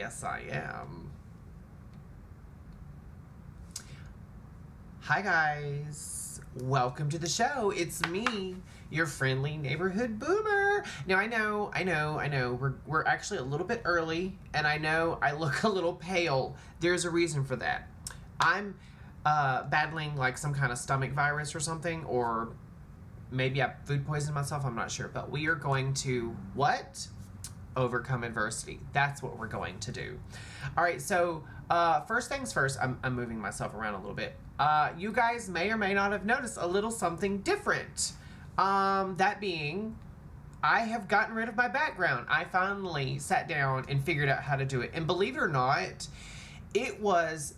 Yes, I am. Hi, guys. Welcome to the show. It's me, your friendly neighborhood boomer. Now, I know. We're actually a little bit early, and I know I look a little pale. There's a reason for that. I'm battling like some kind of stomach virus or something, or maybe I food poisoned myself. I'm not sure. But we are going to, what? Overcome adversity. That's what we're going to do. All right, so first things first, I'm moving myself around a little bit. You guys may or may not have noticed a little something different. That being, I have gotten rid of my background. I finally sat down and figured out how to do it. And believe it or not, it was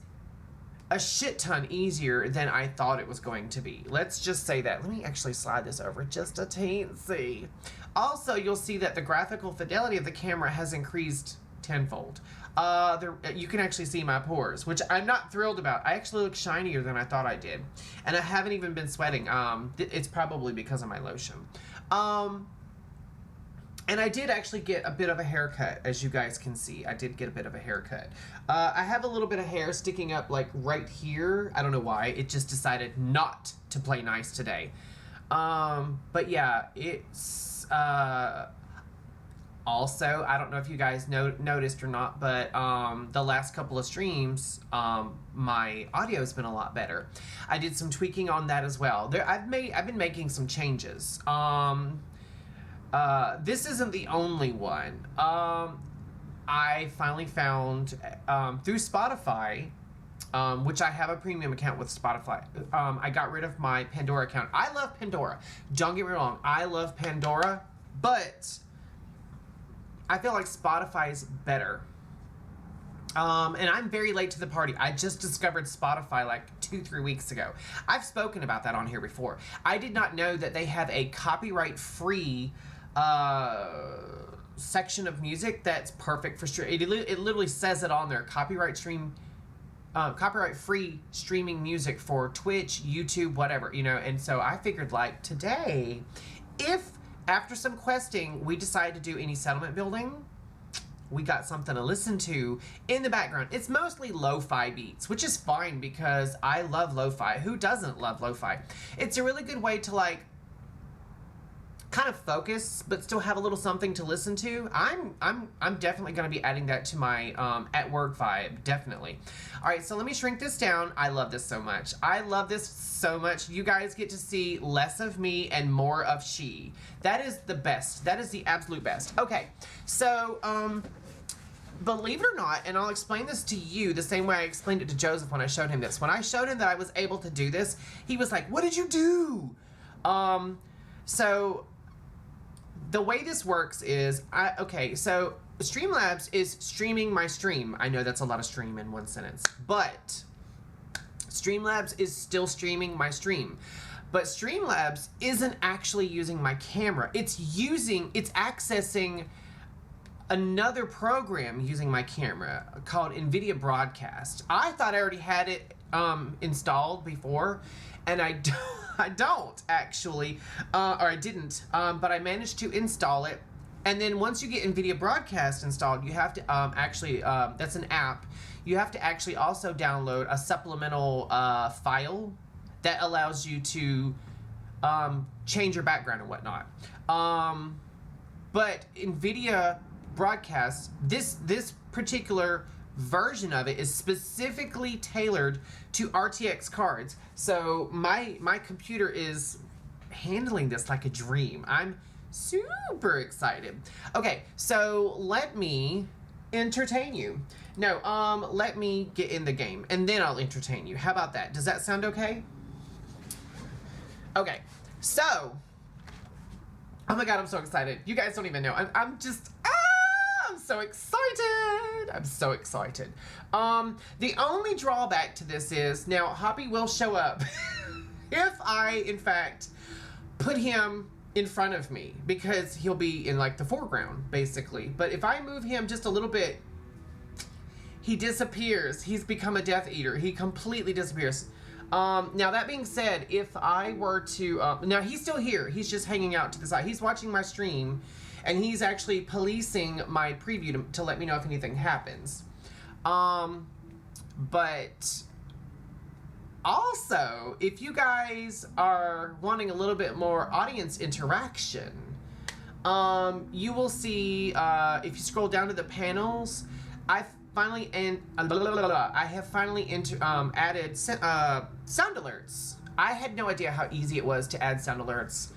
a shit ton easier than I thought it was going to be. Let's just say that. Let me actually slide this over just a teensy. Also, you'll see that the graphical fidelity of the camera has increased tenfold. You can actually see my pores, which I'm not thrilled about. I actually look shinier than I thought I did. And I haven't even been sweating. It's probably because of my lotion. And I did actually get a bit of a haircut, as you guys can see. I did get a bit of a haircut. I have a little bit of hair sticking up like right here. I don't know why. It just decided not to play nice today. But yeah, it's also, I don't know if you guys noticed or not, but the last couple of streams, my audio's been a lot better. I did some tweaking on that as well. I've been making some changes. This isn't the only one. I finally found through Spotify, which I have a premium account with Spotify. I got rid of my Pandora account. I love Pandora. Don't get me wrong. I love Pandora, but I feel like Spotify's better. And I'm very late to the party. I just discovered Spotify like 2-3 weeks ago. I've spoken about that on here before. I did not know that they have a copyright-free section of music that's perfect for stream. It literally says it on there. Copyright-free streaming music for Twitch, YouTube, whatever, you know. And so I figured, like, today, if after some questing we decide to do any settlement building, we got something to listen to in the background. It's mostly lo-fi beats, which is fine because I love lo-fi. Who doesn't love lo-fi? It's a really good way to, like, kind of focus, but still have a little something to listen to. I'm definitely going to be adding that to my at work vibe, definitely. All right, so let me shrink this down. I love this so much. I love this so much. You guys get to see less of me and more of she. That is the best. That is the absolute best. Okay, so believe it or not, and I'll explain this to you the same way I explained it to Joseph when I showed him this. When I showed him that I was able to do this, he was like, "What did you do?" So the way this works is, so Streamlabs is streaming my stream. I know that's a lot of stream in one sentence, but Streamlabs is still streaming my stream. But Streamlabs isn't actually using my camera. It's accessing another program using my camera called NVIDIA Broadcast. I thought I already had it installed before, and I don't actually, or I didn't, but I managed to install it. And then once you get NVIDIA Broadcast installed, you have to that's an app. You have to actually also download a supplemental file that allows you to change your background and whatnot. But NVIDIA Broadcast, this particular version of it is specifically tailored to RTX cards. So my computer is handling this like a dream. I'm super excited. Okay, so let me entertain you. No, let me get in the game and then I'll entertain you. How about that? Does that sound okay? Okay, so, oh my God, I'm so excited. You guys don't even know. I'm so excited. I'm so excited. The only drawback to this is, now Hoppy will show up if I, in fact, put him in front of me, because he'll be in like the foreground, basically. But if I move him just a little bit, he disappears. He's become a Death Eater. He completely disappears. Now, that being said, if I were to, now he's still here. He's just hanging out to the side. He's watching my stream. and he's actually policing my preview to let me know if anything happens. But also, if you guys are wanting a little bit more audience interaction, you will see, if you scroll down to the panels, I have finally added sound alerts. I had no idea how easy it was to add sound alerts.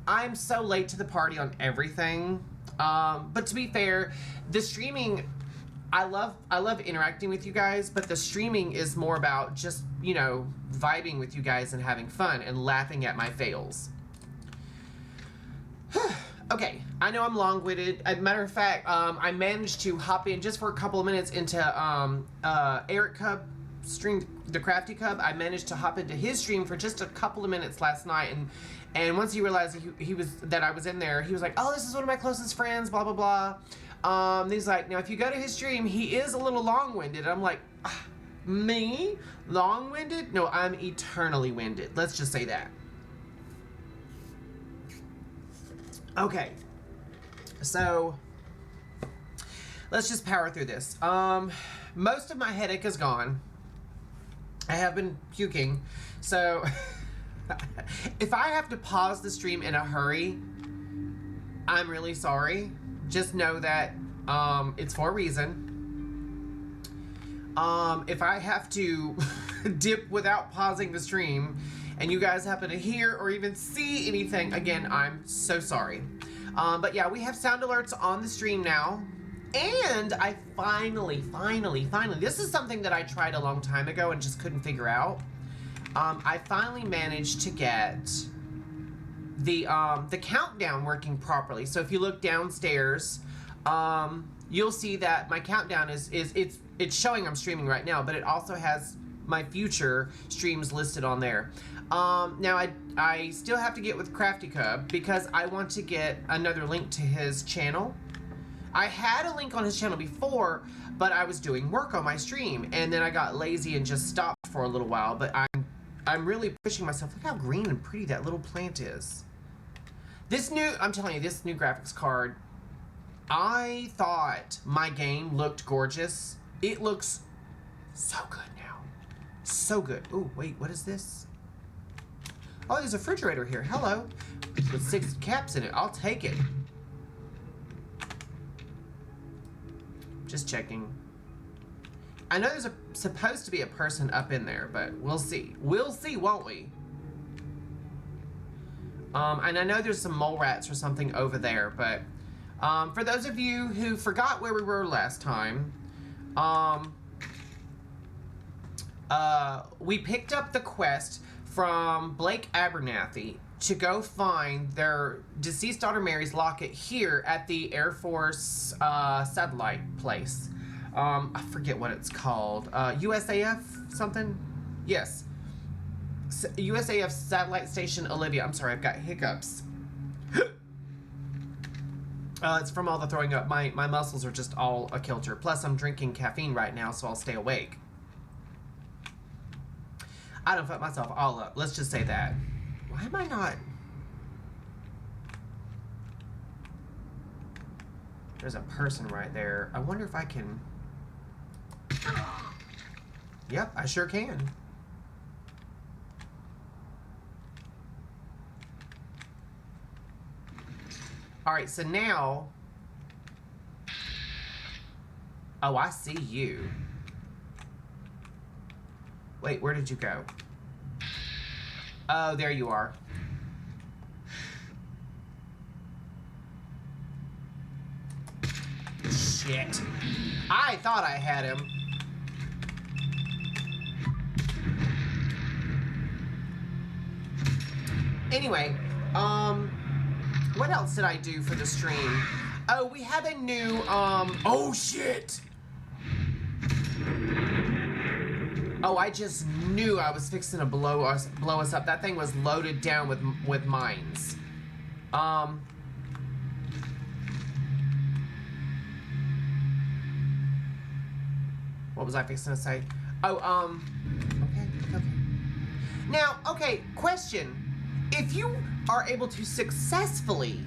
I'm so late to the party on everything. But to be fair, the streaming, I love interacting with you guys, but the streaming is more about just, you know, vibing with you guys and having fun and laughing at my fails. Okay, I know I'm long-winded. As a matter of fact, I managed to hop in just for a couple of minutes into Eric Cub stream, the Crafty Cub. I managed to hop into his stream for just a couple of minutes last night, and once he realized that I was in there, he was like, "Oh, this is one of my closest friends," blah blah blah. He's like, "Now if you go to his stream, he is a little long-winded." I'm like, me? Long-winded? No, I'm eternally winded. Let's just say that. Okay, so let's just power through this. Most of my headache is gone. I have been puking, so if I have to pause the stream in a hurry, I'm really sorry. Just know that it's for a reason. If I have to dip without pausing the stream, and you guys happen to hear or even see anything, again, I'm so sorry. But yeah, we have sound alerts on the stream now. And I finally, this is something that I tried a long time ago and just couldn't figure out. I finally managed to get the countdown working properly. So if you look downstairs, you'll see that my countdown it's showing I'm streaming right now, but it also has my future streams listed on there. Now I still have to get with Crafty Cub because I want to get another link to his channel. I had a link on his channel before, but I was doing work on my stream, and then I got lazy and just stopped for a little while. But I'm really pushing myself. Look how green and pretty that little plant is. I'm telling you, this new graphics card, I thought my game looked gorgeous. It looks so good now. So good. Oh, wait, what is this? Oh, there's a refrigerator here. Hello. With 6 caps in it. I'll take it. Just checking. I know there's supposed to be a person up in there, but we'll see. We'll see, won't we? And I know there's some mole rats or something over there, but for those of you who forgot where we were last time, we picked up the quest from Blake Abernathy to go find their deceased daughter Mary's locket here at the Air Force satellite place. I forget what it's called. USAF something? Yes. USAF Satellite Station Olivia. I'm sorry, I've got hiccups. It's from all the throwing up. My muscles are just all a kilter. Plus, I'm drinking caffeine right now, so I'll stay awake. I don't fuck myself all up. Let's just say that. Why am I not? There's a person right there. I wonder if I can... Yep, I sure can. Alright, so now... Oh, I see you. Wait, where did you go? Oh, there you are. Shit. I thought I had him. Anyway, what else did I do for the stream? Oh, we have a new, oh shit! Oh, I just knew I was fixing to blow us up. That thing was loaded down with mines. What was I fixing to say? Oh, okay. Now, okay, question. If you are able to successfully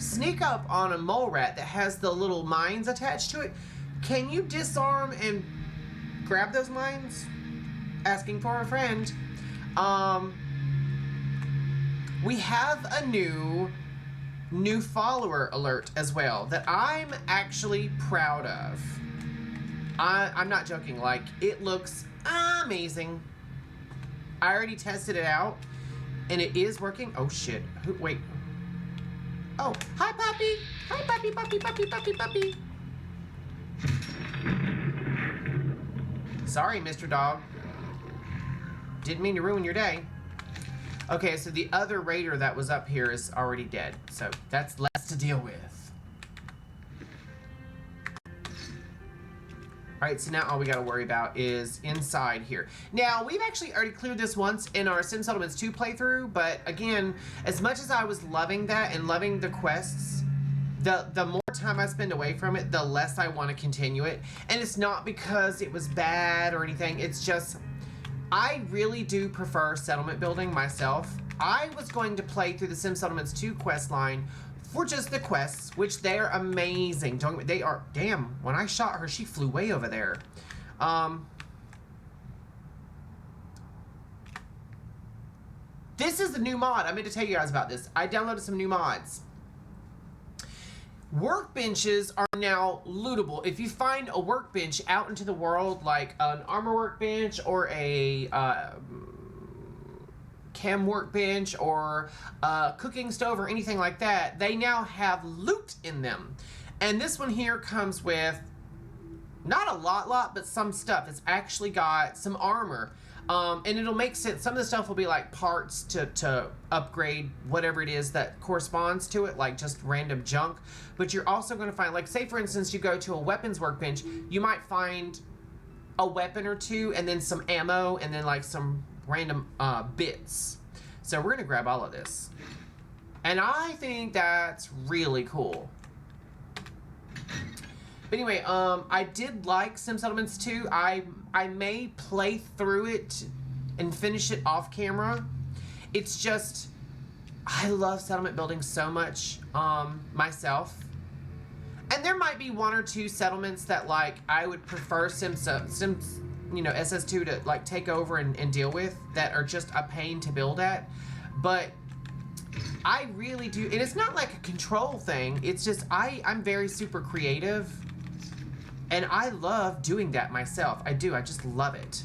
sneak up on a mole rat that has the little mines attached to it, can you disarm and grab those mines? Asking for a friend. We have a new follower alert as well that I'm actually proud of. I'm not joking, like, it looks amazing. I already tested it out and it is working. Oh shit. Wait. Oh, hi puppy. Hi puppy, puppy, puppy, puppy, puppy. Sorry, Mr. Dog. Didn't mean to ruin your day. Okay, so the other raider that was up here is already dead. So that's less to deal with. Alright, so now all we gotta worry about is inside here. Now, we've actually already cleared this once in our Sim Settlements 2 playthrough, but again, as much as I was loving that and loving the quests, the more time I spend away from it, the less I want to continue it. And it's not because it was bad or anything, it's just, I really do prefer settlement building myself. I was going to play through the Sim Settlements 2 quest line for just the quests, which they're amazing. They are, damn, when I shot her, she flew way over there. This is the new mod. I meant to tell you guys about this. I downloaded some new mods. Workbenches are now lootable. If you find a workbench out into the world, like an armor workbench or a chem workbench or a cooking stove or anything like that, they now have loot in them. And this one here comes with not a lot, but some stuff. It's actually got some armor. And it'll make sense. Some of the stuff will be like parts to upgrade whatever it is that corresponds to it, like just random junk. But you're also going to find, like, say for instance, you go to a weapons workbench, you might find a weapon or two and then some ammo and then like some random bits. So we're going to grab all of this. And I think that's really cool. But anyway, I did like Sim Settlements 2. I may play through it and finish it off camera. It's just, I love settlement building so much myself. And there might be one or two settlements that, like, I would prefer SS2 to like take over and deal with, that are just a pain to build at. But I really do, and it's not like a control thing. It's just I'm very super creative. And I love doing that myself. I do. I just love it.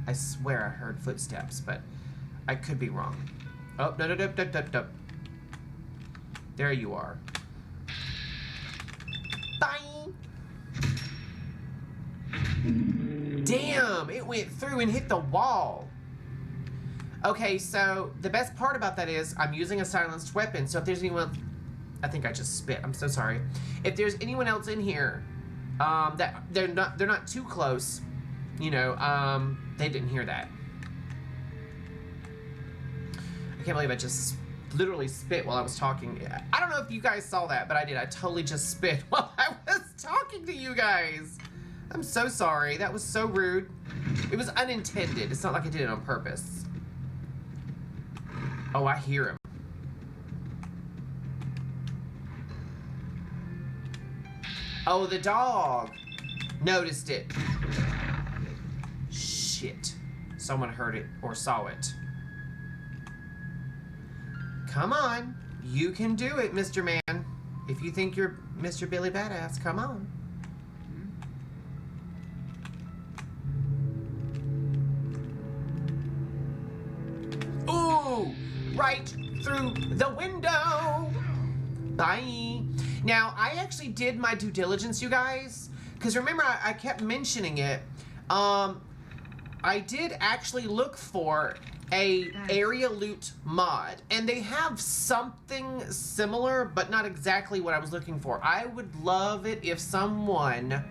I swear I heard footsteps, but I could be wrong. Oh, no. There you are. Bye! Damn! It went through and hit the wall. Okay, so the best part about that is I'm using a silenced weapon, so if there's anyone... I think I just spit. I'm so sorry. If there's anyone else in here that they're not too close, you know, they didn't hear that. I can't believe I just literally spit while I was talking. I don't know if you guys saw that, but I did. I totally just spit while I was talking to you guys. I'm so sorry. That was so rude. It was unintended. It's not like I did it on purpose. Oh, I hear him. Oh, the dog noticed it. Shit. Someone heard it or saw it. Come on. You can do it, Mr. Man. If you think you're Mr. Billy Badass, come on. Ooh! Right through the window. Bye. Now, I actually did my due diligence, you guys, because remember, I kept mentioning it. I did actually look for a area loot mod, and they have something similar, but not exactly what I was looking for. I would love it if someone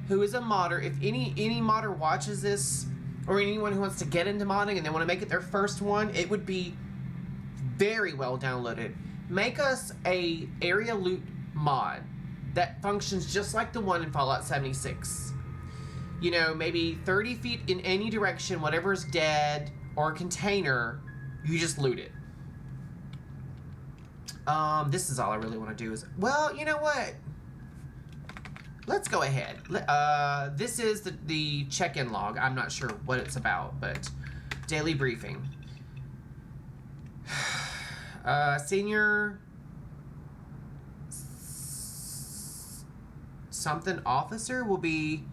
who is a modder, if any modder watches this, or anyone who wants to get into modding and they want to make it their first one, it would be very well downloaded. Make us a area loot mod that functions just like the one in Fallout 76. you know, maybe 30 feet in any direction, whatever's dead or a container, you just loot it. This is all I really want to do is, well, you know what? Let's go ahead. This is the check-in log. I'm not sure what it's about, but daily briefing. Senior something officer will be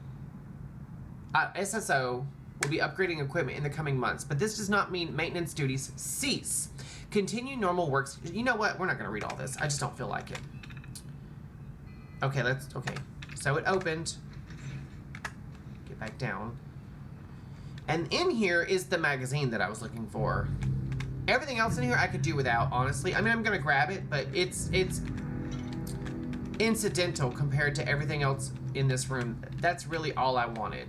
SSO will be upgrading equipment in the coming months, but this does not mean maintenance duties cease. Continue normal works. You know what? We're not going to read all this. I just don't feel like it. Okay, okay. So it opened. Get back down. And in here is the magazine that I was looking for. Everything else in here I could do without, honestly. I mean, I'm going to grab it, but it's incidental compared to everything else in this room. That's really all I wanted.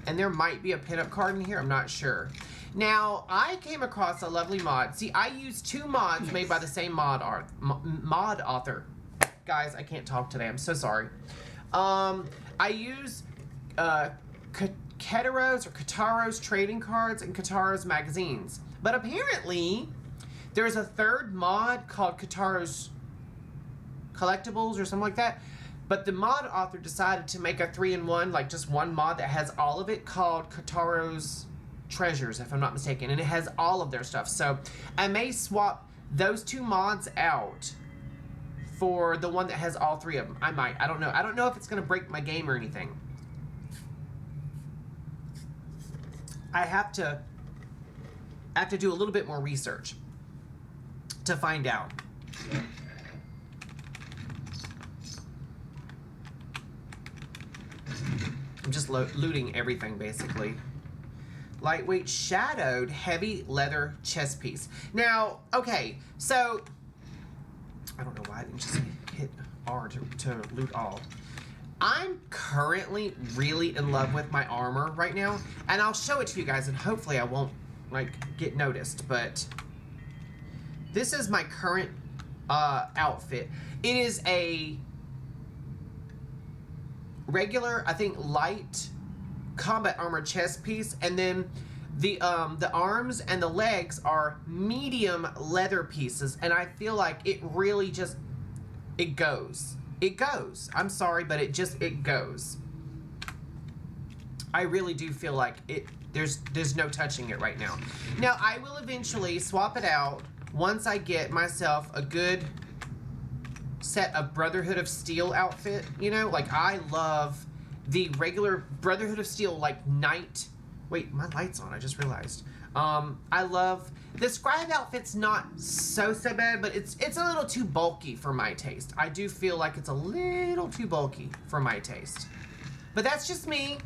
And there might be a pinup card in here. I'm not sure. Now, I came across a lovely mod. See, I used 2 mods made by the same mod author. Guys, I can't talk today. I'm so sorry. I use Kataro's trading cards and Kataro's magazines. But apparently, there's a 3rd mod called Kataro's Collectibles or something like that. But the mod author decided to make a 3-in-1, like just one mod that has all of it, called Kataro's Treasures, if I'm not mistaken. And it has all of their stuff. So I may swap those 2 mods out for the one that has all 3 of them. I might. I don't know. I don't know if it's going to break my game or anything. I have to do a little bit more research to find out. I'm just looting everything, basically. Lightweight shadowed heavy leather chest piece. Now, okay, so I don't know why I didn't just hit R to loot all. I'm currently really in love with my armor right now, and I'll show it to you guys, and hopefully I won't, like, get noticed, but this is my current outfit. It is a regular, I think, light combat armor chest piece, and then the arms and the legs are medium leather pieces, and I feel like it really just, it goes. It goes. I'm sorry, but it goes. I really do feel like there's no touching it right now. Now, I will eventually swap it out once I get myself a good set of Brotherhood of Steel outfit. You know, like, I love the regular Brotherhood of Steel, like, night. Wait, my light's on, I just realized. I love, the scribe outfit's not so bad, but it's a little too bulky for my taste. I do feel like it's a little too bulky for my taste. But that's just me.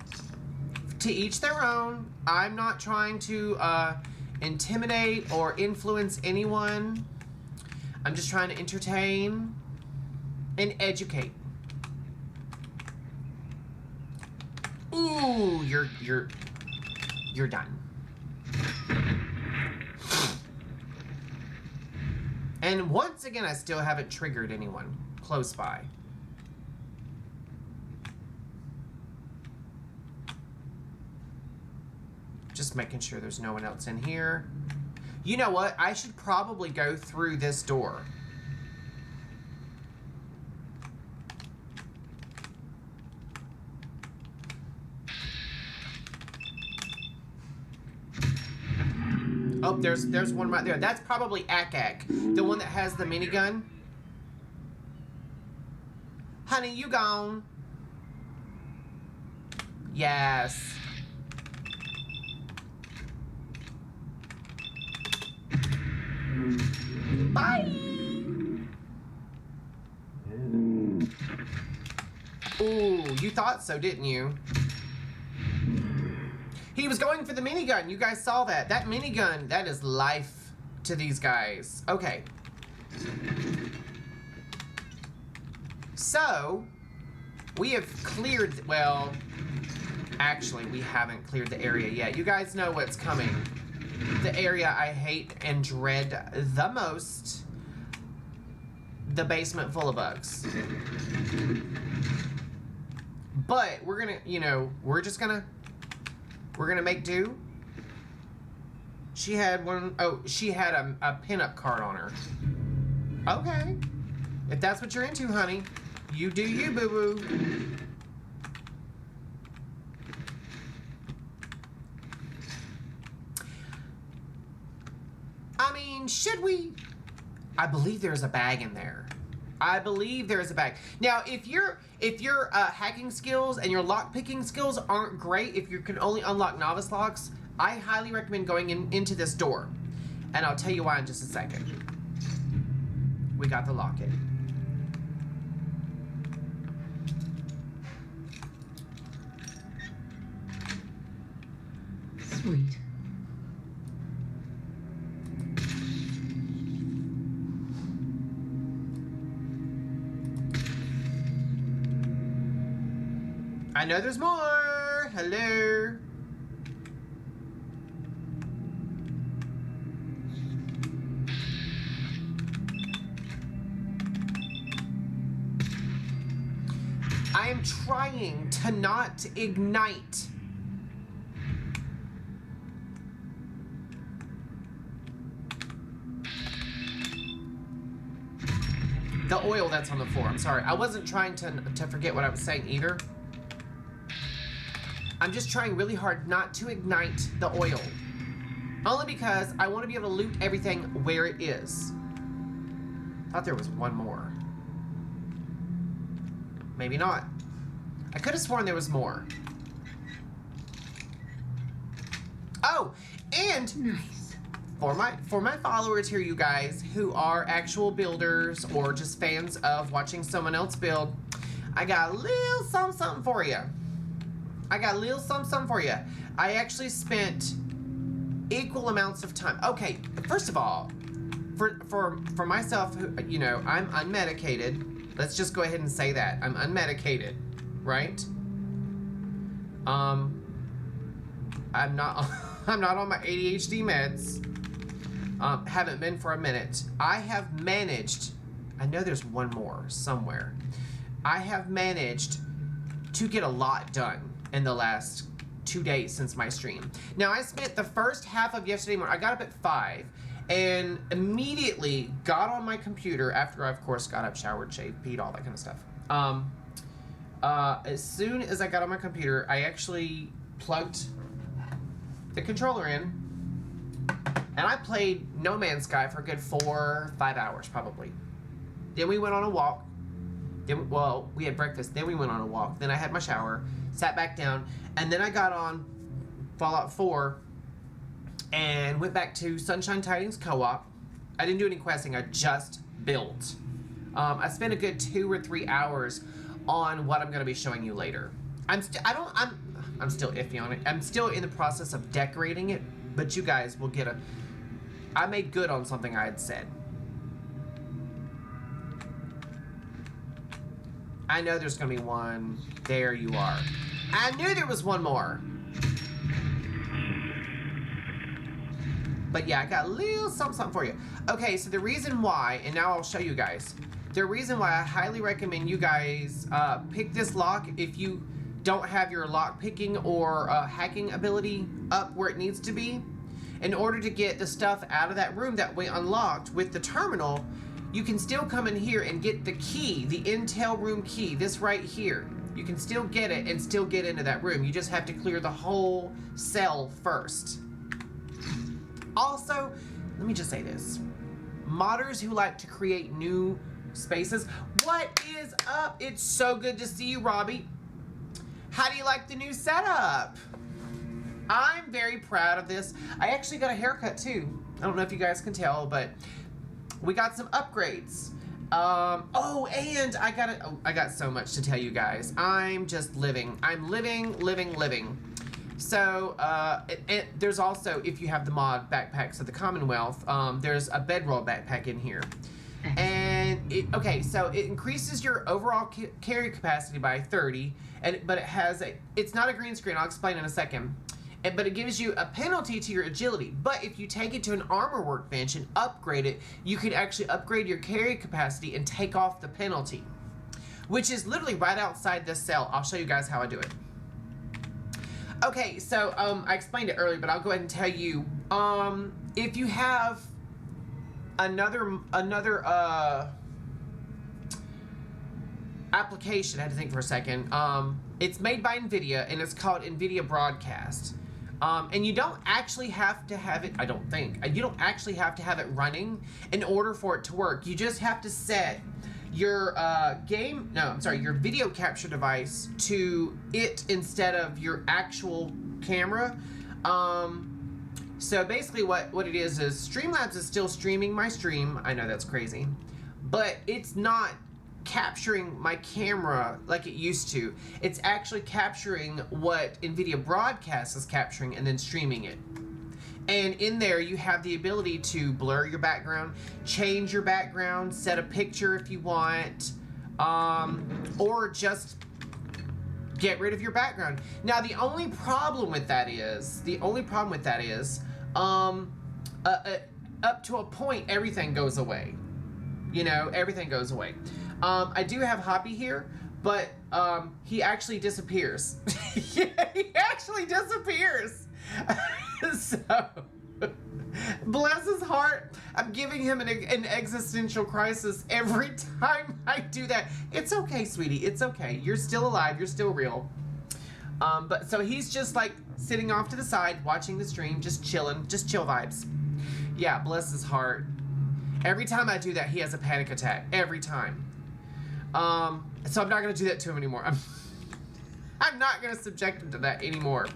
To each their own. I'm not trying to intimidate or influence anyone. I'm just trying to entertain and educate. Ooh, you're done. And once again, I still haven't triggered anyone close by. Just making sure there's no one else in here. You know what? I should probably go through this door. Oh, there's one right there. That's probably Ak, the one that has the minigun. Honey, you gone. Yes. Bye. Ooh, you thought so, didn't you? He was going for the minigun. You guys saw that. That minigun, that is life to these guys. Okay. So, we have cleared, well, actually, we haven't cleared the area yet. You guys know what's coming. The area I hate and dread the most. The basement full of bugs. But we're gonna, we're gonna make do. She had she had a pinup card on her. Okay. If that's what you're into, honey, you do you, boo-boo. I mean, should we? I believe there's a bag in there. I believe there's a bag. Now, if your hacking skills and your lock picking skills aren't great, if you can only unlock novice locks, I highly recommend going into this door. And I'll tell you why in just a second. We got the locket. Sweet. I know there's more. Hello. I am trying to not ignite. The oil that's on the floor. I'm sorry. I wasn't trying to forget what I was saying either. I'm just trying really hard not to ignite the oil. Only because I want to be able to loot everything where it is. Thought there was one more. Maybe not. I could have sworn there was more. Oh, and Nice. for my followers here, you guys, who are actual builders or just fans of watching someone else build, I got a little something for you. I actually spent equal amounts of time. Okay, first of all, for myself, I'm unmedicated. Let's just go ahead and say that. I'm unmedicated, right? I'm not I'm not on my ADHD meds. Haven't been for a minute. I have managed, I know there's one more somewhere. I have managed to get a lot done in the last 2 days since my stream. Now, I spent the first half of yesterday morning, I got up at 5 and immediately got on my computer after I, of course, got up, showered, shaved, peed, all that kind of stuff. As soon as I got on my computer, I actually plugged the controller in and I played No Man's Sky for a good 4 or 5 hours, probably. Then we went on a walk. We had breakfast, then we went on a walk, then I had my shower, sat back down, and then I got on Fallout 4 and went back to Sunshine Tidings Co-op. I didn't do any questing, I just built. I spent a good 2 or 3 hours on what I'm going to be showing you later. I'm still iffy on it. I'm still in the process of decorating it, but you guys will get I made good on something I had said. I know there's gonna be one. There you are. I knew there was one more. But yeah, I got a little something for you. Okay, so the reason why, and now I'll show you guys. The reason why I highly recommend you guys pick this lock if you don't have your lock picking or hacking ability up where it needs to be. In order to get the stuff out of that room that we unlocked with the terminal, you can still come in here and get the key, the Intel room key, this right here. You can still get it and still get into that room. You just have to clear the whole cell first. Also, let me just say this. Modders who like to create new spaces, what is up? It's so good to see you, Robbie. How do you like the new setup? I'm very proud of this. I actually got a haircut too. I don't know if you guys can tell, but we got some upgrades. And I got so much to tell you guys. I'm just living. I'm living. So, there's also, if you have the mod backpacks of the Commonwealth, there's a bedroll backpack in here. And so it increases your overall carry capacity by 30, but it's not a green screen. I'll explain in a second. But it gives you a penalty to your agility. But if you take it to an armor workbench and upgrade it, you can actually upgrade your carry capacity and take off the penalty. which is literally right outside this cell. I'll show you guys how I do it. Okay, so I explained it earlier, but I'll go ahead and tell you. If you have another application, I had to think for a second. It's made by NVIDIA, and it's called NVIDIA Broadcast. And you don't actually have to have it, I don't think. You don't actually have to have it running in order for it to work. You just have to set your your video capture device to it instead of your actual camera. So basically what it is Streamlabs is still streaming my stream. I know that's crazy, but it's not capturing my camera like it used to. It's actually capturing what NVIDIA Broadcast is capturing and then streaming it. And in there you have the ability to blur your background, change your background, set a picture if you want, or just get rid of your background. Now the only problem with that is, up to a point everything goes away. You know, everything goes away. I do have Hoppy here, but he actually disappears. Yeah, he actually disappears. So, bless his heart, I'm giving him an existential crisis every time I do that. It's okay, sweetie. It's okay. You're still alive. You're still real. But so he's just like sitting off to the side, watching the stream, just chilling, just chill vibes. Yeah, bless his heart. Every time I do that, he has a panic attack. Every time. So I'm not going to do that to him anymore. I'm not going to subject him to that anymore.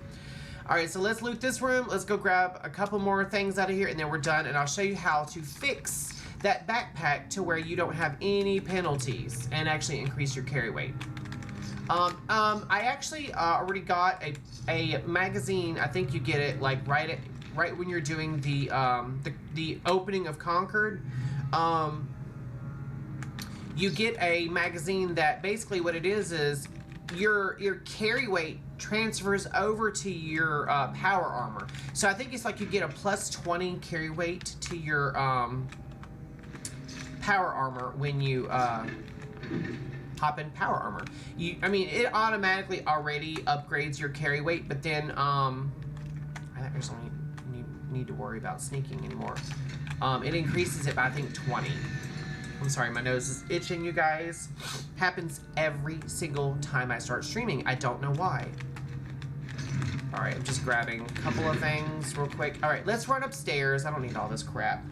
All right, so let's loot this room. Let's go grab a couple more things out of here, and then we're done. And I'll show you how to fix that backpack to where you don't have any penalties and actually increase your carry weight. I actually already got a magazine. I think you get it like right when you're doing the opening of Concord. You get a magazine that basically what it is your carry weight transfers over to your power armor. So I think it's like you get a plus 20 carry weight to your power armor when you hop in power armor. I mean, it automatically already upgrades your carry weight, but then I actually need to worry about sneaking anymore. It increases it by I think 20. I'm sorry, my nose is itching, you guys. Happens every single time I start streaming. I don't know why. All right, I'm just grabbing a couple of things real quick. All right, let's run upstairs. I don't need all this crap.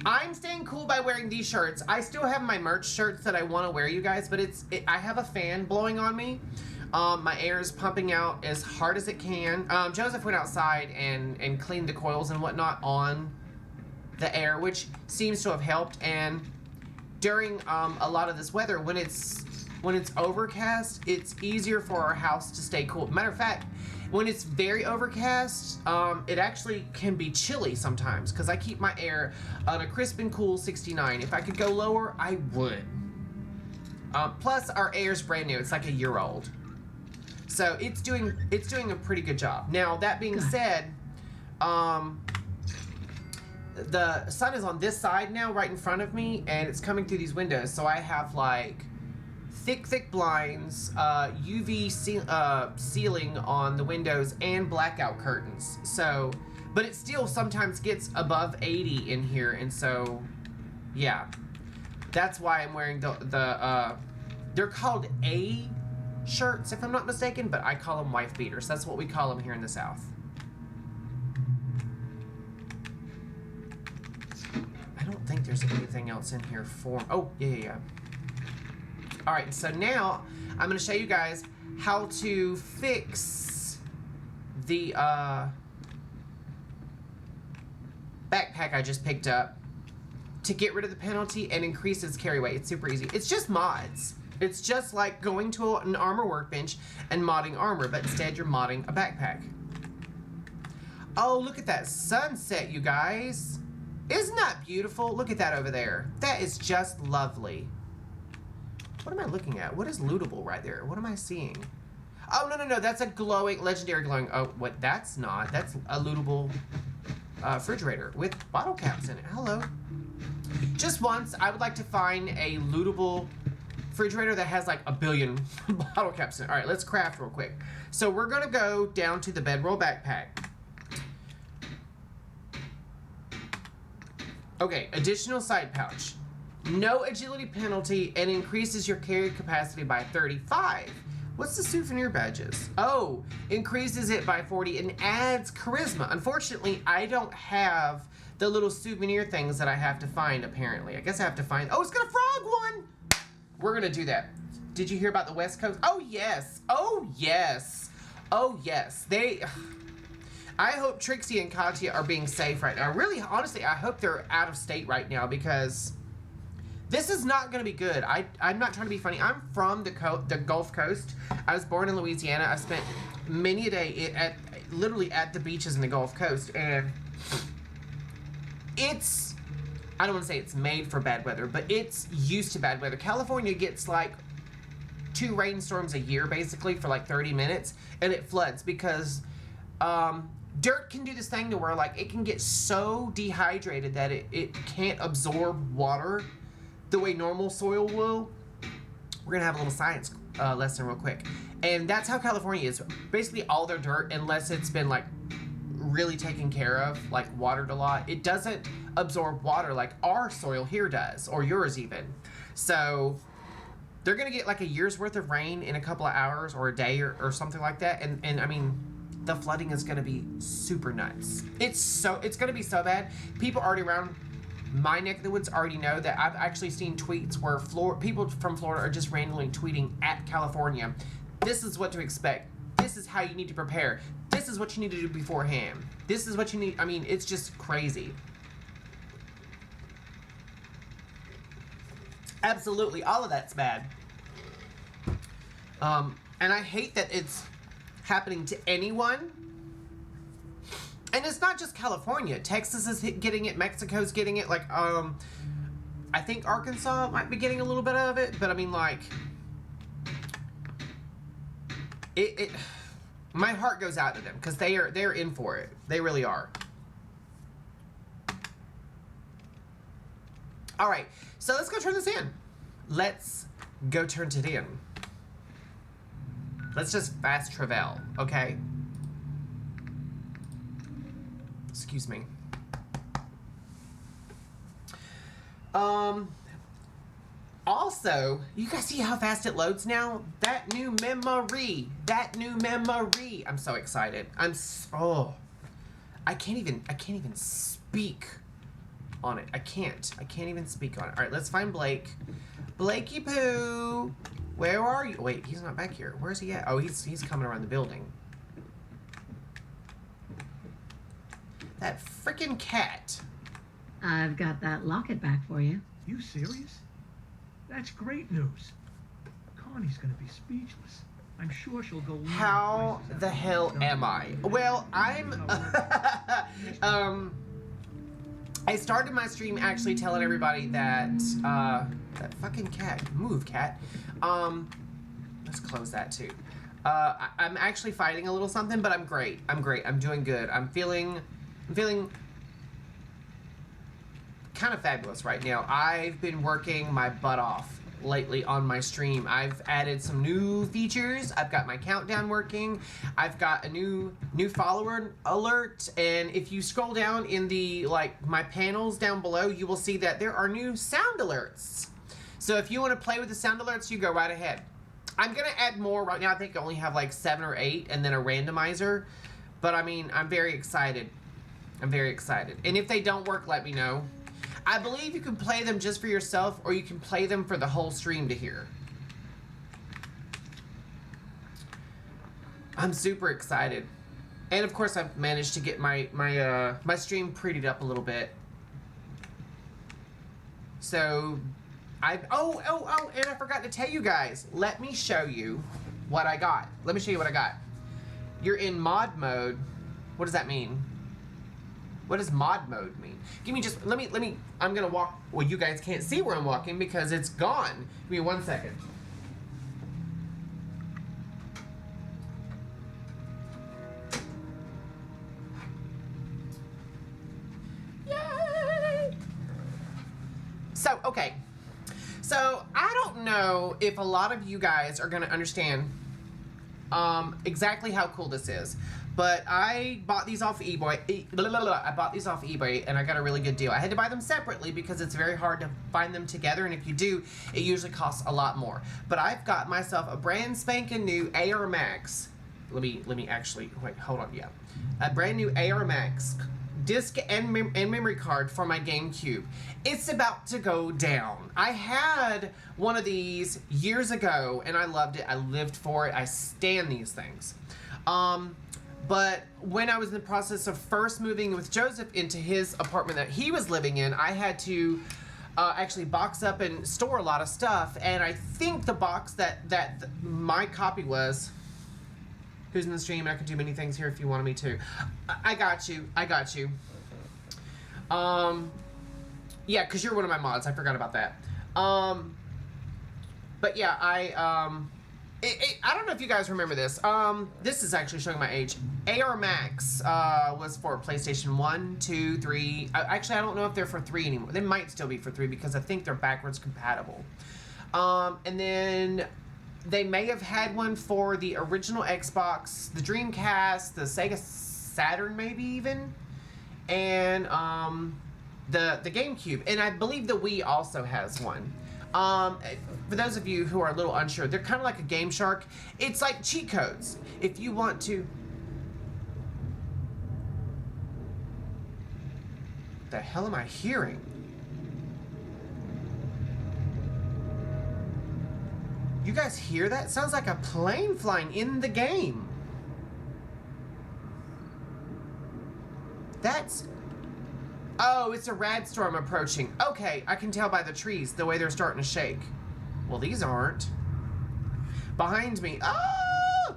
I'm staying cool by wearing these shirts. I still have my merch shirts that I want to wear, you guys, but I have a fan blowing on me. My air is pumping out as hard as it can. Joseph went outside and cleaned the coils and whatnot on the air, which seems to have helped. And during a lot of this weather, when it's overcast, it's easier for our house to stay cool. Matter of fact, when it's very overcast, it actually can be chilly sometimes because I keep my air on a crisp and cool 69. If I could go lower, I would. Plus, our air's brand new. It's like a year old. So it's doing a pretty good job. Now, that being said, the sun is on this side now, right in front of me, and it's coming through these windows. So I have like thick blinds, UV ceiling on the windows, and blackout curtains. So, but it still sometimes gets above 80 in here, and so, yeah, that's why I'm wearing the they're called A shirts, if I'm not mistaken, but I call them wife beaters. That's what we call them here in the South. I don't think there's anything else in here for... Oh, yeah. All right, so now I'm going to show you guys how to fix the backpack I just picked up to get rid of the penalty and increase its carry weight. It's super easy. It's just mods. It's just like going to an armor workbench and modding armor, but instead you're modding a backpack. Oh, look at that sunset, you guys. Isn't that beautiful? Look at that over there. That is just lovely. What am I looking at? What is lootable right there? What am I seeing? Oh, no. That's a glowing, legendary glowing. Oh, what? That's not. That's a lootable refrigerator with bottle caps in it. Hello. Just once, I would like to find a lootable refrigerator that has like a billion bottle caps in it. All right, let's craft real quick. So we're gonna go down to the bedroll backpack. Okay, additional side pouch. No agility penalty and increases your carry capacity by 35. What's the souvenir badges? Oh, increases it by 40 and adds charisma. Unfortunately, I don't have the little souvenir things that I have to find, apparently. I guess I have to find... Oh, it's got a frog one! We're gonna do that. Did you hear about the West Coast? Oh, yes. Oh, yes. Oh, yes. I hope Trixie and Katya are being safe right now. Really, honestly, I hope they're out of state right now because this is not going to be good. I'm not trying to be funny. I'm from the Gulf Coast. I was born in Louisiana. I spent many a day literally at the beaches in the Gulf Coast, and it's, I don't want to say it's made for bad weather, but it's used to bad weather. California gets like 2 rainstorms a year, basically, for like 30 minutes, and it floods because dirt can do this thing to where like it can get so dehydrated that it can't absorb water the way normal soil will. We're gonna have a little science lesson real quick, and that's how California is. Basically all their dirt, unless it's been like really taken care of, like watered a lot, it doesn't absorb water like our soil here does, or yours even. So they're gonna get like a year's worth of rain in a couple of hours or a day or something like that, and I mean, the flooding is gonna be super nuts. It's gonna be so bad. People already around my neck of the woods already know that. I've actually seen tweets where people from Florida are just randomly tweeting at California, this is what to expect. This is how you need to prepare. This is what you need to do beforehand. This is what you need. I mean, it's just crazy. Absolutely, all of that's bad. And I hate that it's happening to anyone. And it's not just California. Texas is getting it. Mexico's getting it. Like, I think Arkansas might be getting a little bit of it. But I mean, like, my heart goes out to them because they're in for it. They really are. All right, so let's go turn this in. Let's go turn it in. Let's just fast travel, okay? Excuse me. Also, you guys see how fast it loads now? That new memory. I'm so excited. I can't even speak on it. I can't even speak on it. All right, let's find Blake. Blakey Poo, where are you? Wait, he's not back here. Where's he at? Oh, he's coming around the building. That freaking cat. I've got that locket back for you. You serious? That's great news. Connie's gonna be speechless. I'm sure she'll go. How the hell am I? Well, I'm I started my stream actually telling everybody that that fucking cat, move cat. Let's close that too. I'm actually fighting a little something, but I'm great. I'm doing good. I'm feeling kind of fabulous right now. I've been working my butt off lately on my stream. I've added some new features. I've got my countdown working. I've got a new follower alert, and if you scroll down in the my panels down below, you will see that there are new sound alerts. So if you want to play with the sound alerts, you go right ahead. I'm gonna add more. Right now I think I only have like 7 or 8 and then a randomizer, but I mean, I'm very excited. And if they don't work, let me know. I believe you can play them just for yourself, or you can play them for the whole stream to hear. I'm super excited. And of course I've managed to get my stream prettied up a little bit. So and I forgot to tell you guys. Let me show you what I got. You're in mod mode. What does that mean? What does mod mode mean? Give me just, let me, I'm gonna walk, well, you guys can't see where I'm walking because it's gone. Give me 1 second. Yay! So, okay. So I don't know if a lot of you guys are going to understand exactly how cool this is, but I bought these off eBay. I bought these off eBay, and I got a really good deal. I had to buy them separately because it's very hard to find them together, and if you do, it usually costs a lot more. But I've got myself a brand spanking new AR Max. Let me actually wait. Hold on. Yeah, a brand new AR Max disc and memory card for my GameCube. It's about to go down. I had one of these years ago and I loved it. I lived for it. I stand these things. But when I was in the process of first moving with Joseph into his apartment that he was living in, I had to actually box up and store a lot of stuff. And I think the box that my copy was, who's in the stream? I can do many things here if you wanted me to. I got you. Yeah, because you're one of my mods. I forgot about that. But yeah, I don't know if you guys remember this. This is actually showing my age. AR Max was for PlayStation 1, 2, 3. Actually, I don't know if they're for 3 anymore. They might still be for 3 because I think they're backwards compatible. And then they may have had one for the original Xbox, the Dreamcast, the Sega Saturn maybe even, and the GameCube. And I believe the Wii also has one. For those of you who are a little unsure, they're kind of like a Game Shark. It's like cheat codes. If you want to... What the hell am I hearing? You guys hear that? Sounds like a plane flying in the game. That's... Oh, it's a rad storm approaching. Okay, I can tell by the trees, the way they're starting to shake. Well, these aren't. Behind me. Oh!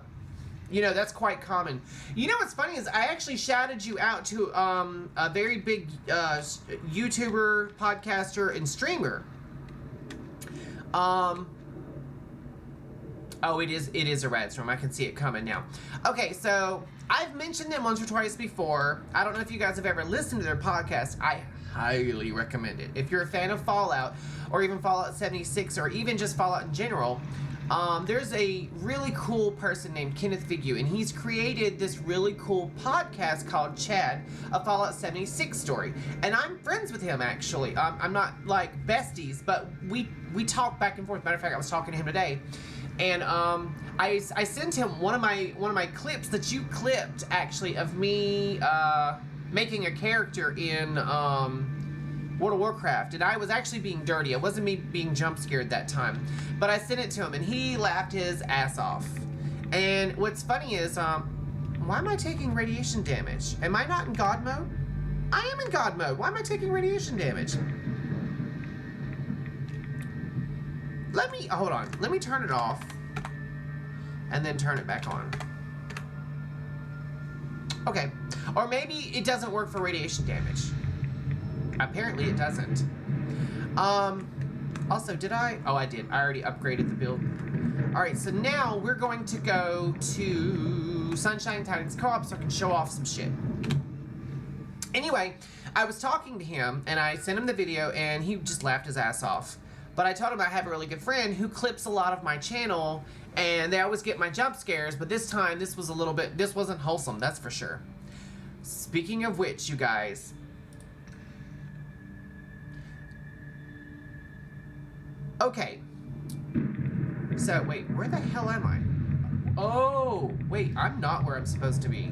You know, that's quite common. You know what's funny is I actually shouted you out to a very big YouTuber, podcaster, and streamer. Oh, it is a rad storm. I can see it coming now. Okay, so I've mentioned them once or twice before. I don't know if you guys have ever listened to their podcast. I highly recommend it. If you're a fan of Fallout, or even Fallout 76, or even just Fallout in general, there's a really cool person named Kenneth Figure, and he's created this really cool podcast called Chad, a Fallout 76 story. And I'm friends with him, actually. I'm not, like, besties, but we talk back and forth. Matter of fact, I was talking to him today. And I sent him one of my clips that you clipped, actually, of me making a character in World of Warcraft, and I was actually being dirty. It wasn't me being jump scared that time, but I sent it to him, and he laughed his ass off. And what's funny is, why am I taking radiation damage? Am I not in God mode? I am in God mode. Why am I taking radiation damage? Hold on. Let me turn it off and then turn it back on. Okay. Or maybe it doesn't work for radiation damage. Apparently it doesn't. Also, did I? Oh, I did. I already upgraded the build. Alright, so now we're going to go to Sunshine Titans Co-op so I can show off some shit. Anyway, I was talking to him and I sent him the video and he just laughed his ass off. But I told him I have a really good friend who clips a lot of my channel, and they always get my jump scares, but this time, this wasn't wholesome, that's for sure. Speaking of which, you guys. Okay. So, wait, where the hell am I? Oh, wait, I'm not where I'm supposed to be.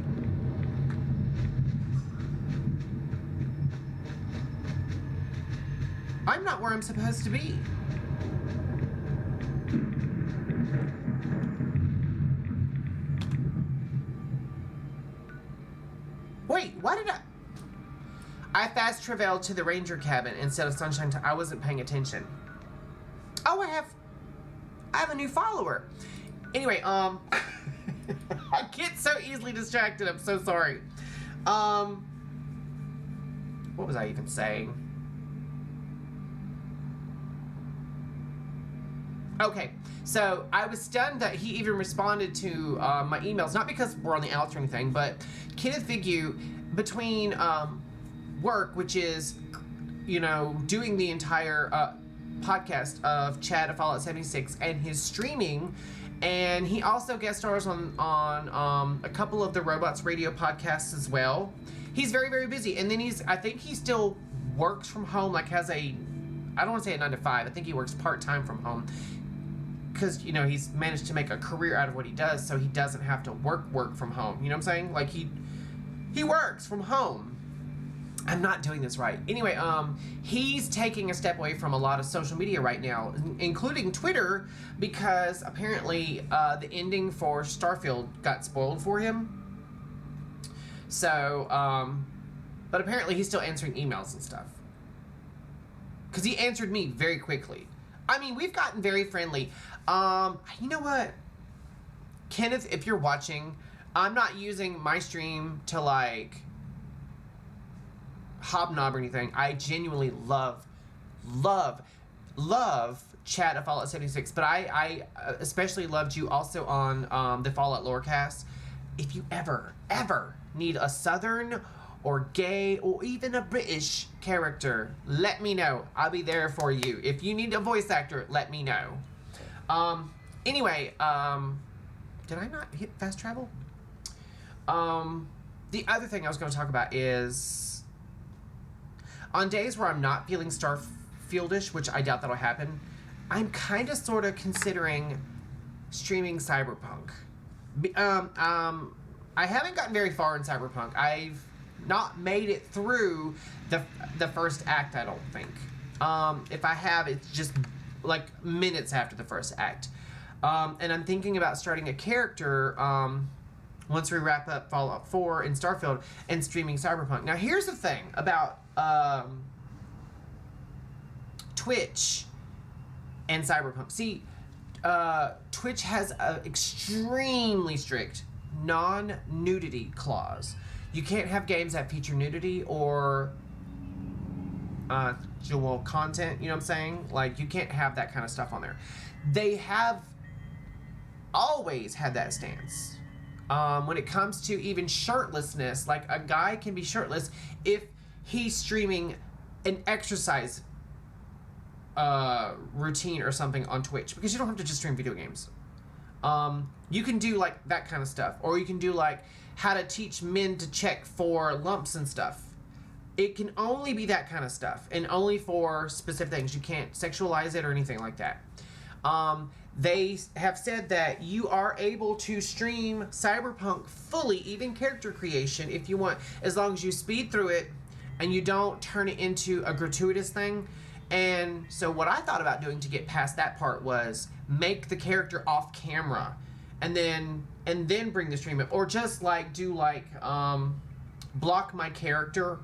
I'm not where I'm supposed to be. Wait, why did I fast traveled to the ranger cabin instead of Sunshine. I wasn't paying attention. Oh, I have a new follower. Anyway, I get so easily distracted. I'm so sorry. What was I even saying? Okay, so I was stunned that he even responded to my emails, not because we're on the outs or anything, but Kenneth Figure, between work, which is, you know, doing the entire podcast of Chad of Fallout 76 and his streaming. And he also guest stars on a couple of the Robots Radio podcasts as well. He's very, very busy. And then I think he still works from home, like has I don't want to say a 9 to 5. I think he works part-time from home. Because, he's managed to make a career out of what he does, so he doesn't have to work from home. You know what I'm saying? Like, he works from home. I'm not doing this right. Anyway, he's taking a step away from a lot of social media right now, including Twitter, because apparently the ending for Starfield got spoiled for him. So, but apparently he's still answering emails and stuff. Because he answered me very quickly. I mean, we've gotten very friendly. You know what? Kenneth, if you're watching, I'm not using my stream to, like, hobnob or anything. I genuinely love Chat of Fallout 76, but I especially loved you also on the Fallout Lorecast. If you ever need a Southern or gay or even a British character, let me know. I'll be there for you. If you need a voice actor, let me know. Anyway, did I not hit fast travel? The other thing I was going to talk about is on days where I'm not feeling Starfieldish, which I doubt that'll happen, I'm kind of sort of considering streaming Cyberpunk. I haven't gotten very far in Cyberpunk. I've not made it through the first act, I don't think. If I have, it's just like minutes after the first act. And I'm thinking about starting a character once we wrap up Fallout 4 and Starfield and streaming Cyberpunk. Now, here's the thing about Twitch and Cyberpunk. See, Twitch has an extremely strict non-nudity clause. You can't have games that feature nudity or dual content, you know what I'm saying? Like, you can't have that kind of stuff on there. They have always had that stance. When it comes to even shirtlessness, like, a guy can be shirtless if he's streaming an exercise routine or something on Twitch, because you don't have to just stream video games. You can do, like, that kind of stuff, or you can do, like, how to teach men to check for lumps and stuff. It can only be that kind of stuff, and only for specific things. You can't sexualize it or anything like that. They have said that you are able to stream Cyberpunk fully, even character creation, if you want, as long as you speed through it and you don't turn it into a gratuitous thing. And so what I thought about doing to get past that part was make the character off camera and then bring the stream up, or just like do like block my character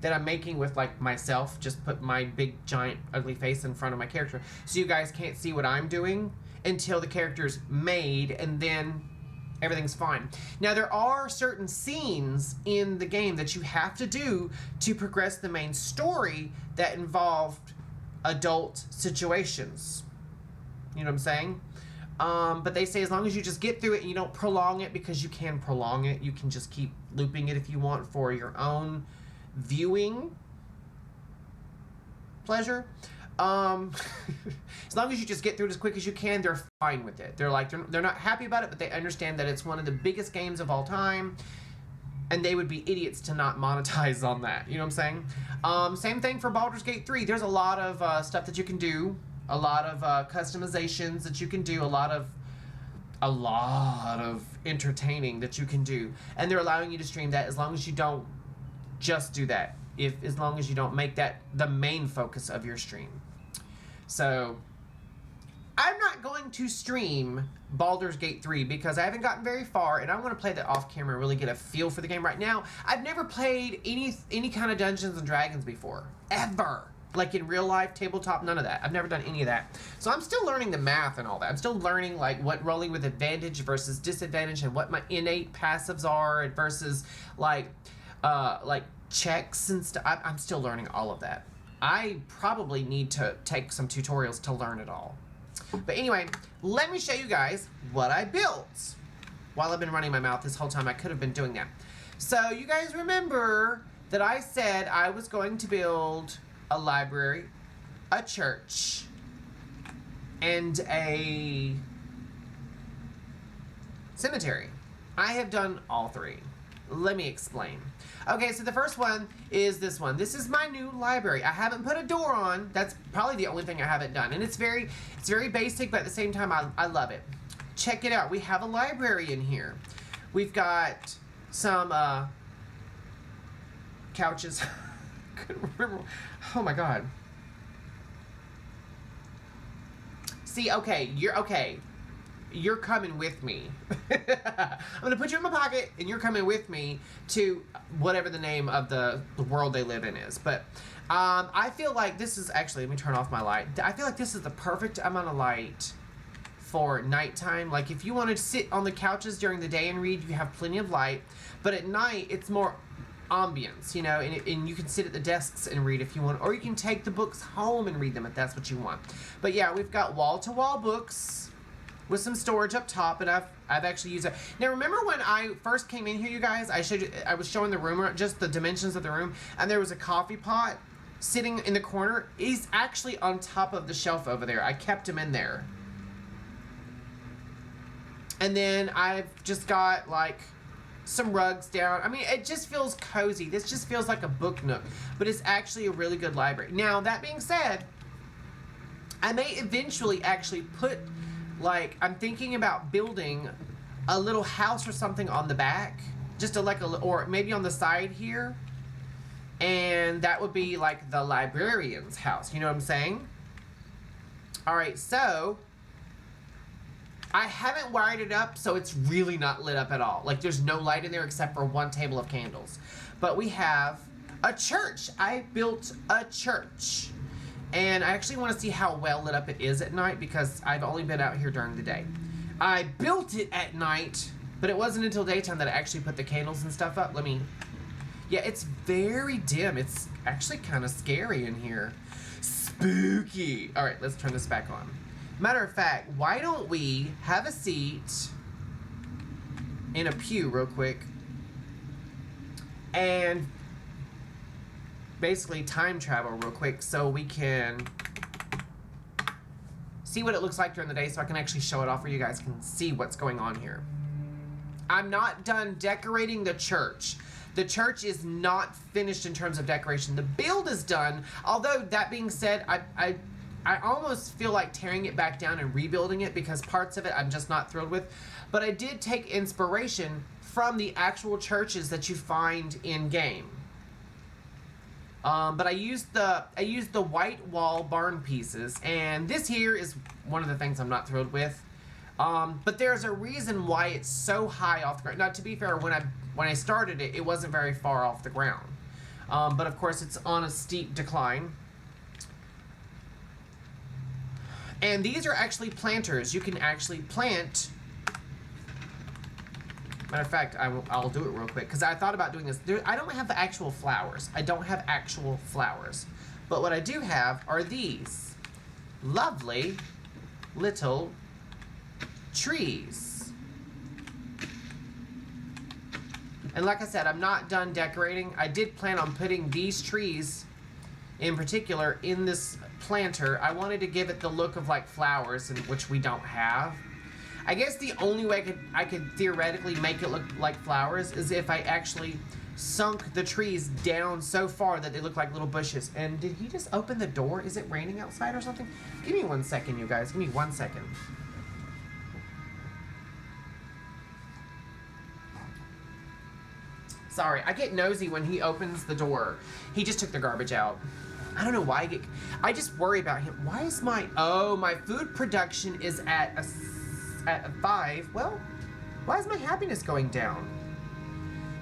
that I'm making with, like, myself, just put my big giant ugly face in front of my character so you guys can't see what I'm doing until the character's made, and then everything's fine. Now, there are certain scenes in the game that you have to do to progress the main story that involved adult situations. You know what I'm saying? But they say as long as you just get through it and you don't prolong it, because you can prolong it. You can just keep looping it if you want for your own viewing pleasure. As long as you just get through it as quick as you can, they're fine with it. They're like, they're not happy about it, but they understand that it's one of the biggest games of all time, and they would be idiots to not monetize on that. You know what I'm saying? Same thing for Baldur's Gate 3. There's a lot of stuff that you can do, a lot of customizations that you can do, a lot of entertaining that you can do, and they're allowing you to stream that as long as you don't just do that, as long as you don't make that the main focus of your stream. So I'm not going to stream Baldur's Gate 3 because I haven't gotten very far, and I want to play that off camera and really get a feel for the game right now. I've never played any kind of Dungeons and Dragons before, ever. Like in real life, tabletop, none of that. I've never done any of that. So I'm still learning the math and all that. I'm still learning, like, what rolling with advantage versus disadvantage and what my innate passives are versus like checks and stuff. I'm still learning all of that. I probably need to take some tutorials to learn it all. But anyway, let me show you guys what I built. While I've been running my mouth this whole time, I could have been doing that. So you guys remember that I said I was going to build a library a church, and a cemetery. I have done all three. Let me explain. Okay, so the first one is this one. This is my new library. I haven't put a door on. That's probably the only thing I haven't done. And it's very basic, but at the same time, I love it. Check it out. We have a library in here. We've got some couches. Couldn't remember. Oh my God. See, okay, you're coming with me. I'm gonna put you in my pocket and you're coming with me to whatever the name of the world they live in is. But I feel like this is actually, let me turn off my light. I feel like this is the perfect amount of light for nighttime. Like if you want to sit on the couches during the day and read, you have plenty of light. But at night, it's more ambience, you know, and you can sit at the desks and read if you want, or you can take the books home and read them if that's what you want. But yeah, we've got wall-to-wall books with some storage up top, and I've actually used it. Now remember when I first came in here, you guys, I was showing the room, just the dimensions of the room, and there was a coffee pot sitting in the corner. He's actually on top of the shelf over there. I kept him in there. And then I've just got like some rugs down. I mean, it just feels cozy. This just feels like a book nook, but it's actually a really good library. Now, that being said, I may eventually actually put, like, I'm thinking about building a little house or something on the back, just or maybe on the side here, and that would be like the librarian's house. You know what I'm saying? All right, so I haven't wired it up, so it's really not lit up at all. Like, there's no light in there except for one table of candles. But we have a church. I built a church. And I actually want to see how well lit up it is at night because I've only been out here during the day. I built it at night, but it wasn't until daytime that I actually put the candles and stuff up. Yeah, it's very dim. It's actually kind of scary in here. Spooky. All right, let's turn this back on. Matter of fact, why don't we have a seat in a pew real quick and basically time travel real quick so we can see what it looks like during the day so I can actually show it off where you guys can see what's going on here. I'm not done decorating the church. The church is not finished in terms of decoration. The build is done, although that being said, I almost feel like tearing it back down and rebuilding it because parts of it I'm just not thrilled with. But I did take inspiration from the actual churches that you find in game. But I used the white wall barn pieces, and this here is one of the things I'm not thrilled with. But there's a reason why it's so high off the ground. Now, to be fair, when I started it, it wasn't very far off the ground. But of course, it's on a steep decline. And these are actually planters. You can actually plant. Matter of fact, I'll do it real quick because I thought about doing this. I don't have the actual flowers. I don't have actual flowers. But what I do have are these lovely little trees. And like I said, I'm not done decorating. I did plan on putting these trees in particular in this planter. I wanted to give it the look of like flowers, which we don't have. I guess the only way I could theoretically make it look like flowers is if I actually sunk the trees down so far that they look like little bushes. And did he just open the door? Is it raining outside or something? Give me 1 second, you guys. Give me 1 second. Sorry, I get nosy when he opens the door. He just took the garbage out. I don't know why I just worry about him. Why is my food production is at a 5. Well, why is my happiness going down?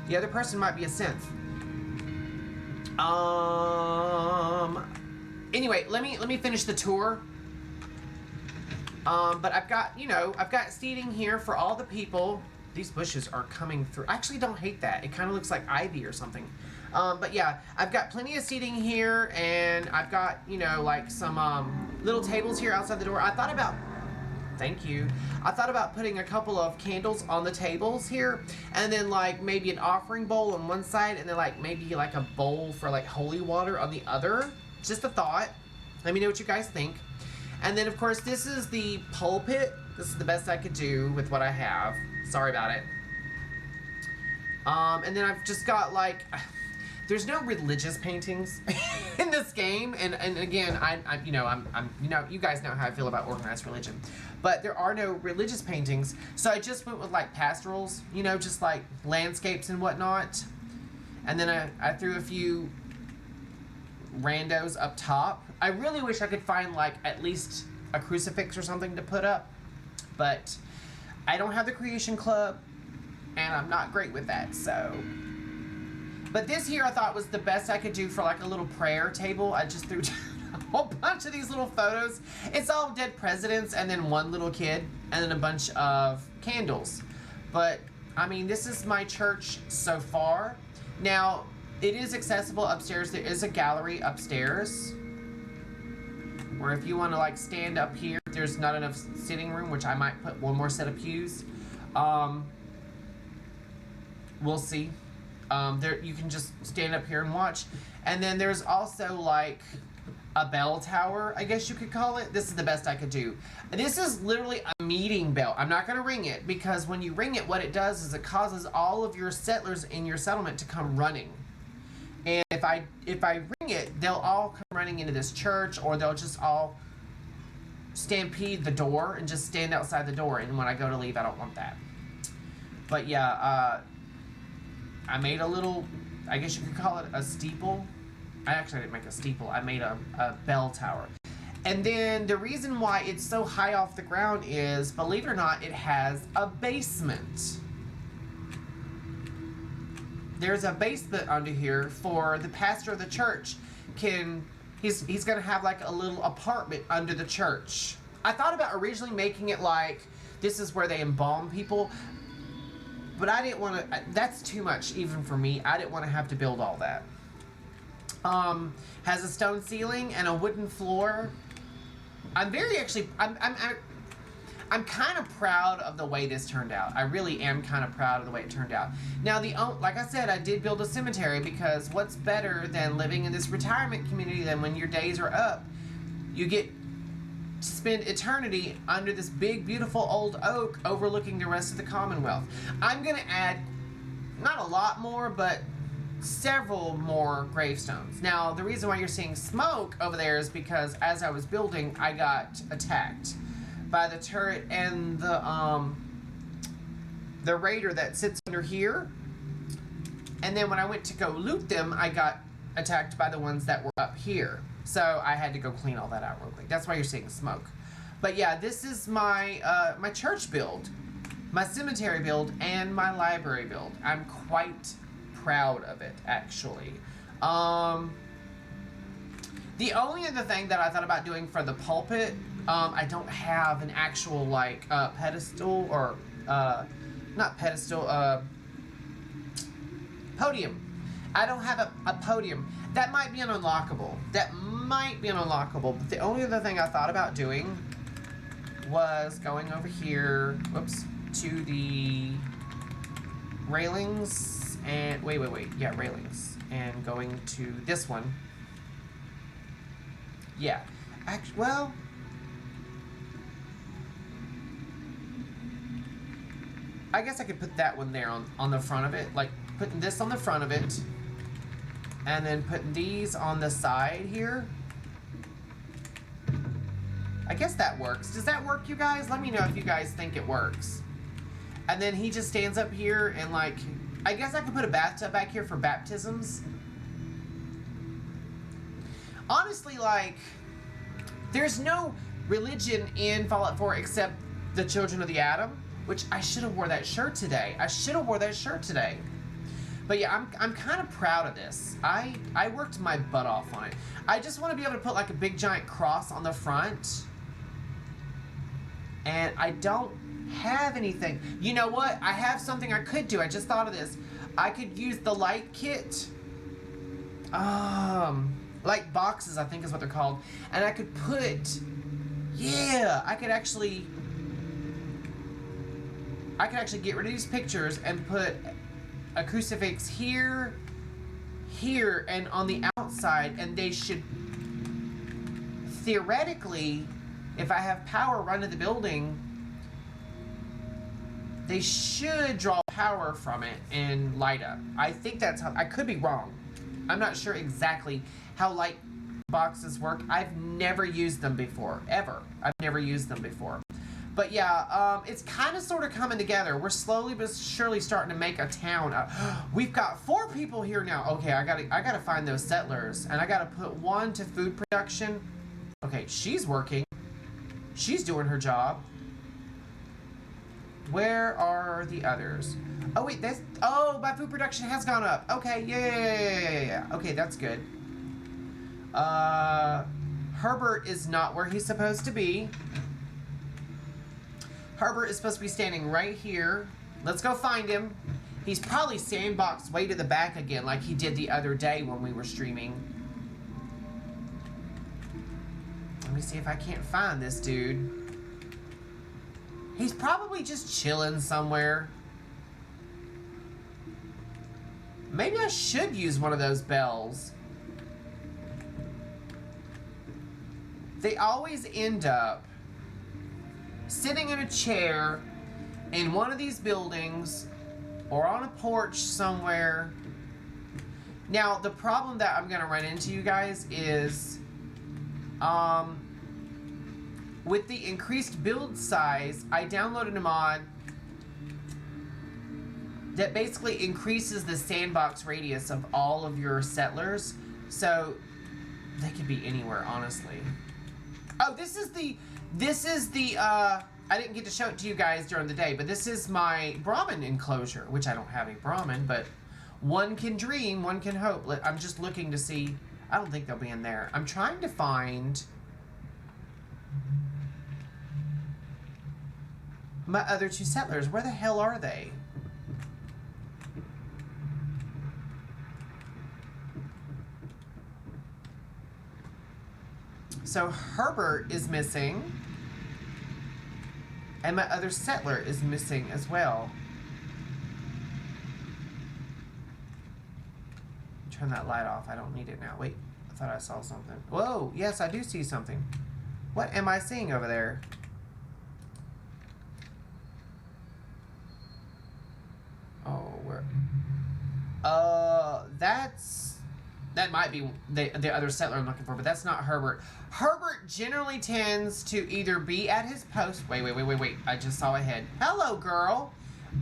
The other person might be a synth. Anyway, let me finish the tour. But I've got seating here for all the people. These bushes are coming through. I actually don't hate that. It kind of looks like ivy or something. But yeah, I've got plenty of seating here, and I've got, like some little tables here outside the door. Thank you. I thought about putting a couple of candles on the tables here, and then like maybe an offering bowl on one side, and then like maybe like a bowl for like holy water on the other. Just a thought. Let me know what you guys think. And then, of course, this is the pulpit. This is the best I could do with what I have. Sorry about it. And then I've just got, like, there's no religious paintings in this game. And again, I'm you guys know how I feel about organized religion. But there are no religious paintings. So I just went with, like, pastorals, just, like, landscapes and whatnot. And then I threw a few randos up top. I really wish I could find, like, at least a crucifix or something to put up. But I don't have the Creation Club. And I'm not great with that, so. But this here I thought was the best I could do for like a little prayer table. I just threw a whole bunch of these little photos. It's all dead presidents and then one little kid and then a bunch of candles. But, I mean, this is my church so far. Now, it is accessible upstairs. There is a gallery upstairs. Or if you want to like stand up here, there's not enough sitting room, which I might put one more set of pews. We'll see. There you can just stand up here and watch. And then there's also like a bell tower, I guess you could call it. This is the best I could do. This is literally a meeting bell. I'm not going to ring it because when you ring it, what it does is it causes all of your settlers in your settlement to come running. And if I ring it, they'll all come running into this church, or they'll just all stampede the door and just stand outside the door. And when I go to leave, I don't want that. But yeah, I made a little, I guess you could call it a steeple. I didn't make a steeple. I made a bell tower. And then the reason why it's so high off the ground is, believe it or not, it has a basement. There's a basement under here for the pastor of the church. He's going to have like a little apartment under the church. I thought about originally making it like, this is where they embalm people. But I didn't want to, that's too much even for me. I didn't want to have to build all that. Has a stone ceiling and a wooden floor. I'm kind of proud of the way this turned out. I really am kind of proud of the way it turned out. Now, like I said, I did build a cemetery because what's better than living in this retirement community than when your days are up, you get spend eternity under this big, beautiful old oak overlooking the rest of the Commonwealth. I'm going to add, not a lot more, but several more gravestones. Now, the reason why you're seeing smoke over there is because as I was building, I got attacked by the turret and the raider that sits under here. And then when I went to go loot them, I got attacked by the ones that were up here. So I had to go clean all that out real quick. That's why you're seeing smoke. But yeah, this is my my church build, my cemetery build, and my library build. I'm quite proud of it, actually. The only other thing that I thought about doing for the pulpit, I don't have an actual like pedestal or not pedestal, podium. I don't have a podium. That might be an unlockable. But the only other thing I thought about doing was going over here, to the railings and railings, and going to this one. Yeah, well, I guess I could put that one there on the front of it, like putting this on the front of it. And then putting these on the side here. I guess that works. Does that work, you guys? Let me know if you guys think it works. And then he just stands up here and like, I guess I could put a bathtub back here for baptisms. Honestly, like, there's no religion in Fallout 4 except the Children of the Atom, which I should have wore that shirt today. But yeah, I'm kind of proud of this. I worked my butt off on it. I just want to be able to put like a big giant cross on the front. And I don't have anything. You know what? I have something I could do. I just thought of this. I could use the light kit. Light boxes, I think is what they're called. And I could put, I could actually get rid of these pictures and put a crucifix here, and on the outside, and they should theoretically, if I have power run to the building, they should draw power from it and light up. I think that's how, I could be wrong. I'm not sure exactly how light boxes work. I've never used them before, ever. I've never used them before. But yeah, it's kind of sort of coming together. We're slowly but surely starting to make a town. We've got 4 people here now. Okay, I gotta find those settlers, and I gotta put 1 to food production. Okay, she's working. She's doing her job. Where are the others? Oh wait, my food production has gone up. Okay, yeah. Okay, that's good. Herbert is not where he's supposed to be. Herbert is supposed to be standing right here. Let's go find him. He's probably sandboxed way to the back again like he did the other day when we were streaming. Let me see if I can't find this dude. He's probably just chilling somewhere. Maybe I should use one of those bells. They always end up sitting in a chair in one of these buildings or on a porch somewhere. Now, the problem that I'm going to run into, you guys, is with the increased build size, I downloaded a mod that basically increases the sandbox radius of all of your settlers. So they could be anywhere, honestly. Oh, this is the I didn't get to show it to you guys during the day, but this is my Brahmin enclosure, which I don't have a Brahmin, but one can dream, one can hope. I'm just looking to see. I don't think they'll be in there. I'm trying to find my other 2 settlers. Where the hell are they? So Herbert is missing. And my other settler is missing as well. Turn that light off. I don't need it now. Wait, I thought I saw something. Whoa, yes, I do see something. What am I seeing over there? Oh, where? That might be the other settler I'm looking for, but that's not Herbert. Herbert generally tends to either be at his post. Wait. I just saw a head. Hello, girl.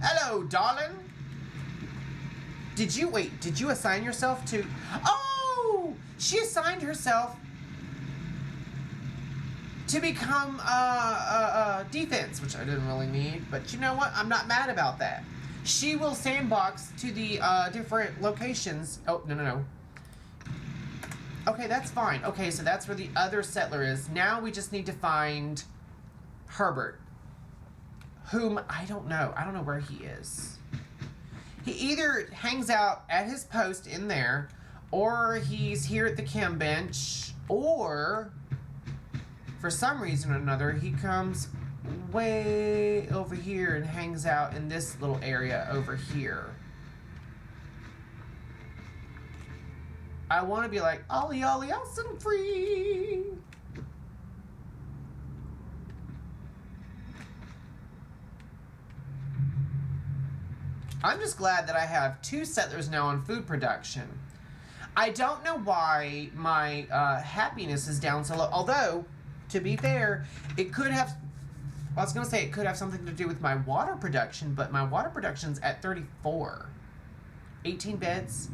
Hello, darling. Did you assign yourself to... Oh! She assigned herself to become defense, which I didn't really need. But you know what? I'm not mad about that. She will sandbox to the different locations. Oh, no. Okay, that's fine. Okay, so that's where the other settler is. Now we just need to find Herbert, whom I don't know. I don't know where he is. He either hangs out at his post in there, or he's here at the chem bench, or for some reason or another, he comes way over here and hangs out in this little area over here. I want to be like, ollie, ollie, awesome free. I'm just glad that I have 2 settlers now on food production. I don't know why my happiness is down so low. Although, to be fair, it could have... I was going to say it could have something to do with my water production, but my water production's at 34. 18 beds.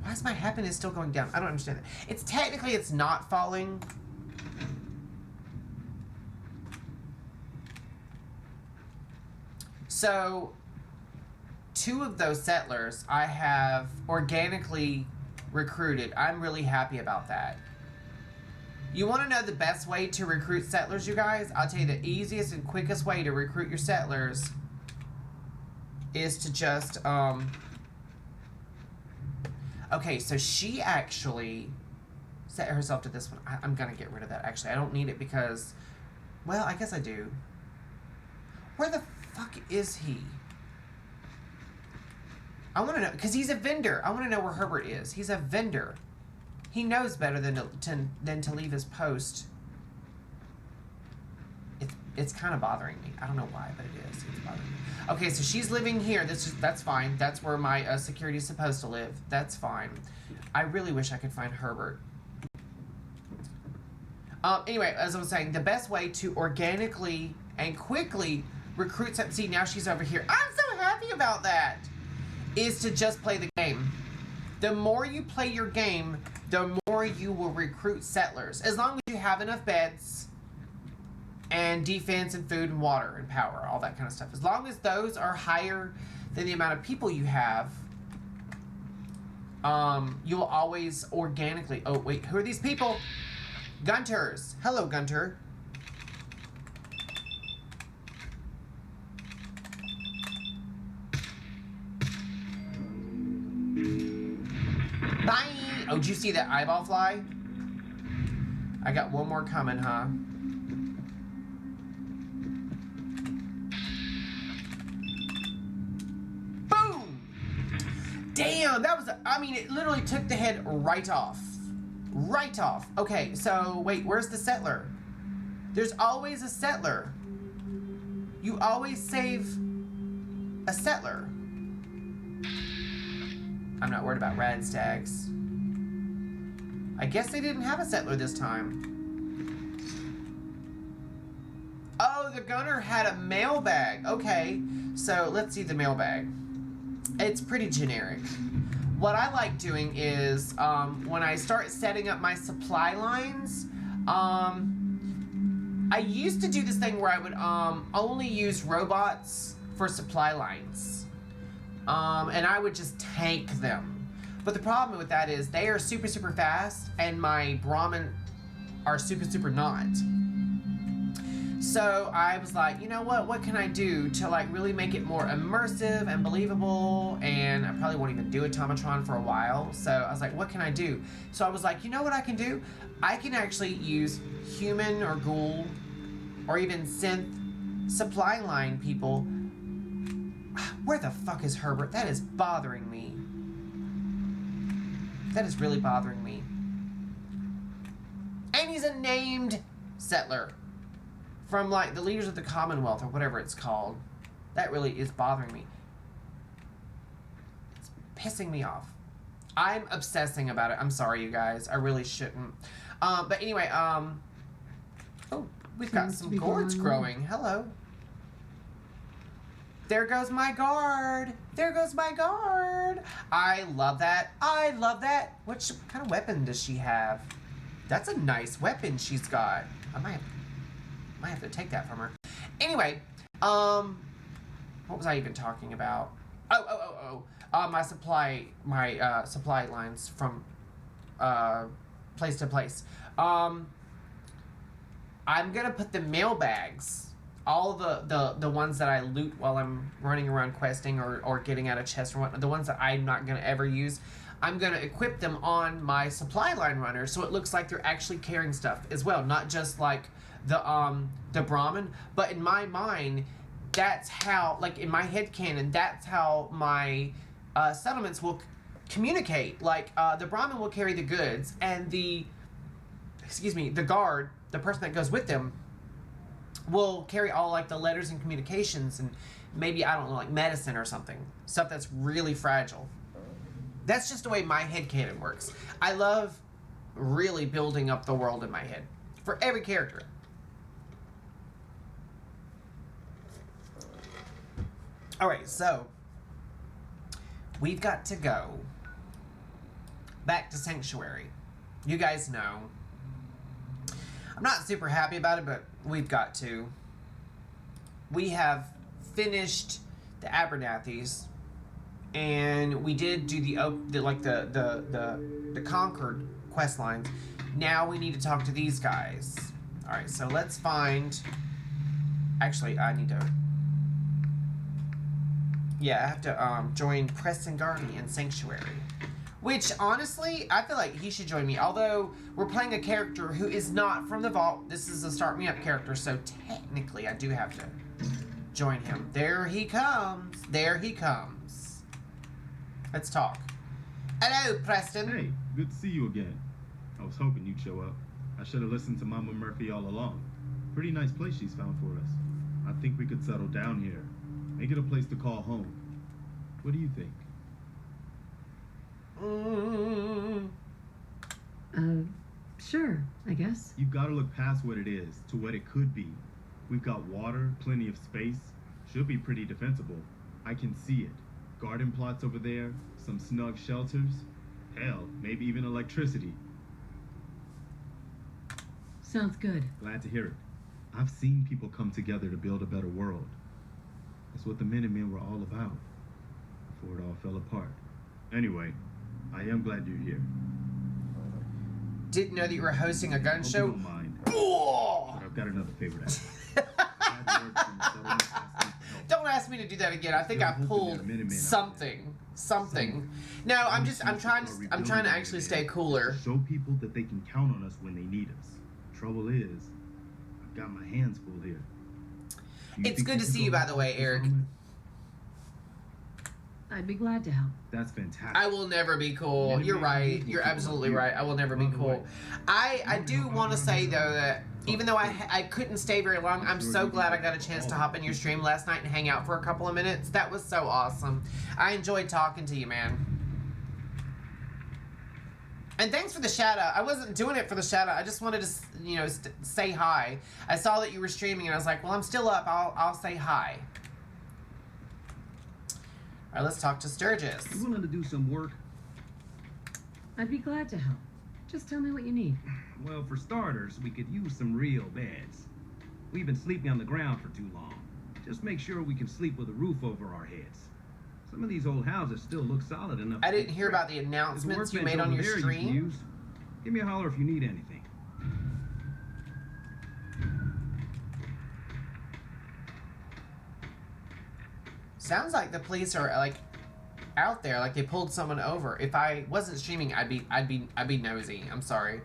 Why is my happiness still going down? I don't understand that. It's not falling. So, 2 of those settlers I have organically recruited. I'm really happy about that. You want to know the best way to recruit settlers, you guys? I'll tell you the easiest and quickest way to recruit your settlers is to just, okay, so she actually set herself to this one. I'm going to get rid of that, actually. I don't need it because, well, I guess I do. Where the fuck is he? I want to know, because he's a vendor. I want to know where Herbert is. He's a vendor. He knows better than to leave his post. It's kind of bothering me. I don't know why, but it is. It's bothering me. Okay, so she's living here. That's fine. That's where my security is supposed to live. That's fine. I really wish I could find Herbert. Anyway, as I was saying, the best way to organically and quickly recruit... See, now she's over here. I'm so happy about that. Is to just play the game. The more you play your game, the more you will recruit settlers. As long as you have enough beds and defense and food and water and power, all that kind of stuff. As long as those are higher than the amount of people you have, you will always organically... Oh, wait, who are these people? Gunters. Hello, Gunter. Bye! Oh, did you see that eyeball fly? I got one more coming, huh? Boom! Damn, that was... I mean, it literally took the head right off. Right off. Okay, so, wait, where's the settler? There's always a settler. You always save a settler. I'm not worried about Radstags. I guess they didn't have a settler this time. Oh, the gunner had a mailbag. Okay, so let's see the mailbag. It's pretty generic. What I like doing is, when I start setting up my supply lines, I used to do this thing where I would only use robots for supply lines. And I would just tank them. But the problem with that is they are super, super fast, and my Brahmin are super, super not. So I was like, you know what can I do to like really make it more immersive and believable? And I probably won't even do Automatron for a while. So I was like, what can I do? So I was like, you know what I can do? I can actually use human or ghoul or even synth supply line people. Where the fuck is Herbert? That is bothering me. That is really bothering me. And he's a named settler. From, like, the Leaders of the Commonwealth, or whatever it's called. That really is bothering me. It's pissing me off. I'm obsessing about it. I'm sorry, you guys. I really shouldn't. But anyway, oh, we've got some gourds growing. Hello. There goes my guard. There goes my guard. I love that. I love that. What kind of weapon does she have? That's a nice weapon she's got. I might have to take that from her. Anyway, what was I even talking about? My supply lines from place to place. I'm gonna put the mailbags, all the ones that I loot while I'm running around questing or getting out of chests or whatnot, the ones that I'm not gonna ever use, I'm gonna equip them on my supply line runner so it looks like they're actually carrying stuff as well, not just like the Brahmin, but in my mind, that's how, like in my headcanon, that's how my settlements will communicate. Like the Brahmin will carry the goods, and the guard, the person that goes with them, will carry all like the letters and communications, and maybe, I don't know, like medicine or something, stuff that's really fragile. That's just the way my headcanon works. I love really building up the world in my head for every character. Alright, so we've got to go back to Sanctuary. You guys know. I'm not super happy about it, but we've got to. We have finished the Abernathys, and we did do the Concord quest lines. Now we need to talk to these guys. Alright, so let's find... Actually, I need to... Yeah, I have to join Preston Garney in Sanctuary. Which, honestly, I feel like he should join me. Although, we're playing a character who is not from the vault. This is a Start Me Up character, so technically I do have to join him. There he comes. There he comes. Let's talk. Hello, Preston. Hey, good to see you again. I was hoping you'd show up. I should have listened to Mama Murphy all along. Pretty nice place she's found for us. I think we could settle down here. Make it a place to call home. What do you think? Sure, I guess. You've got to look past what it is to what it could be. We've got water, plenty of space. Should be pretty defensible. I can see it. Garden plots over there, some snug shelters. Hell, maybe even electricity. Sounds good. Glad to hear it. I've seen people come together to build a better world. That's what the Minutemen were all about, before it all fell apart. Anyway, I am glad you're here. Didn't know that you were hosting a gun Hope show. you don't mind. Oh! But I've got another favor to ask. Don't ask me to do that again. I think I pulled something. No, I'm trying to actually stay cooler. Show people that they can count on us when they need us. Trouble is, I've got my hands full here. It's good to see you, by the way, Eric. I'd be glad to help. That's fantastic. I will never be cool. You're right. You're absolutely right. I will never be cool. I do want to say, though, that even though I couldn't stay very long, I'm so glad I got a chance to hop in your stream last night and hang out for a couple of minutes. That was so awesome. I enjoyed talking to you, man. And thanks for the shout out. I wasn't doing it for the shout out. I just wanted to, say hi. I saw that you were streaming and I was like, well, I'm still up. I'll say hi. All right, let's talk to Sturgis. You willing to do some work? I'd be glad to help. Just tell me what you need. Well, for starters, we could use some real beds. We've been sleeping on the ground for too long. Just make sure we can sleep with a roof over our heads. Some of these old houses still look solid enough. I didn't hear about the announcements you made on your stream. Give me a holler if you need anything. Sounds like the police are like out there, like they pulled someone over. If I wasn't streaming, I'd be nosy. I'm sorry.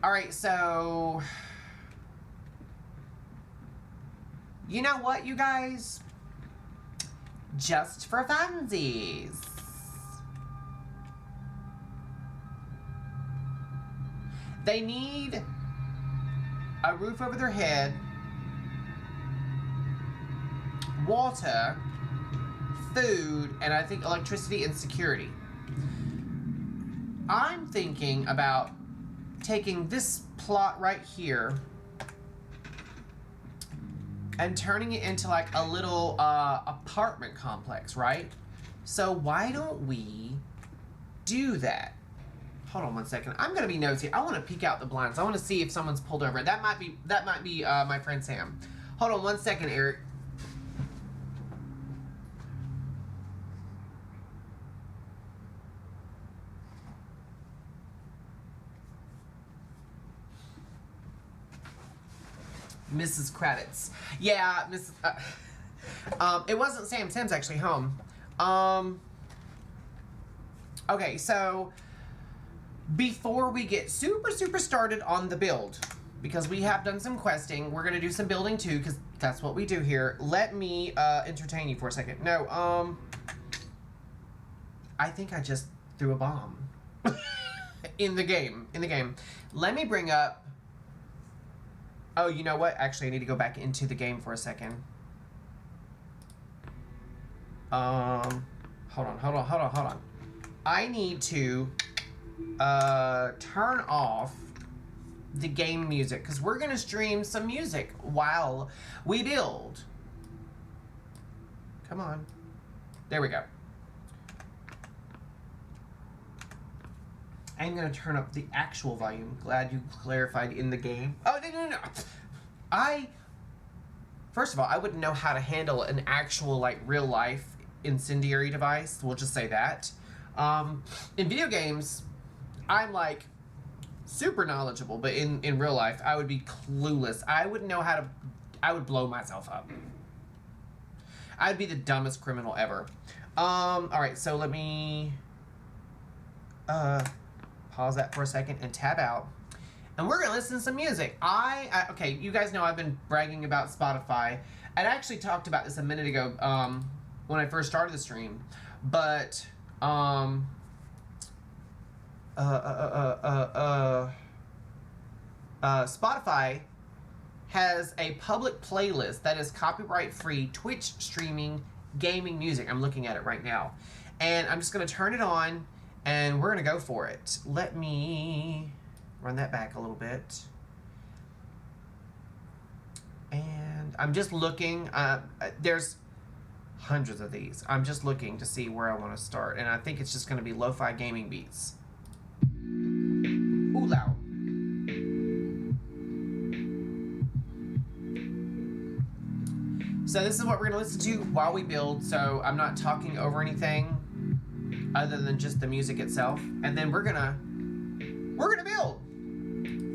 All right, so you know what, you guys? Just for funsies. They need a roof over their head, water, food, and I think electricity and security. I'm thinking about taking this plot right here and turning it into like a little apartment complex, right? So why don't we do that? Hold on one second. I'm gonna be nosy. I want to peek out the blinds. I want to see if someone's pulled over. That might be my friend Sam. Hold on one second, Eric. Mrs. Credits. Yeah, Mrs. It wasn't Sam. Sam's actually home. Okay, so before we get super started on the build, because we have done some questing, we're gonna do some building too, because that's what we do here. Let me entertain you for a second. No, I think I just threw a bomb in the game. Let me bring up. Oh, you know what? Actually, I need to go back into the game for a second. Hold on. I need to turn off the game music because we're gonna stream some music while we build. Come on. There we go. I'm gonna turn up the actual volume. Glad you clarified in the game. Oh, no. First of all, I wouldn't know how to handle an actual, like, real life incendiary device. We'll just say that. In video games, I'm, like, super knowledgeable, but in real life, I would be clueless. I wouldn't know how to, I would blow myself up. I'd be the dumbest criminal ever. Alright, so let me, pause that for a second and tab out. And we're gonna listen to some music. Okay, you guys know I've been bragging about Spotify. I'd actually talked about this a minute ago, when I first started the stream. But, Spotify has a public playlist that is copyright-free Twitch streaming gaming music. I'm looking at it right now. And I'm just going to turn it on, and we're going to go for it. Let me run that back a little bit. And I'm just looking. There's hundreds of these. I'm just looking to see where I want to start. And I think it's just going to be lo-fi gaming beats. Ooh, loud. So this is what we're going to listen to while we build. So I'm not talking over anything other than just the music itself. And then we're gonna build.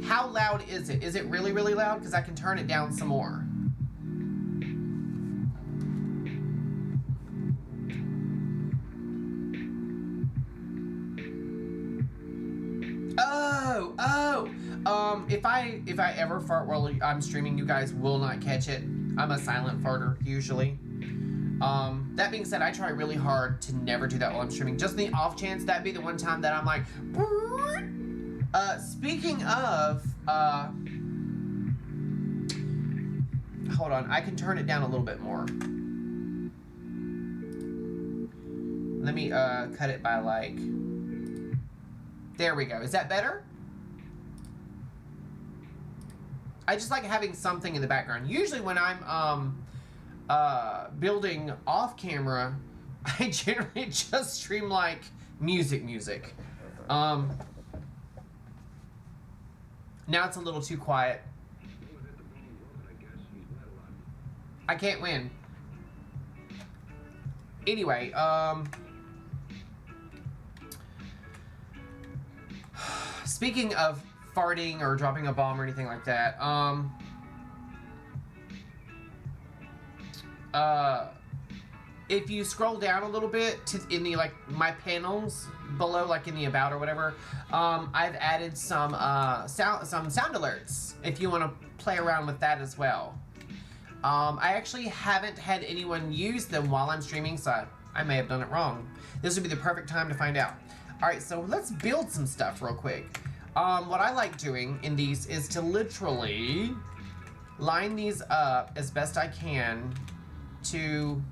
How loud is it? Is it really, really loud? Because I can turn it down some more. If I ever fart while I'm streaming, you guys will not catch it. I'm a silent farter usually. That being said, I try really hard to never do that while I'm streaming. Just the off chance that'd be the one time that I'm like, speaking of, hold on, I can turn it down a little bit more. Let me, cut it by like, there we go. Is that better? I just like having something in the background. Usually when I'm, building off camera, I generally just stream like music. Now it's a little too quiet. I can't win. Anyway, speaking of farting or dropping a bomb or anything like that, if you scroll down a little bit to in the like my panels below, like in the about or whatever, I've added some sound alerts if you want to play around with that as well. I actually haven't had anyone use them while I'm streaming, so I may have done it wrong. This would be the perfect time to find out. All right, so let's build some stuff real quick. What I like doing in these is to literally line these up as best I can to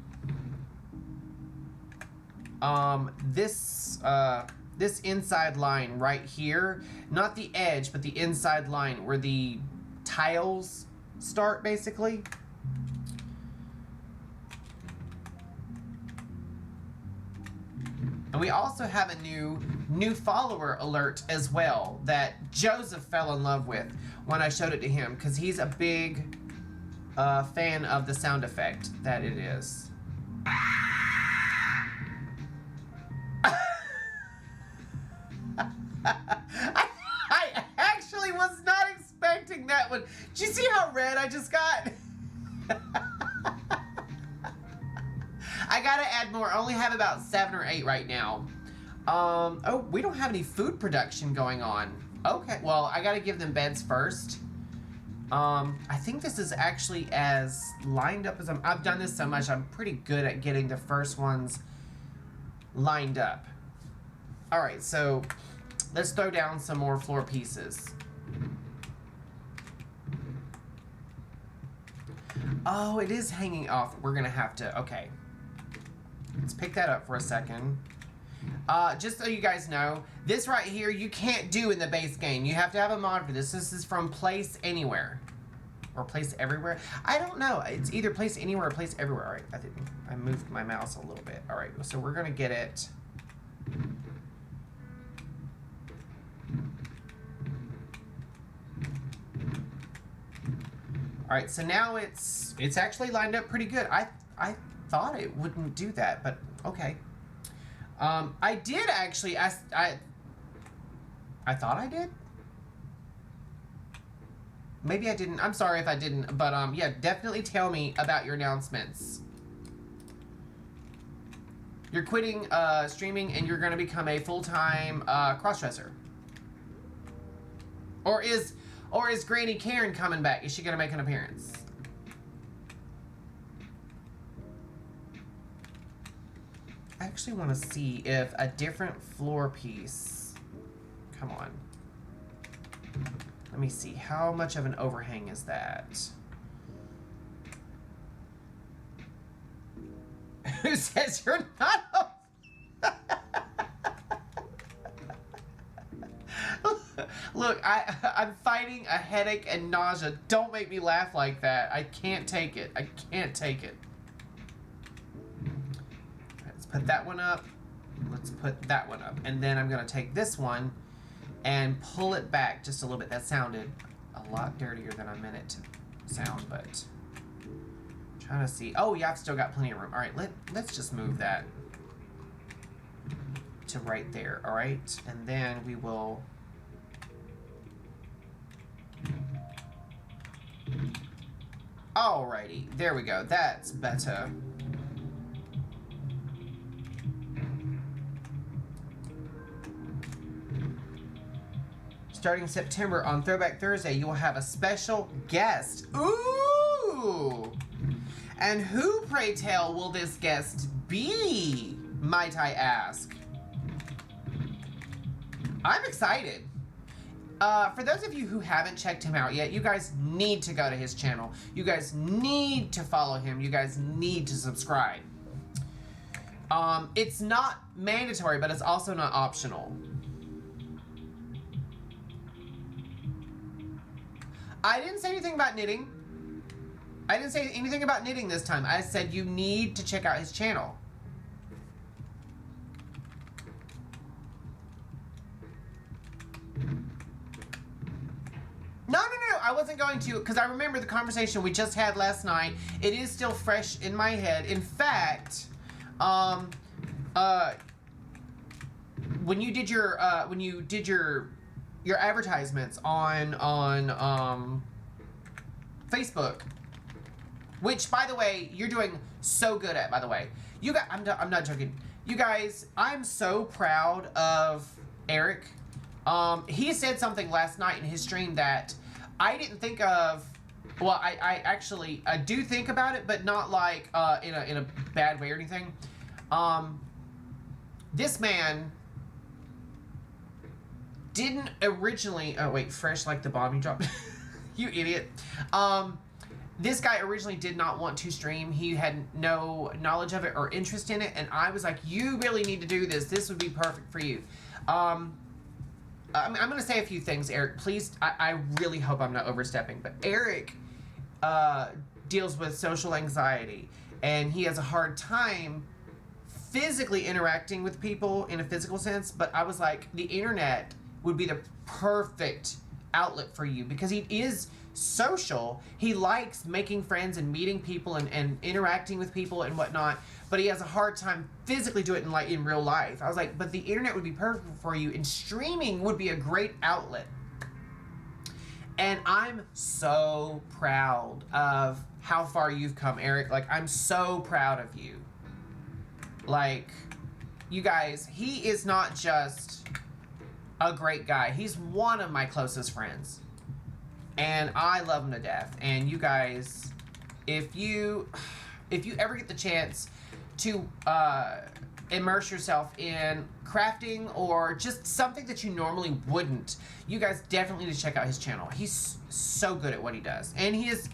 this inside line right here, not the edge, but the inside line where the tiles start, basically. And we also have a new follower alert as well that Joseph fell in love with when I showed it to him, because he's a big fan of the sound effect that it is. I actually was not expecting that one. Did you see how red I just got? I gotta add more. I only have about 7 or 8 right now. Oh, we don't have any food production going on. Okay, well, I gotta give them beds first. I think this is actually as lined up as I've done this so much, I'm pretty good at getting the first ones lined up. All right, so let's throw down some more floor pieces. Oh, it is hanging off. We're gonna have to, okay. Let's pick that up for a second. Just so you guys know, this right here you can't do in the base game. You have to have a mod for this. This is from Place Anywhere. Or Place Everywhere. I don't know. It's either Place Anywhere or Place Everywhere. All right, I moved my mouse a little bit. All right, so we're gonna get it. All right, so now it's actually lined up pretty good. I thought it wouldn't do that, but okay. I did actually I thought I did. Maybe I didn't. I'm sorry if I didn't, but yeah, definitely tell me about your announcements. You're quitting streaming and you're going to become a full-time crossdresser. Or is Granny Karen coming back? Is she going to make an appearance? I actually want to see if a different floor piece Come on. Let me see. How much of an overhang is that? Who says you're not? Look, I'm fighting a headache and nausea. Don't make me laugh like that. I can't take it. I can't take it. Let's put that one up. Let's put that one up. And then I'm going to take this one and pull it back just a little bit. That sounded a lot dirtier than I meant it to sound, but I'm trying to see. Oh, yeah, I've still got plenty of room. All right, let's just move that to right there. All right, and then we will... Alrighty, there we go. That's better. Starting September on Throwback Thursday, you will have a special guest. Ooh! And who, pray tell, will this guest be, might I ask? I'm excited. For those of you who haven't checked him out yet, you guys need to go to his channel. You guys need to follow him. You guys need to subscribe. It's not mandatory, but it's also not optional. I didn't say anything about knitting. I didn't say anything about knitting this time. I said you need to check out his channel. No, I wasn't going to, because I remember the conversation we just had last night. It is still fresh in my head. In fact, when you did your advertisements on Facebook, which, by the way, you're doing so good at, by the way. You got, I'm not joking. You guys, I'm so proud of Eric. He said something last night in his stream that I didn't think of. Well, I do think about it, but not like in a bad way or anything. This man didn't originally. Oh wait, fresh like the bomb you dropped. You idiot. This guy originally did not want to stream. He had no knowledge of it or interest in it, and I was like, "You really need to do this. This would be perfect for you." I'm going to say a few things, Eric. Please, I really hope I'm not overstepping, but Eric deals with social anxiety, and he has a hard time physically interacting with people in a physical sense, but I was like, the internet would be the perfect outlet for you because he is social. He likes making friends and meeting people and interacting with people and whatnot, but he has a hard time physically doing it in real life. I was like, but the internet would be perfect for you, and streaming would be a great outlet. And I'm so proud of how far you've come, Eric. Like, I'm so proud of you. Like, you guys, he is not just a great guy. He's one of my closest friends. And I love him to death. And you guys, if you ever get the chance to immerse yourself in crafting or just something that you normally wouldn't, you guys definitely need to check out his channel. He's so good at what he does. And he is,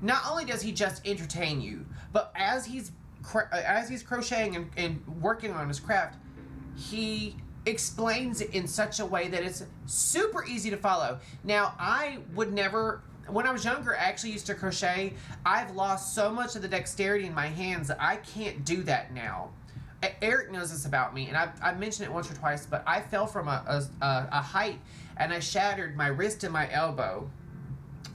not only does he just entertain you, but as he's crocheting and working on his craft, he explains it in such a way that it's super easy to follow. Now, I would never, when I was younger, I actually used to crochet. I've lost so much of the dexterity in my hands that I can't do that now. Eric knows this about me, and I've mentioned it once or twice, but I fell from a height, and I shattered my wrist and my elbow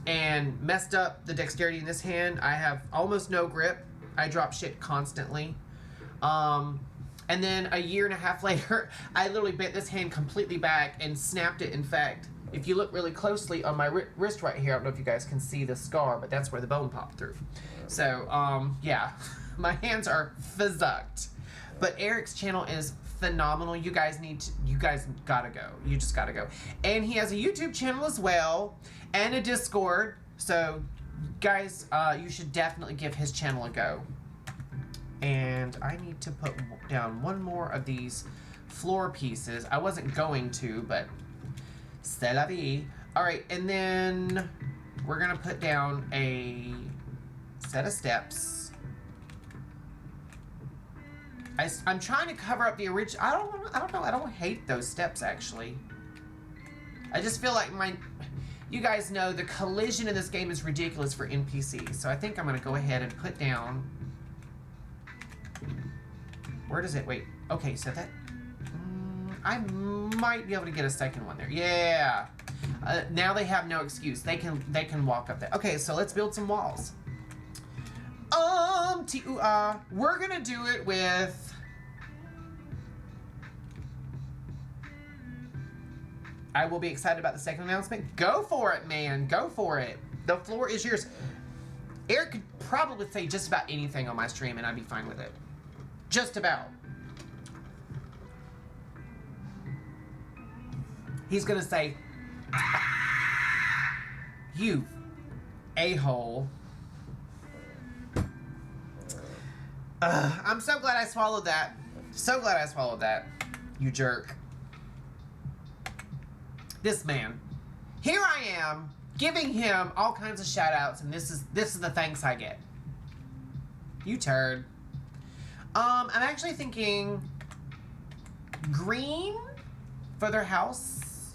and messed up the dexterity in this hand. I have almost no grip. I drop shit constantly. And then a year and a half later, I literally bent this hand completely back and snapped it. In fact, if you look really closely on my wrist right here, I don't know if you guys can see the scar, but that's where the bone popped through. So, yeah, my hands are physicked. But Eric's channel is phenomenal. You guys gotta go. You just gotta go. And he has a YouTube channel as well, and a Discord. So, guys, you should definitely give his channel a go. And I need to put down one more of these floor pieces. I wasn't going to, but C'est la vie. All right, and then we're gonna put down a set of steps. I'm trying to cover up the original. I don't know. I don't hate those steps actually. I just feel like you guys know the collision in this game is ridiculous for NPCs. So I think I'm gonna go ahead and put down. Where does it? Wait. Okay, so that I might be able to get a second one there. Yeah. Now they have no excuse. They can walk up there. Okay, so let's build some walls. We're gonna do it with. I will be excited about the second announcement. Go for it, man. Go for it. The floor is yours. Eric could probably say just about anything on my stream, and I'd be fine with it. Just about. He's gonna say, "You a-hole." I'm so glad I swallowed that. So glad I swallowed that. You jerk. This man. Here I am, giving him all kinds of shout outs, and this is the thanks I get. You turd. I'm actually thinking green for their house.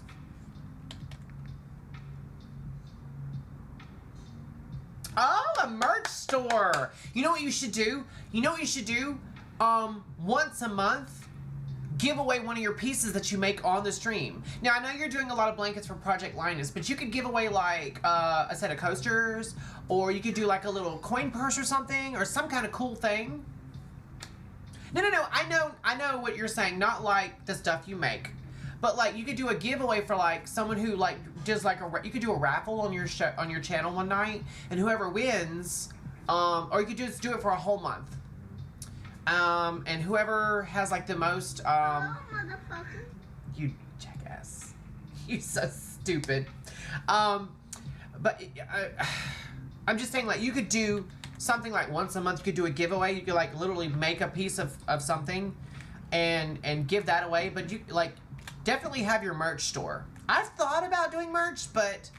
Oh, a merch store. You know what you should do? Once a month, give away one of your pieces that you make on the stream. Now, I know you're doing a lot of blankets for Project Linus, but you could give away like a set of coasters, or you could do like a little coin purse or something, or some kind of cool thing. No. I know what you're saying. Not like the stuff you make, but like you could do a giveaway for like someone who like does like you could do a raffle on your channel one night, and whoever wins, or you could just do it for a whole month. And whoever has like the most, motherfucker. You jackass. You so stupid. But I'm just saying, like, you could do something like once a month. You could do a giveaway. You could like literally make a piece of something and give that away. But you like definitely have your merch store. I've thought about doing merch, but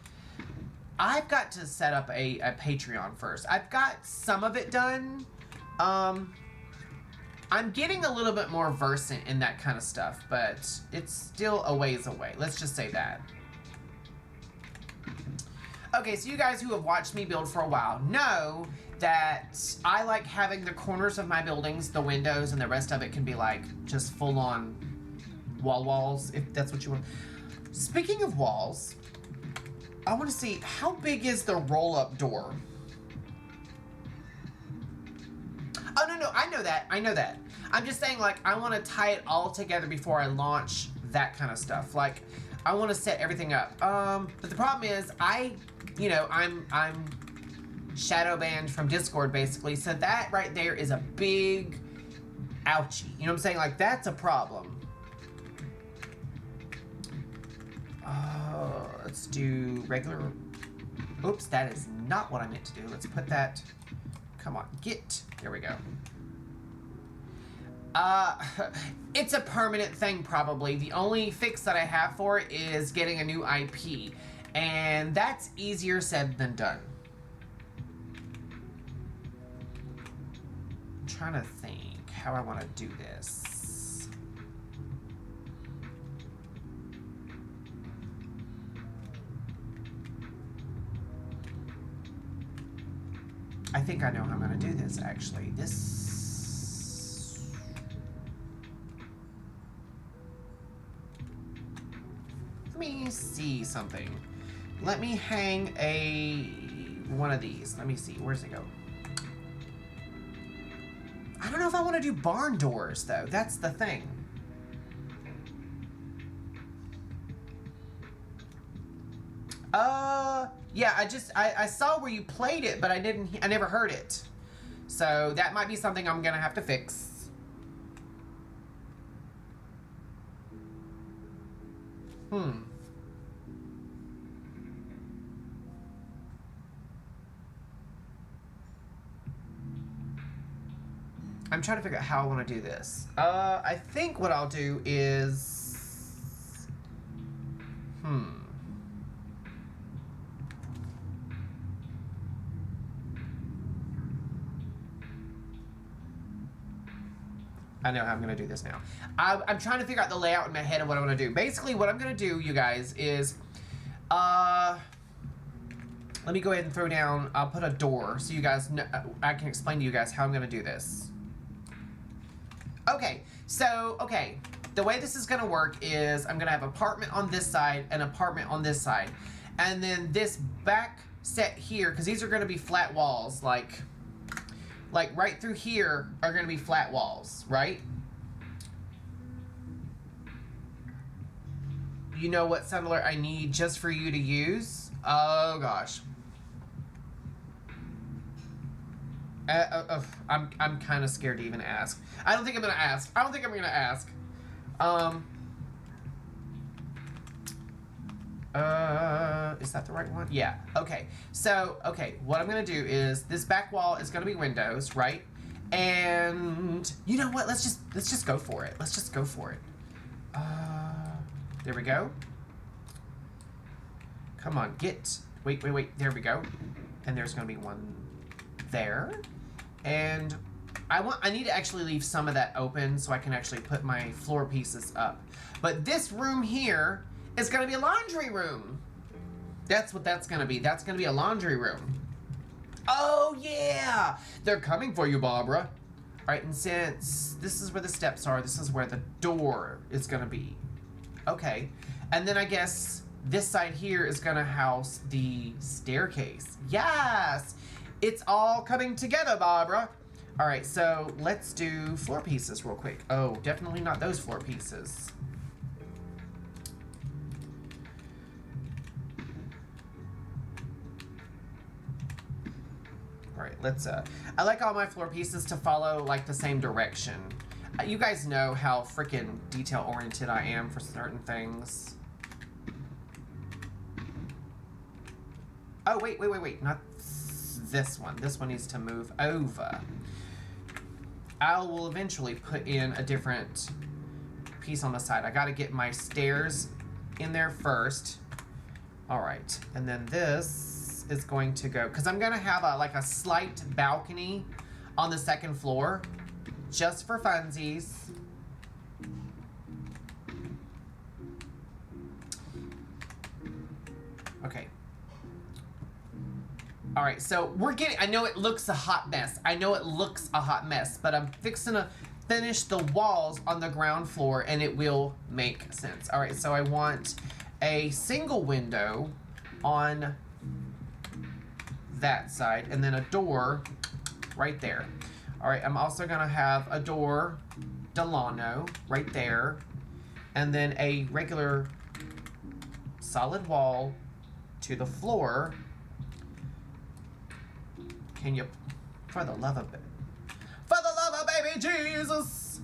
I've got to set up a Patreon first. I've got some of it done. I'm getting a little bit more versant in that kind of stuff, but it's still a ways away. Let's just say that. Okay, so you guys who have watched me build for a while know that I like having the corners of my buildings, the windows, and the rest of it can be like just full-on walls, if that's what you want. Speaking of walls, I want to see, how big is the roll-up door? Oh, no, I know that. I'm just saying, like, I want to tie it all together before I launch that kind of stuff. Like, I want to set everything up. But the problem is, I'm shadow banned from Discord, basically. So that right there is a big ouchie. You know what I'm saying? Like, that's a problem. Let's do regular. Oops, that is not what I meant to do. Let's put that. Come on, get. There we go. It's a permanent thing, probably. The only fix that I have for it is getting a new IP. And that's easier said than done. I'm trying to think how I want to do this. I think I know how I'm going to do this, actually. Let me see something. Let me hang one of these. Let me see. Where's it go? I don't know if I want to do barn doors, though. That's the thing. Yeah, I saw where you played it, but I never heard it. So that might be something I'm gonna have to fix. I'm trying to figure out how I want to do this. I think what I'll do is... I know how I'm gonna do this now. I'm trying to figure out the layout in my head of what I'm gonna do. Basically, what I'm gonna do, you guys, is, let me go ahead and throw down, I'll put a door so you guys know, I can explain to you guys how I'm gonna do this. Okay, so, okay. The way this is gonna work is I'm gonna have apartment on this side and apartment on this side. And then this back set here, because these are gonna be flat walls, like right through here are gonna be flat walls, right? You know what sound alert I need just for you to use? Oh gosh. I'm kind of scared to even ask. I don't think I'm gonna ask. Is that the right one? Yeah. Okay. So, okay, what I'm gonna do is this back wall is gonna be windows, right? And you know what? Let's just go for it. Let's just go for it. There we go. Come on, wait. There we go. And there's gonna be one there. And I need to actually leave some of that open so I can actually put my floor pieces up. But this room here is gonna be a laundry room. That's what that's gonna be. That's gonna be a laundry room. Oh yeah! They're coming for you, Barbara. All right, and since this is where the steps are, this is where the door is gonna be. Okay, and then I guess this side here is gonna house the staircase. Yes! It's all coming together, Barbara. All right, so let's do floor pieces real quick. Oh, definitely not those floor pieces. All right, let's, I like all my floor pieces to follow, like, the same direction. You guys know how freaking detail-oriented I am for certain things. Oh, wait, not this one. This one needs to move over. I will eventually put in a different piece on the side. I gotta get my stairs in there first. All right, and then this is going to go, because I'm gonna have like a slight balcony on the second floor, just for funsies. Okay. All right, so I know it looks a hot mess. But I'm fixing to finish the walls on the ground floor and it will make sense. All right, so I want a single window on that side and then a door right there. All right, I'm also gonna have a door Delano right there and then a regular solid wall to the floor. Can you, for the love of baby Jesus.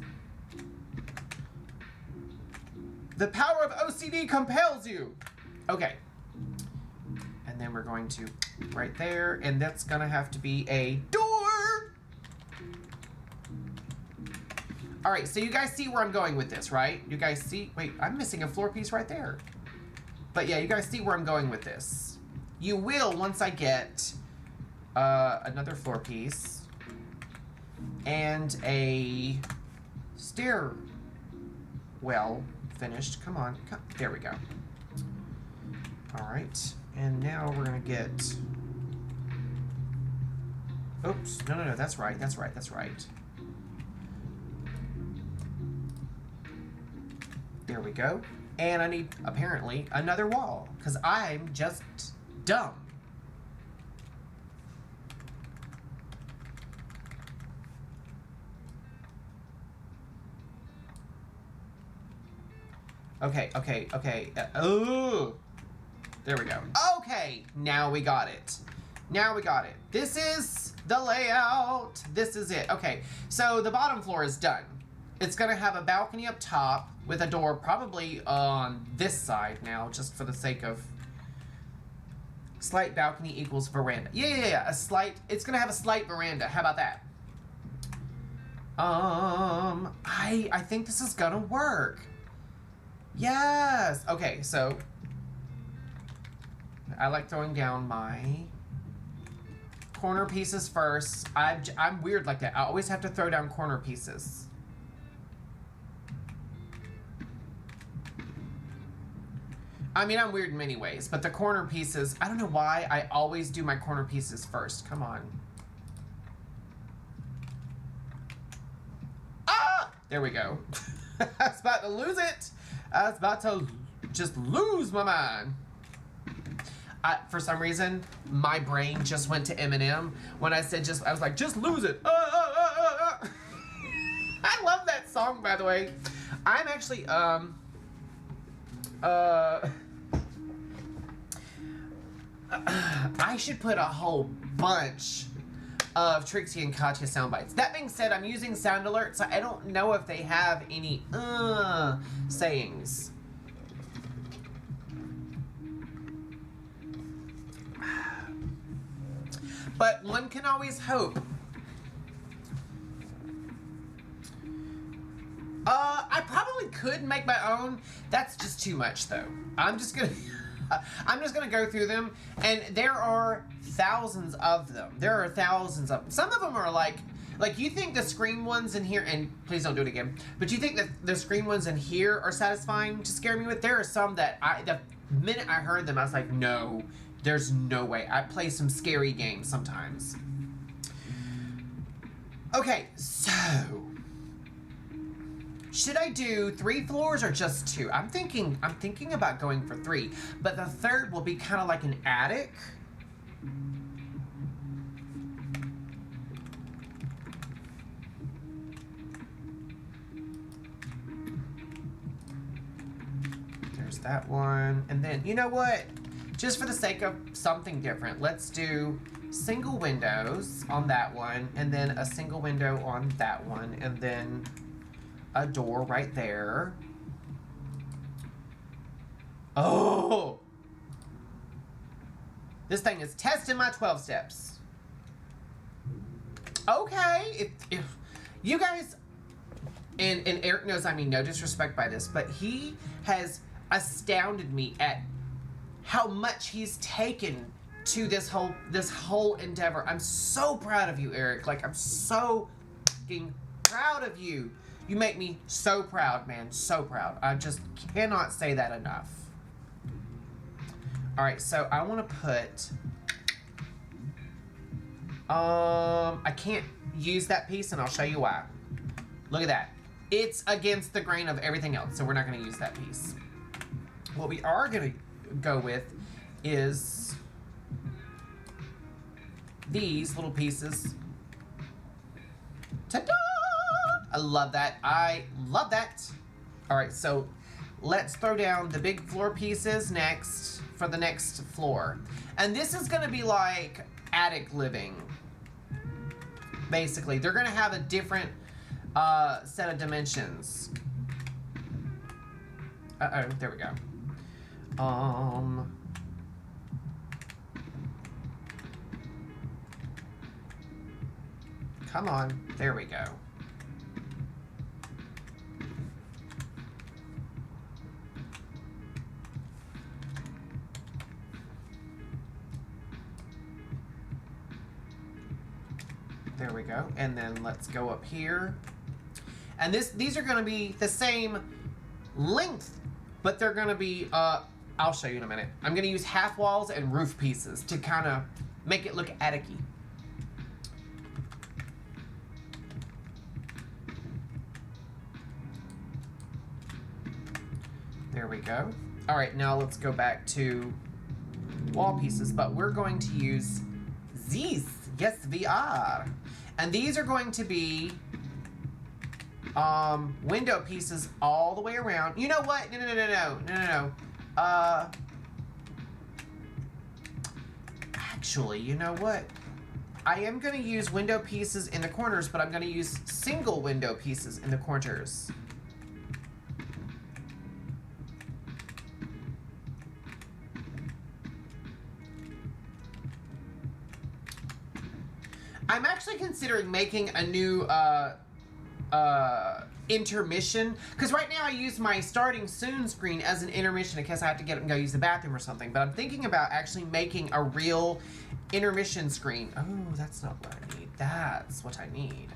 The power of OCD compels you. Okay. And then we're going to right there, and that's gonna have to be a door. All right, so you guys see where I'm going with this, right? You guys see, wait, I'm missing a floor piece right there. But yeah, you guys see where I'm going with this. You will once I get another floor piece and a stairwell finished. Come on, there we go. All right, and now we're gonna get, oops, no, that's right. There we go. And I need, apparently, another wall, because I'm just dumb. Okay. Oh, there we go. Okay, now we got it. This is the layout. This is it. Okay, so the bottom floor is done. It's gonna have a balcony up top with a door probably on this side now, just for the sake of slight balcony equals veranda. Yeah, it's gonna have a slight veranda. How about that? I think this is gonna work. Yes. Okay, so I like throwing down my corner pieces first. I'm weird like that. I always have to throw down corner pieces. I mean, I'm weird in many ways, but the corner pieces, I don't know why I always do my corner pieces first. Come on. Ah! There we go. I was about to lose it. I was about to just lose my mind. For some reason, my brain just went to Eminem when I said I was like, just lose it. I love that song, by the way. I'm actually, I should put a whole bunch of Trixie and Katya sound bites. That being said, I'm using Sound Alert, so I don't know if they have any sayings. But one can always hope. I probably could make my own. That's just too much, though. I'm just gonna go through them, and there are thousands of them. There are thousands of them. Some of them are like you think the Scream ones in here, and please don't do it again, but you think that the Scream ones in here are satisfying to scare me with? There are some that the minute I heard them, I was like, no, there's no way. I play some scary games sometimes. Okay, so should I do 3 floors or just 2? I'm thinking about going for 3, but the third will be kind of like an attic. There's that one, and then you know what? Just for the sake of something different, let's do single windows on that one, and then a single window on that one, and then a door right there. Oh! This thing is testing my 12 steps. Okay, if you guys, and Eric knows I mean no disrespect by this, but he has astounded me at how much he's taken to this whole endeavor. I'm so proud of you, Eric. Like, I'm so fucking proud of you. You make me so proud, man. So proud. I just cannot say that enough. All right, so I want to put... I can't use that piece, and I'll show you why. Look at that. It's against the grain of everything else, so we're not going to use that piece. What we are going to go with is these little pieces. Ta-da! I love that. I love that. All right, so let's throw down the big floor pieces next for the next floor. And this is going to be like attic living. Basically, they're going to have a different set of dimensions. Uh-oh, there we go. Come on, there we go. There we go. And then let's go up here. And these are going to be the same length, but they're going to be, I'll show you in a minute. I'm going to use half walls and roof pieces to kind of make it look attic-y. There we go. All right, now let's go back to wall pieces, but we're going to use these. Yes, we are. And these are going to be window pieces all the way around. You know what? No. Actually, you know what? I am going to use window pieces in the corners, but I'm going to use single window pieces in the corners. I'm actually considering making a new intermission, because right now I use my starting soon screen as an intermission in case I have to get up and go use the bathroom or something. But I'm thinking about actually making a real intermission screen. Oh, that's not what I need. That's what I need.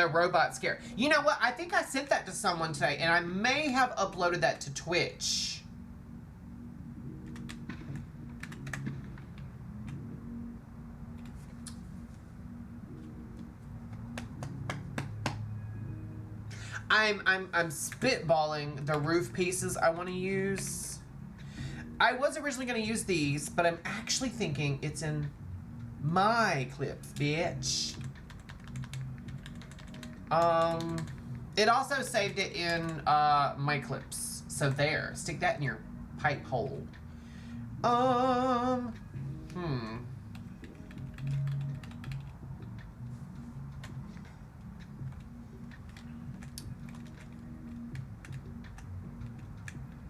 The robot scare. You know what? I think I sent that to someone today, and I may have uploaded that to Twitch. I'm spitballing the roof pieces I want to use. I was originally going to use these, but I'm actually thinking it's in my clips, bitch. It also saved it in my clips. So there, stick that in your pipe hole.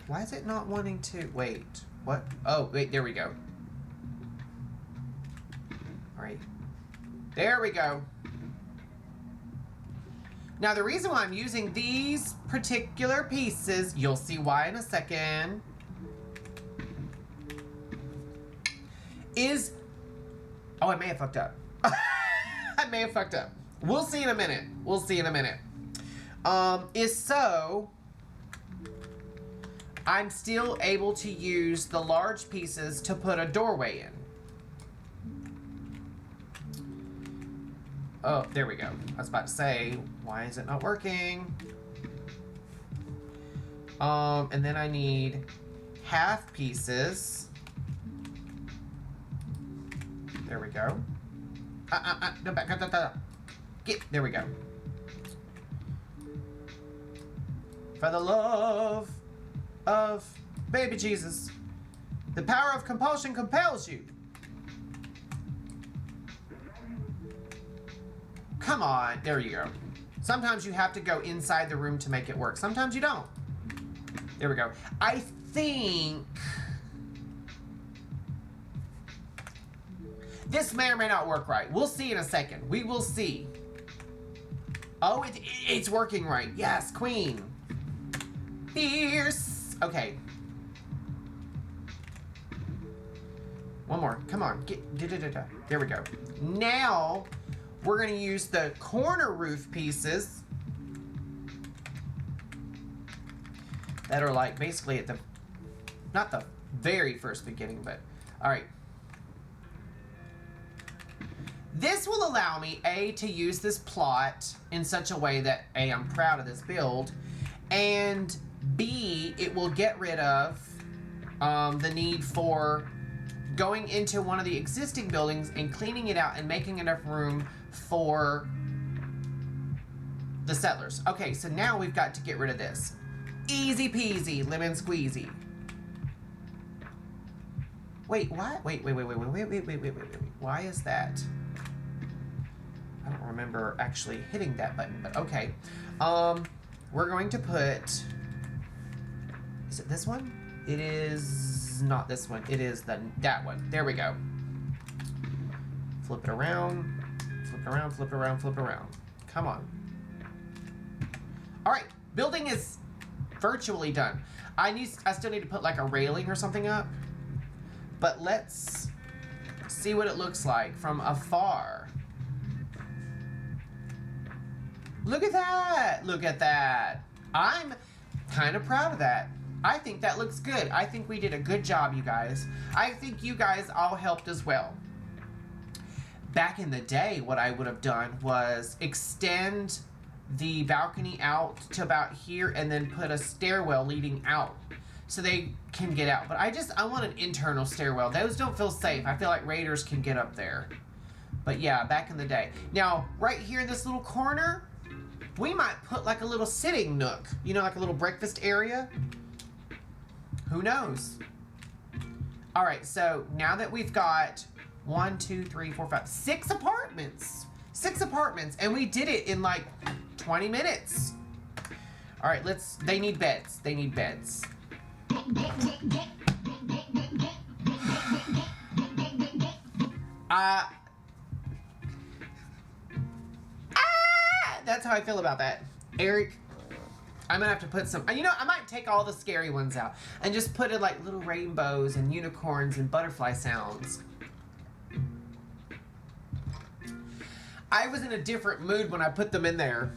Why is it not wanting to? Wait, what? Oh, wait, there we go. All right. There we go. Now, the reason why I'm using these particular pieces, you'll see why in a second, is... Oh, I may have fucked up. I may have fucked up. We'll see in a minute. We'll see in a minute. Is so... I'm still able to use the large pieces to put a doorway in. Oh, there we go. I was about to say, why is it not working? And then I need half pieces. There we go. No, back up. There we go. For the love of baby Jesus, the power of compulsion compels you. Come on, there you go. Sometimes you have to go inside the room to make it work. Sometimes you don't. There we go. I think this may or may not work right. We'll see in a second. We will see. Oh, it's working right. Yes, queen. Fierce. Okay. One more. Come on. There we go. Now, we're going to use the corner roof pieces that are like basically at the, not the very first beginning, but all right. This will allow me, A, to use this plot in such a way that, A, I'm proud of this build, and B, it will get rid of the need for going into one of the existing buildings and cleaning it out and making enough room for the settlers. Okay, so now we've got to get rid of this. Easy peasy, lemon squeezy. Wait, what? Wait. Why is that? I don't remember actually hitting that button, but okay. We're going to put... Is it this one? It is not this one. It is that one. There we go. Flip it around. Flip it around, flip it around, flip it around. Come on. All right, building is virtually done. I still need to put like a railing or something up. But let's see what it looks like from afar. Look at that! Look at that! I'm kind of proud of that. I think that looks good. I think we did a good job, you guys. I think you guys all helped as well. Back in the day, what I would have done was extend the balcony out to about here and then put a stairwell leading out so they can get out. But I want an internal stairwell. Those don't feel safe. I feel like raiders can get up there. But yeah, back in the day. Now, right here in this little corner, we might put like a little sitting nook. You know, like a little breakfast area. Who knows? All right, so now that we've got 1, 2, 3, 4, 5, 6 apartments. 6 apartments, and we did it in like 20 minutes. All right, they need beds. They need beds. That's how I feel about that. Eric, I'm gonna have to put some, you know, I might take all the scary ones out and just put it like little rainbows and unicorns and butterfly sounds. I was in a different mood when I put them in there.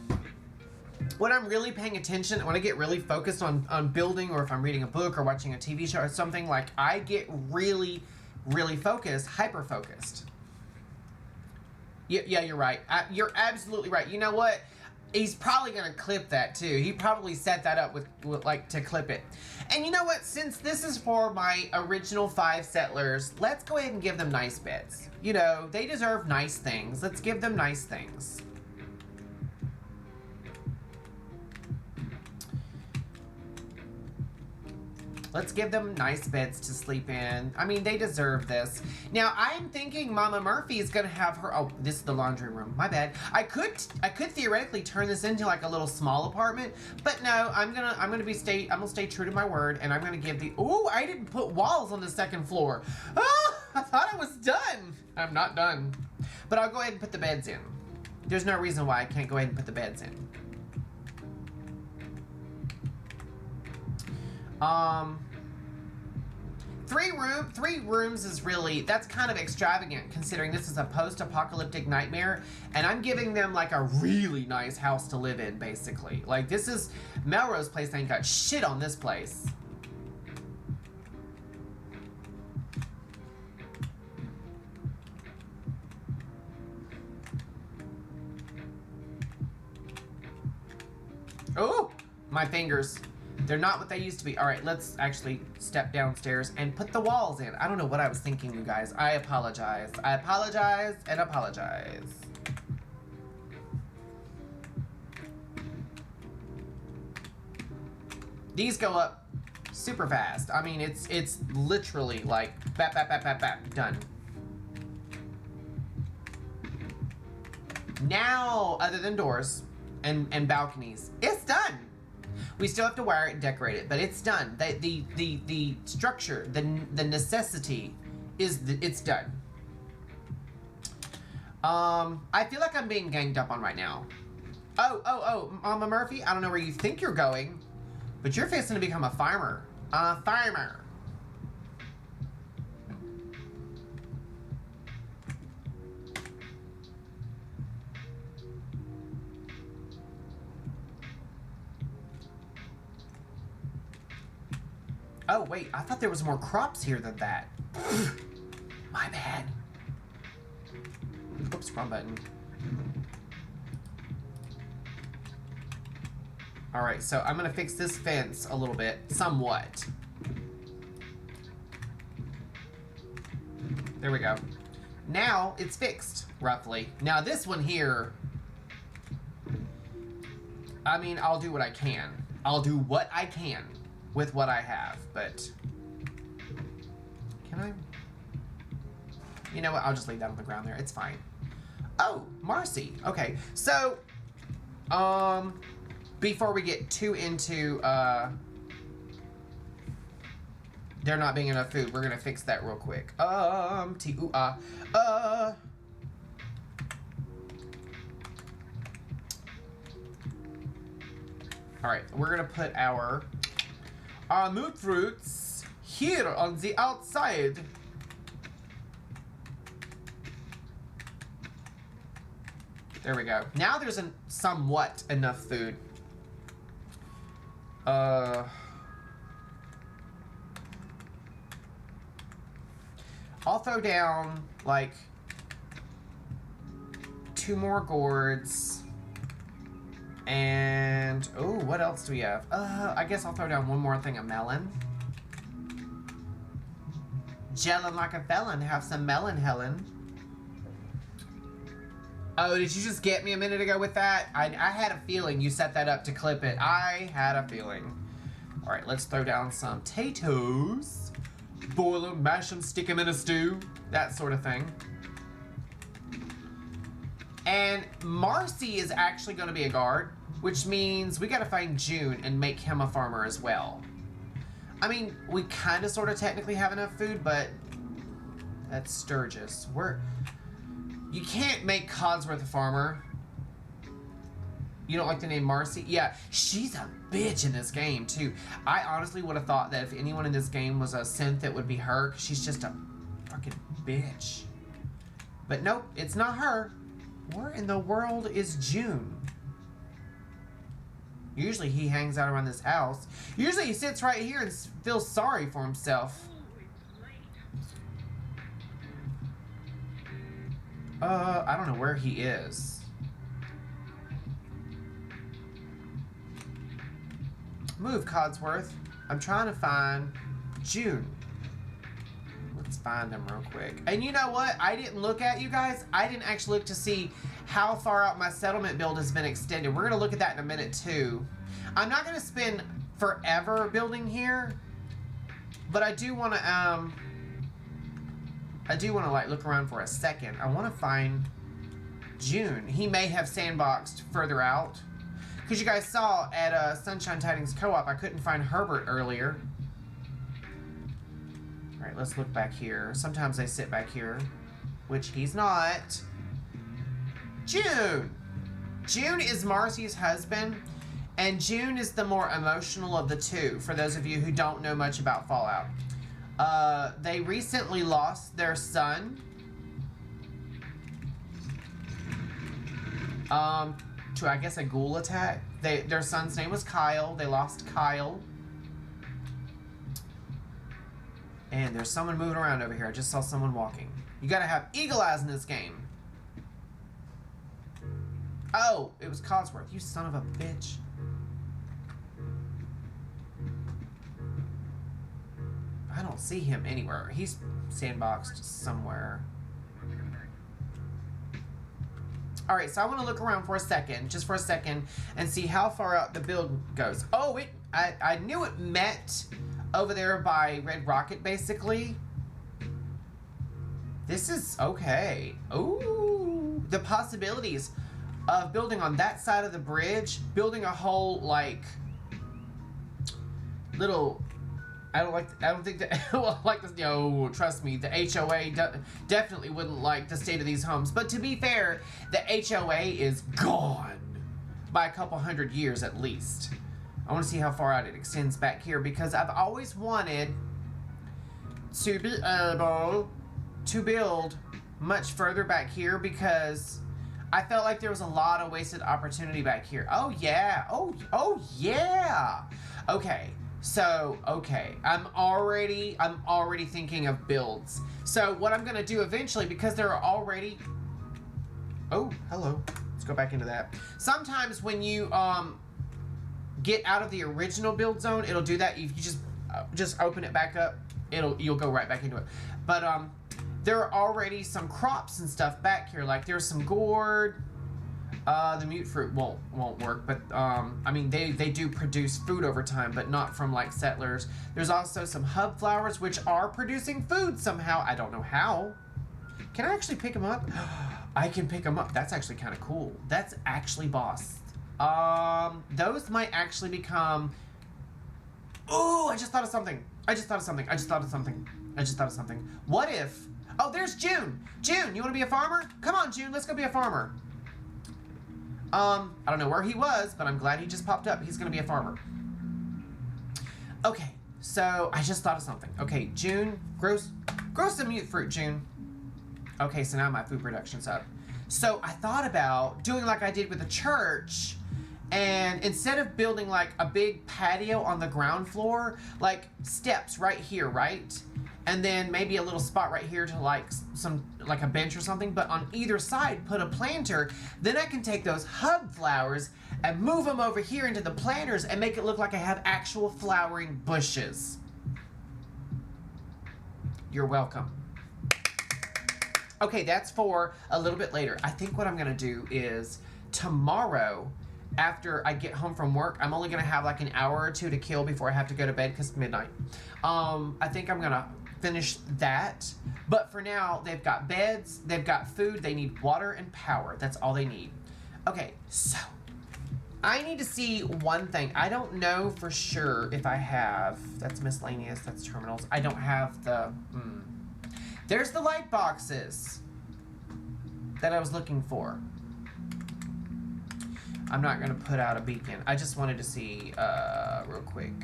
When I'm really paying attention, when I get really focused on building, or if I'm reading a book or watching a TV show or something, like, I get really, really focused, hyper-focused. Yeah, you're right. You're absolutely right. You know what? He's probably going to clip that, too. He probably set that up with, like, to clip it. And you know what? Since this is for my original 5 settlers, let's go ahead and give them nice beds. You know, they deserve nice things. Let's give them nice things. Let's give them nice beds to sleep in. I mean, they deserve this. Now, I'm thinking Mama Murphy is gonna have her. Oh, this is the laundry room. My bad. I could theoretically turn this into like a little small apartment, but no. I'm gonna stay true to my word, and I'm gonna give the. Ooh, I didn't put walls on the second floor. Oh, I thought I was done. I'm not done, but I'll go ahead and put the beds in. There's no reason why I can't go ahead and put the beds in. Three rooms is really, that's kind of extravagant considering this is a post-apocalyptic nightmare, and I'm giving them like a really nice house to live in, basically. Like, this is, Melrose Place ain't got shit on this place. Oh, my fingers. They're not what they used to be. All right, let's actually step downstairs and put the walls in. I don't know what I was thinking, you guys. I apologize. I apologize and apologize. These go up super fast. I mean, it's literally like bap, bap, bap, bap, bap, done. Now, other than doors and balconies, it's done. We still have to wire it and decorate it, but it's done. The structure, the necessity is it's done. I feel like I'm being ganged up on right now. Oh, Mama Murphy, I don't know where you think you're going, but you're fixing to become a farmer. A farmer. Oh, wait, I thought there was more crops here than that. My bad. Oops, wrong button. Alright, so I'm gonna fix this fence a little bit, somewhat. There we go. Now, it's fixed, roughly. Now, this one here, I mean, I'll do what I can. I'll do what I can with what I have, but can I? You know what? I'll just leave that on the ground there. It's fine. Oh, Marcy. Okay, so, before we get too into, there not being enough food, we're gonna fix that real quick. All right, we're gonna put our mood fruits here on the outside. There we go. Now there's somewhat enough food. I'll throw down like 2 more gourds. And, oh, what else do we have? I guess I'll throw down 1 more thing of melon. Gelling like a felon. Have some melon, Helen. Oh, did you just get me a minute ago with that? I had a feeling you set that up to clip it. I had a feeling. All right, let's throw down some potatoes. Boil them, mash them, stick them in a stew. That sort of thing. And Marcy is actually going to be a guard, which means we got to find June and make him a farmer as well. I mean, we kind of sort of technically have enough food, but that's Sturgis. You can't make Codsworth a farmer. You don't like the name Marcy? Yeah, she's a bitch in this game, too. I honestly would have thought that if anyone in this game was a synth, it would be her. She's just a fucking bitch. But nope, it's not her. Where in the world is June? Usually he hangs out around this house. Usually he sits right here and feels sorry for himself. I don't know where he is. Move, Codsworth. I'm trying to find June. Let's find him real quick. And you know what? I didn't look at, you guys. I didn't actually look to see how far out my settlement build has been extended. We're going to look at that in a minute, too. I'm not going to spend forever building here. But I do want to, like, look around for a second. I want to find June. He may have sandboxed further out. Because you guys saw at Sunshine Tidings Co-op, I couldn't find Herbert earlier. All right, let's look back here. Sometimes they sit back here, which he's not. June! June is Marcy's husband, and June is the more emotional of the two, for those of you who don't know much about Fallout. They recently lost their son. To, I guess, a ghoul attack. Their son's name was Kyle. They lost Kyle. And there's someone moving around over here. I just saw someone walking. You gotta have eagle eyes in this game. Oh, it was Codsworth. You son of a bitch. I don't see him anywhere. He's sandboxed somewhere. All right, so I want to look around for a second, just for a second, and see how far out the build goes. Oh, I knew it met over there by Red Rocket, basically. This is okay. Ooh, the possibilities of building on that side of the bridge, building a whole, like, little... I don't think that, well, like this, no, trust me, the HOA definitely wouldn't like the state of these homes. But to be fair, the HOA is gone by a couple hundred years at least. I want to see how far out it extends back here, because I've always wanted to be able to build much further back here, because I felt like there was a lot of wasted opportunity back here. Oh yeah, oh yeah. Okay. So, okay, I'm already thinking of builds. So what I'm going to do eventually, because there are already... Oh, hello. Let's go back into that. Sometimes when you get out of the original build zone, it'll do that. If you just open it back up, you'll go right back into it. But there are already some crops and stuff back here. Like there's some gourd. The mute fruit won't work, but I mean they do produce food over time, but not from like settlers. There's also some hub flowers which are producing food somehow. I don't know how. Can I actually pick them up? I can pick them up. That's actually kind of cool. That's actually boss. Those might actually become... Oh, I just thought of something. What if... Oh, there's June. June, you want to be a farmer? Come on, June, let's go be a farmer. I don't know where he was, but I'm glad he just popped up. He's going to be a farmer. Okay, so I just thought of something. Okay, June, grow some mute fruit, June. Okay, so now my food production's up. So I thought about doing like I did with the church, and instead of building like a big patio on the ground floor, like steps right here, right? And then maybe a little spot right here to like like a bench or something, but on either side put a planter. Then I can take those hub flowers and move them over here into the planters and make it look like I have actual flowering bushes. You're welcome. Okay, that's for a little bit later. I think what I'm gonna do is tomorrow, after I get home from work, I'm only gonna have like an hour or two to kill before I have to go to bed because it's midnight. I think I'm gonna finish that, but for now they've got beds, they've got food, they need water and power. That's all they need. Okay, so I need to see one thing. I don't know for sure if I have... That's miscellaneous, that's terminals. I don't have the... There's the light boxes that I was looking for. I'm not gonna put out a beacon. I just wanted to see real quick.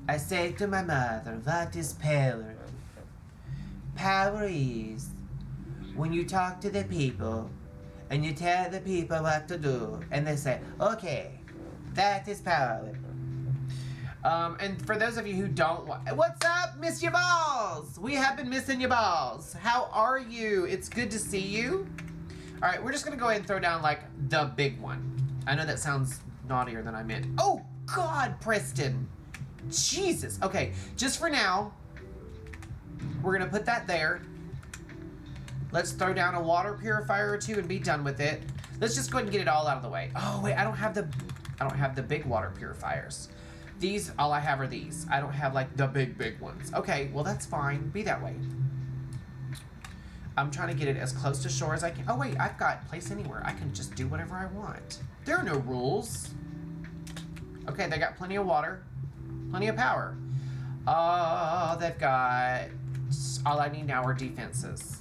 I say to my mother, what is paler? Power is when you talk to the people and you tell the people what to do, and they say, okay, that is power. And for those of you who don't, what's up, Miss Your Balls? We have been missing your balls. How are you? It's good to see you. All right, we're just gonna go ahead and throw down like the big one. I know that sounds naughtier than I meant. Oh God, Preston. Jesus. Okay, just for now, we're gonna put that there. Let's throw down a water purifier or two and be done with it. Let's just go ahead and get it all out of the way. Oh wait, I don't have the big water purifiers. These, all I have are these. I don't have like the big ones. Okay, well that's fine. Be that way. I'm trying to get it as close to shore as I can. Oh wait, I've got place anywhere. I can just do whatever I want. There are no rules. Okay, they got plenty of water, plenty of power. They've got, all I need now are defenses.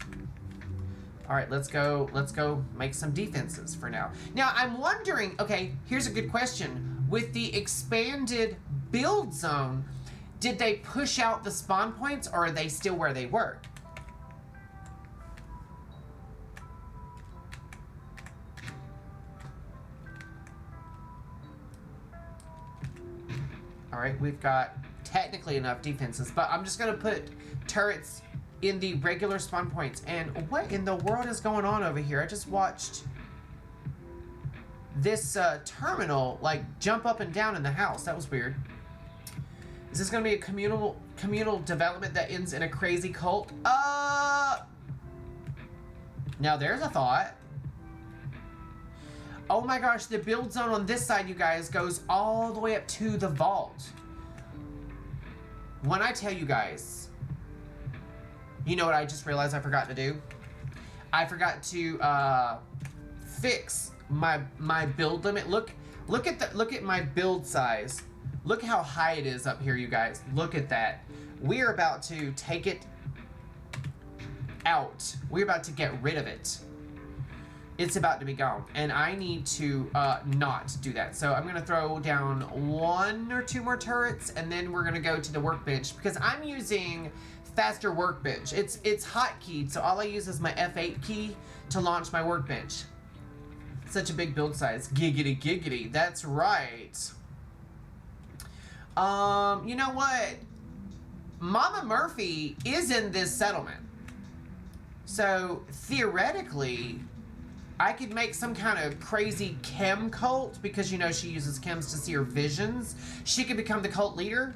All right, let's go make some defenses for now. Now, I'm wondering, okay, here's a good question. With the expanded build zone, did they push out the spawn points or are they still where they were? All right, we've got technically enough defenses, but I'm just gonna put turrets in the regular spawn points. And what in the world is going on over here? I just watched this terminal like jump up and down in the house. That was weird. Is this gonna be a communal development that ends in a crazy cult? Now there's a thought. Oh my gosh, the build zone on this side, you guys, goes all the way up to the vault. When I tell you guys, you know what I just realized I forgot to do? I forgot to fix my build limit. Look at my build size. Look how high it is up here, you guys. Look at that. We're about to take it out. We're about to get rid of it. It's about to be gone, and I need to not do that. So I'm gonna throw down 1 or 2 more turrets, and then we're gonna go to the workbench because I'm using faster workbench. It's hotkeyed, so all I use is my F8 key to launch my workbench. Such a big build size. Giggity giggity. That's right. You know what? Mama Murphy is in this settlement. So theoretically, I could make some kind of crazy chem cult because, you know, she uses chems to see her visions. She could become the cult leader.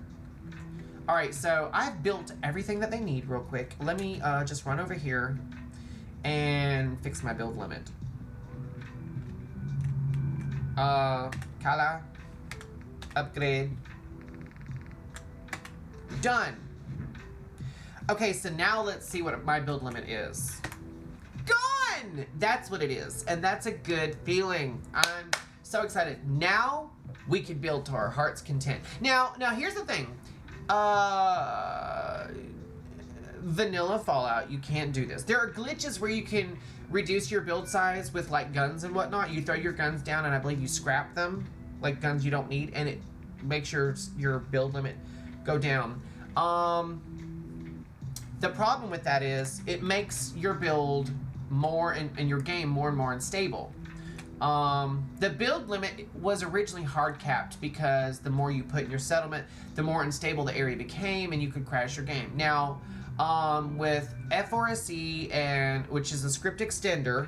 All right, so I've built everything that they need real quick. Let me just run over here and fix my build limit. Kala, upgrade. Done. Okay, so now let's see what my build limit is. Gone! That's what it is, and that's a good feeling. I'm so excited. Now we can build to our heart's content. Now here's the thing. Vanilla Fallout, you can't do this. There are glitches where you can reduce your build size with like guns and whatnot. You throw your guns down and I believe you scrap them, like guns you don't need, and it makes your build limit go down. The problem with that is it makes your build more and your game more and more unstable. The build limit was originally hard capped because the more you put in your settlement, the more unstable the area became and you could crash your game. Now, with F4SE, which is a script extender,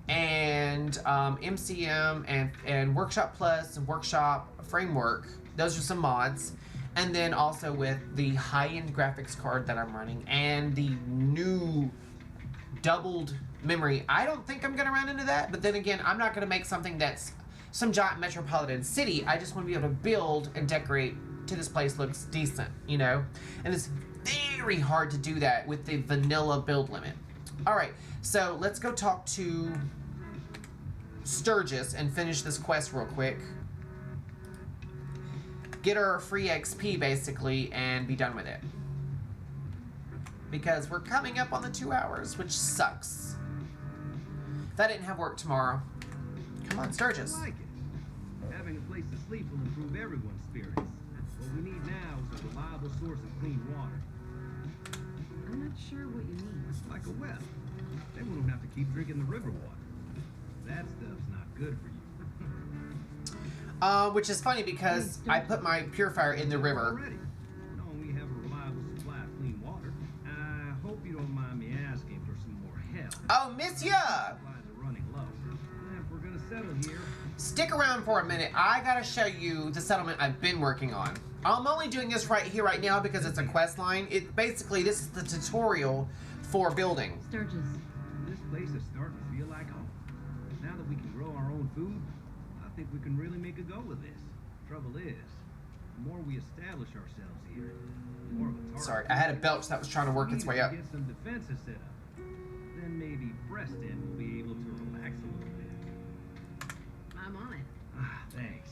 and MCM and Workshop Plus and Workshop Framework, those are some mods. And then also with the high-end graphics card that I'm running and the new doubled memory. I don't think I'm going to run into that, but then again, I'm not going to make something that's some giant metropolitan city. I just want to be able to build and decorate till this place looks decent, you know? And it's very hard to do that with the vanilla build limit. All right, so let's go talk to Sturgis and finish this quest real quick. Get our free XP, basically, and be done with it. Because we're coming up on the 2 hours, which sucks. If I didn't have work tomorrow. Come on, Sturgis. I like it. Having a place to sleep will improve everyone's spirits. What we need now is a reliable source of clean water. I'm not sure what you mean. It's like a well. Then we don't have to keep drinking the river water. That stuff's not good for you. Which is funny because I put my purifier in the river. Already. Knowing we have a reliable supply of clean water, I hope you don't mind me asking for some more help. Oh, miss ya! Supplies are running low. And if we're gonna settle here, Stick around for a minute. I gotta show you the settlement I've been working on. I'm only doing this right here, right now, because it's a quest line. This is the tutorial for building. Sturgis. this place is starting to feel like home. Now that we can grow our own food, I think we can really make a go of this. Trouble is, the more we establish ourselves here, the more of a target. Sorry, I had a belch that was trying to work its way up. Get some defenses set up. Then maybe Preston will be able to relax a little bit. I'm on it. Ah, thanks.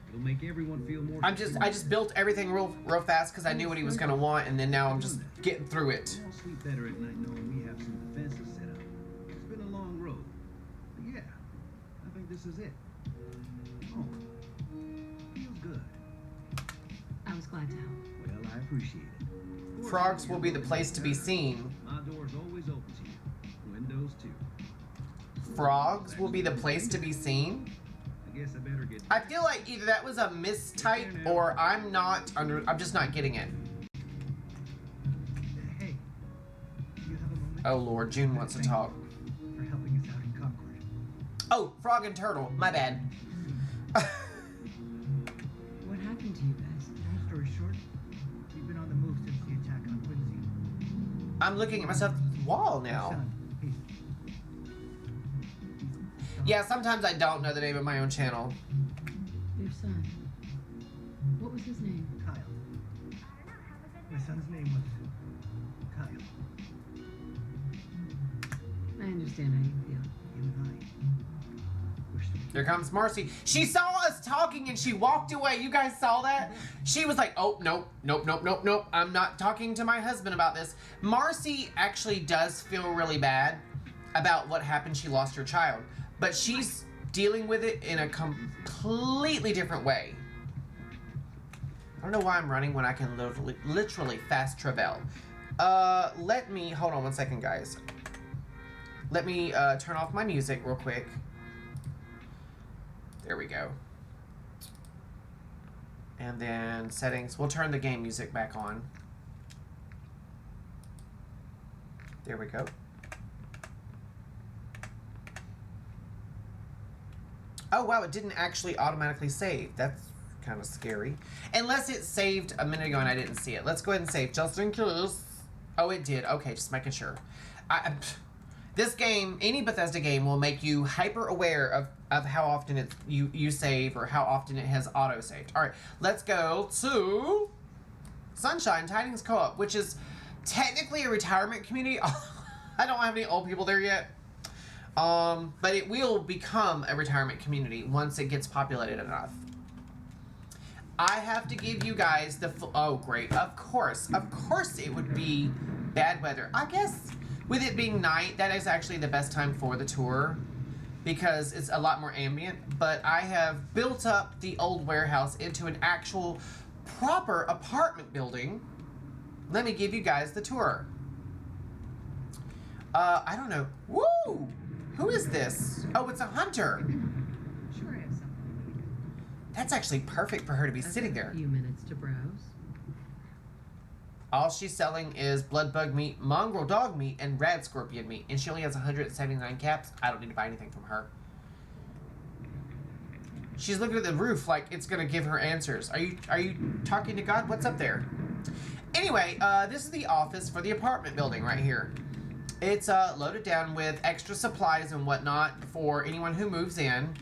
It'll make everyone feel more. I just built everything real fast because I knew what he was gonna want, and then now I'm just getting through it. I'll sleep better at night knowing we have some defenses set up. It's been a long road, but yeah, I think this is it. Oh, feels good. I was glad to help. Well, I appreciate it. Of course, Frogs will be the place to be seen. My door's always open to you. Windows too. Frogs will be the place to be seen. I guess I better get. I feel like either that was a mistype or I'm just not getting it. Hey, you have a moment? Oh Lord, June wants to talk. For helping us out in Concord. Oh, Frog and Turtle, my bad. What happened to you guys? Long story short, we've been on the move since the attack on Quincy. I'm looking at myself wall Your now. son, he's Yeah, sometimes I don't know the name of my own channel. Your son. What was his name? Kyle. My son's name was Kyle. I understand how you feel. You and I wish to be. Here comes Marcy. She saw us talking and she walked away. You guys saw that? She was like, oh, nope, nope, nope, nope, nope. I'm not talking to my husband about this. Marcy actually does feel really bad about what happened. She lost her child. But she's dealing with it in a completely different way. I don't know why I'm running when I can literally fast travel. Hold on one second, guys. Let me turn off my music real quick. There we go. And then settings. We'll turn the game music back on. There we go. Oh wow, it didn't actually automatically save. That's kind of scary. Unless it saved a minute ago and I didn't see it. Let's go ahead and save just in case. Oh, it did. Okay, just making sure. This game, any Bethesda game, will make you hyper aware of how often you save or how often it has auto saved. All right, let's go to Sunshine Tidings Co-op, which is technically a retirement community. I don't have any old people there yet. But it will become a retirement community once it gets populated enough. I have to give you guys oh great, of course it would be bad weather. I guess with it being night, that is actually the best time for the tour because it's a lot more ambient, but I have built up the old warehouse into an actual proper apartment building. Let me give you guys the tour. I don't know. Woo! Who is this? Oh, it's a hunter. Sure, I have something. That's actually perfect for her to be sitting there. A few minutes to browse. All she's selling is blood bug meat, mongrel dog meat, and rad scorpion meat. And she only has 179 caps. I don't need to buy anything from her. She's looking at the roof like it's gonna give her answers. Are you talking to God? What's up there? Anyway, this is the office for the apartment building right here. It's loaded down with extra supplies and whatnot for anyone who moves in.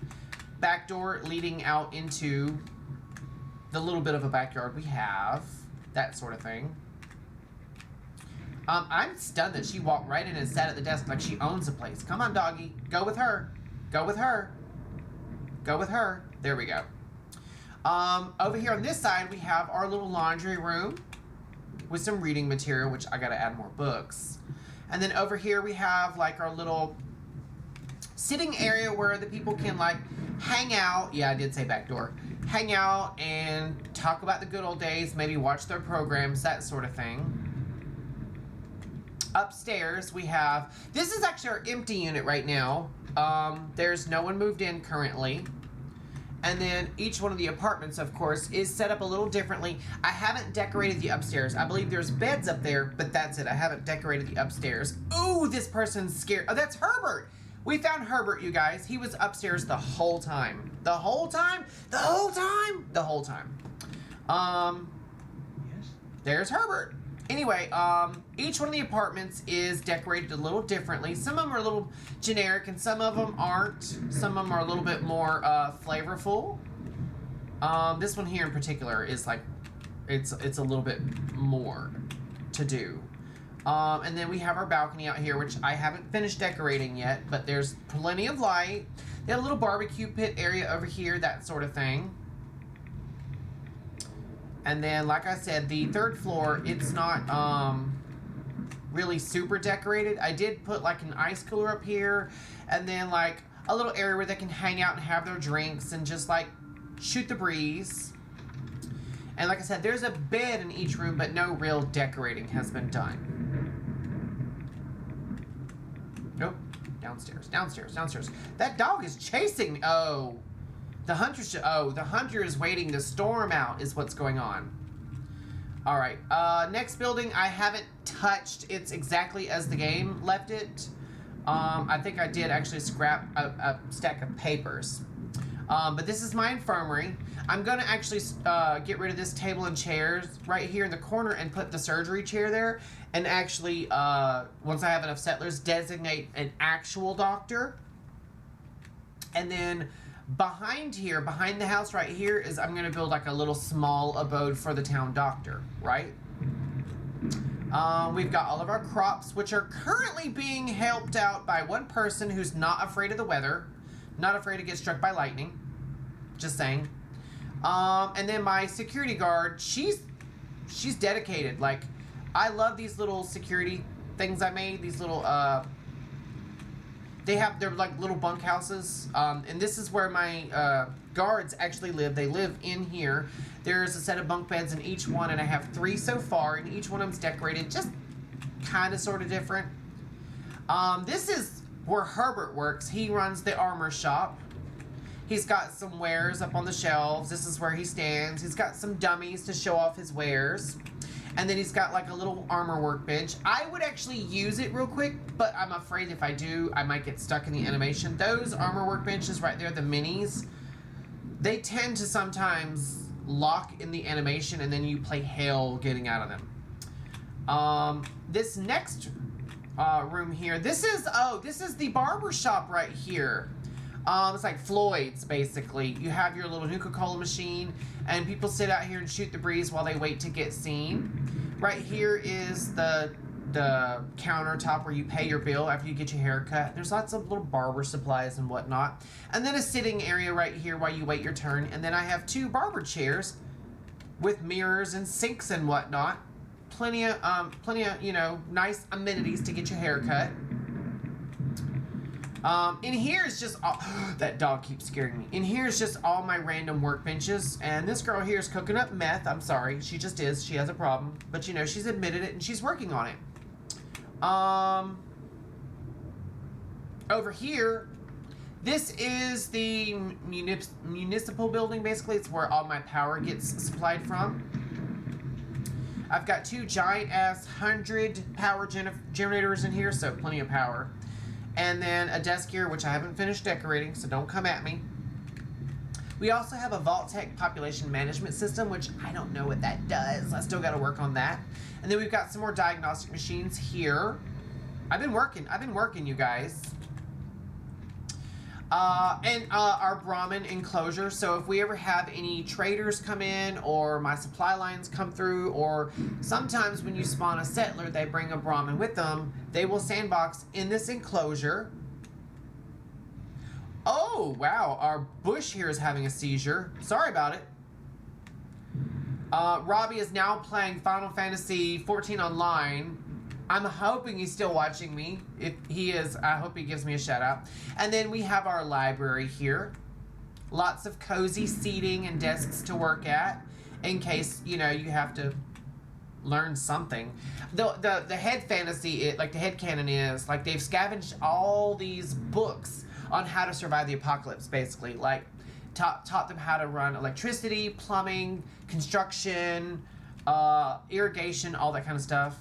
Back door leading out into the little bit of a backyard we have. That sort of thing. I'm stunned that she walked right in and sat at the desk like she owns the place. Come on, doggy. Go with her. Go with her. Go with her. There we go. Over here on this side, we have our little laundry room with some reading material, which I gotta add more books. And then over here we have like our little sitting area where the people can like hang out. Yeah, I did say back door. Hang out and talk about the good old days, maybe watch their programs, that sort of thing. Upstairs, we have, this is actually our empty unit right now. There's no one moved in currently. And then each one of the apartments, of course, is set up a little differently. I haven't decorated the upstairs. I believe there's beds up there, but that's it. I haven't decorated the upstairs. Ooh, this person's scared. Oh, that's Herbert. We found Herbert, you guys. He was upstairs the whole time. The whole time? The whole time? The whole time. Yes? There's Herbert. Anyway, each one of the apartments is decorated a little differently. Some of them are a little generic, and some of them aren't. Some of them are a little bit more flavorful. This one here in particular is like, it's a little bit more to do. And then we have our balcony out here, which I haven't finished decorating yet, but there's plenty of light. They have a little barbecue pit area over here, that sort of thing. And then, like I said, the third floor, it's not really super decorated. I did put like an ice cooler up here, and then like a little area where they can hang out and have their drinks and just like shoot the breeze. And like I said, there's a bed in each room, but no real decorating has been done. Nope. Downstairs, downstairs, downstairs. That dog is chasing me. Oh. The hunter is waiting to storm out is what's going on. All right. Next building I haven't touched. It's exactly as the game left it. I think I did actually scrap a stack of papers. But this is my infirmary. I'm going to actually get rid of this table and chairs right here in the corner and put the surgery chair there. And actually, once I have enough settlers, designate an actual doctor. And then behind here, behind the house right here, is I'm going to build like a little small abode for the town doctor, right? We've got all of our crops, which are currently being helped out by one person who's not afraid of the weather, not afraid to get struck by lightning. Just saying. And then my security guard, she's dedicated. Like, I love these little security things I made, these little, they're like little bunkhouses, and this is where my guards actually live. They live in here. There's a set of bunk beds in each one, and I have 3 so far, and each one of them's decorated just kind of sort of different. This is where Herbert works. He runs the armor shop. He's got some wares up on the shelves. This is where he stands. He's got some dummies to show off his wares. And then he's got like a little armor workbench. I would actually use it real quick, but I'm afraid if I do, I might get stuck in the animation. Those armor workbenches right there, the minis, they tend to sometimes lock in the animation, and then you play hell getting out of them. This next room here, this is the barber shop right here. It's like Floyd's, basically. You have your little Nuka-Cola machine, and people sit out here and shoot the breeze while they wait to get seen. Right here is the countertop where you pay your bill after you get your hair cut. There's lots of little barber supplies and whatnot. And then a sitting area right here while you wait your turn. And then I have 2 barber chairs with mirrors and sinks and whatnot. Plenty of, you know, nice amenities to get your hair cut. In here is just all, that dog keeps scaring me. In here is just all my random workbenches, and this girl here is cooking up meth. I'm sorry, she just is. She has a problem, but you know, she's admitted it and she's working on it. Over here, this is the municipal building. Basically, it's where all my power gets supplied from. I've got 2 giant ass 100 power generators in here, so plenty of power. And then a desk here, which I haven't finished decorating, so don't come at me. We also have a Vault-Tec population management system, which I don't know what that does. I still got to work on that. And then we've got some more diagnostic machines here. I've been working, you guys. And our Brahmin enclosure. So if we ever have any traders come in, or my supply lines come through, or sometimes when you spawn a settler, they bring a Brahmin with them, they will sandbox in this enclosure. Oh, wow. Our bush here is having a seizure. Sorry about it. Robbie is now playing Final Fantasy 14 online. I'm hoping he's still watching me. If he is, I hope he gives me a shout out. And then we have our library here. Lots of cozy seating and desks to work at in case, you know, you have to learn something. The head fantasy, like the head canon is, like they've scavenged all these books on how to survive the apocalypse, basically. Like, taught them how to run electricity, plumbing, construction, irrigation, all that kind of stuff.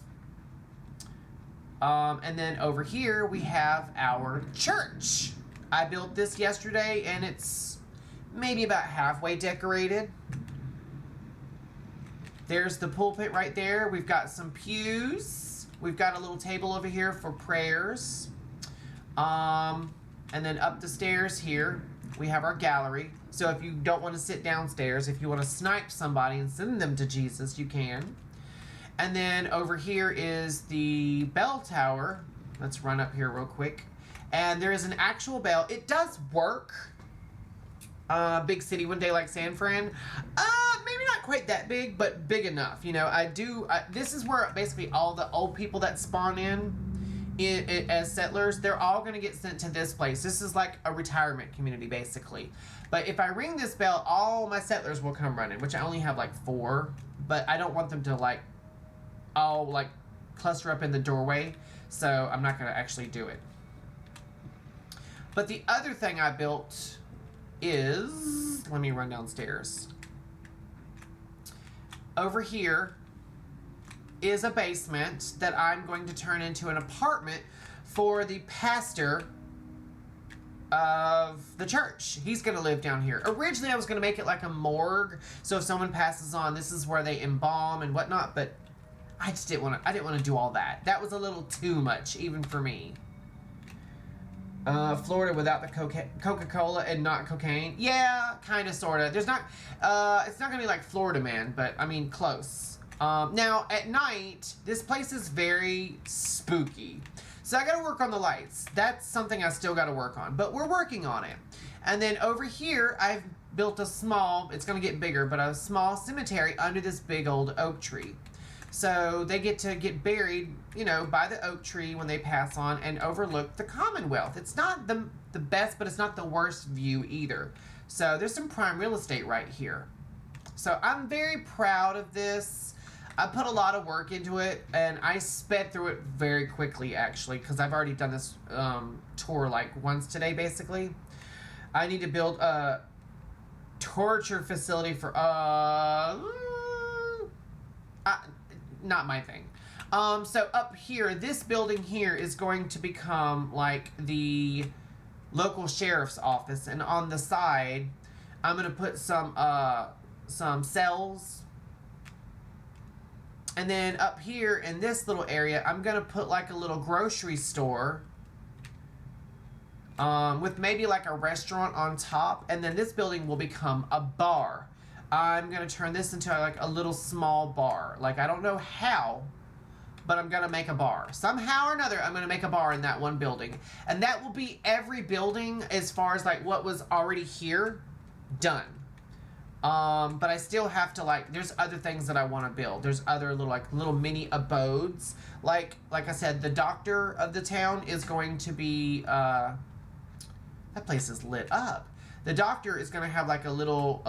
And then over here we have our church. I built this yesterday and it's maybe about halfway decorated. There's the pulpit right there. We've got some pews. We've got a little table over here for prayers. And then up the stairs here, we have our gallery. So if you don't want to sit downstairs, if you want to snipe somebody and send them to Jesus, you can. And then over here is the bell tower. Let's run up here real quick. And there is an actual bell. It does work. Big city one day like San Fran. Maybe not quite that big, but big enough. You know, this is where basically all the old people that spawn in as settlers, they're all going to get sent to this place. This is like a retirement community, basically. But if I ring this bell, all my settlers will come running, which I only have like 4. But I don't want them to like all like cluster up in the doorway, so I'm not going to actually do it. But the other thing I built is, let me run downstairs. Over here is a basement that I'm going to turn into an apartment for the pastor of the church. He's going to live down here. Originally, I was going to make it like a morgue, so if someone passes on, this is where they embalm and whatnot, but I just didn't want to do all that. That was a little too much, even for me. Florida without the Coca-Cola and not cocaine. Yeah, kind of, sort of. There's not, it's not going to be like Florida Man, but, I mean, close. Now, at night, this place is very spooky. So I got to work on the lights. That's something I still got to work on, but we're working on it. And then over here, I've built a small, it's going to get bigger, but a small cemetery under this big old oak tree. So they get to get buried, you know, by the oak tree when they pass on and overlook the Commonwealth. It's not the best, but it's not the worst view either. So there's some prime real estate right here. So I'm very proud of this. I put a lot of work into it, and I sped through it very quickly, actually, because I've already done this tour like once today, basically. I need to build a torture facility for not my thing. So up here, this building here is going to become like the local sheriff's office, and on the side, I'm gonna put some cells. And then up here in this little area, I'm gonna put like a little grocery store, with maybe like a restaurant on top, and then this building will become a bar. I'm going to turn this into like a little small bar. Like, I don't know how, but I'm going to make a bar. Somehow or another, I'm going to make a bar in that one building. And that will be every building as far as like what was already here done. But I still have to like, there's other things that I want to build. There's other little mini abodes. Like I said, the doctor of the town is going to be, that place is lit up. The doctor is going to have like a little,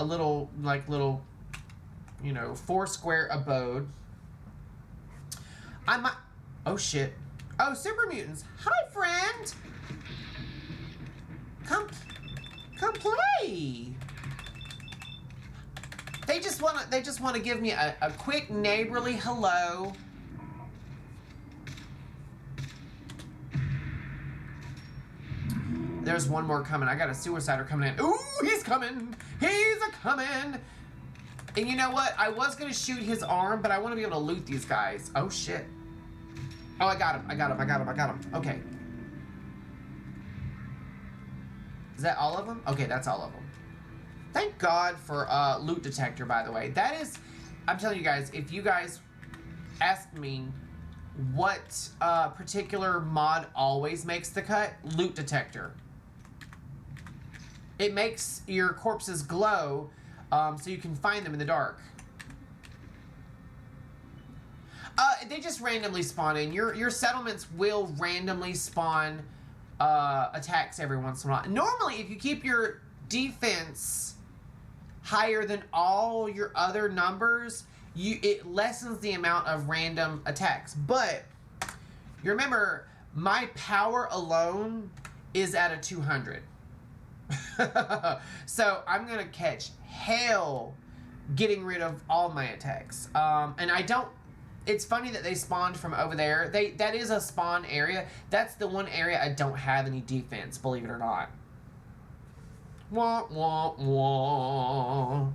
you know, 4-square abode. Oh shit. Oh, super mutants. Hi, friend. Come play. They just want to give me a quick neighborly hello. There's one more coming. I got a suicider coming in. Ooh, he's coming. He's a-coming. And you know what? I was going to shoot his arm, but I want to be able to loot these guys. Oh, shit. Oh, I got him. Okay. Is that all of them? Okay, that's all of them. Thank God for loot detector, by the way. That is, I'm telling you guys, if you guys ask me what particular mod always makes the cut, loot detector. It makes your corpses glow, so you can find them in the dark. They just randomly spawn in. Your settlements will randomly spawn attacks every once in a while. Normally, if you keep your defense higher than all your other numbers, it lessens the amount of random attacks. But you remember, my power alone is at a 200. So I'm gonna catch hell getting rid of all my attacks. And I don't. It's funny that they spawned from over there. That is a spawn area. That's the one area I don't have any defense, believe it or not. Wah, wah, wah.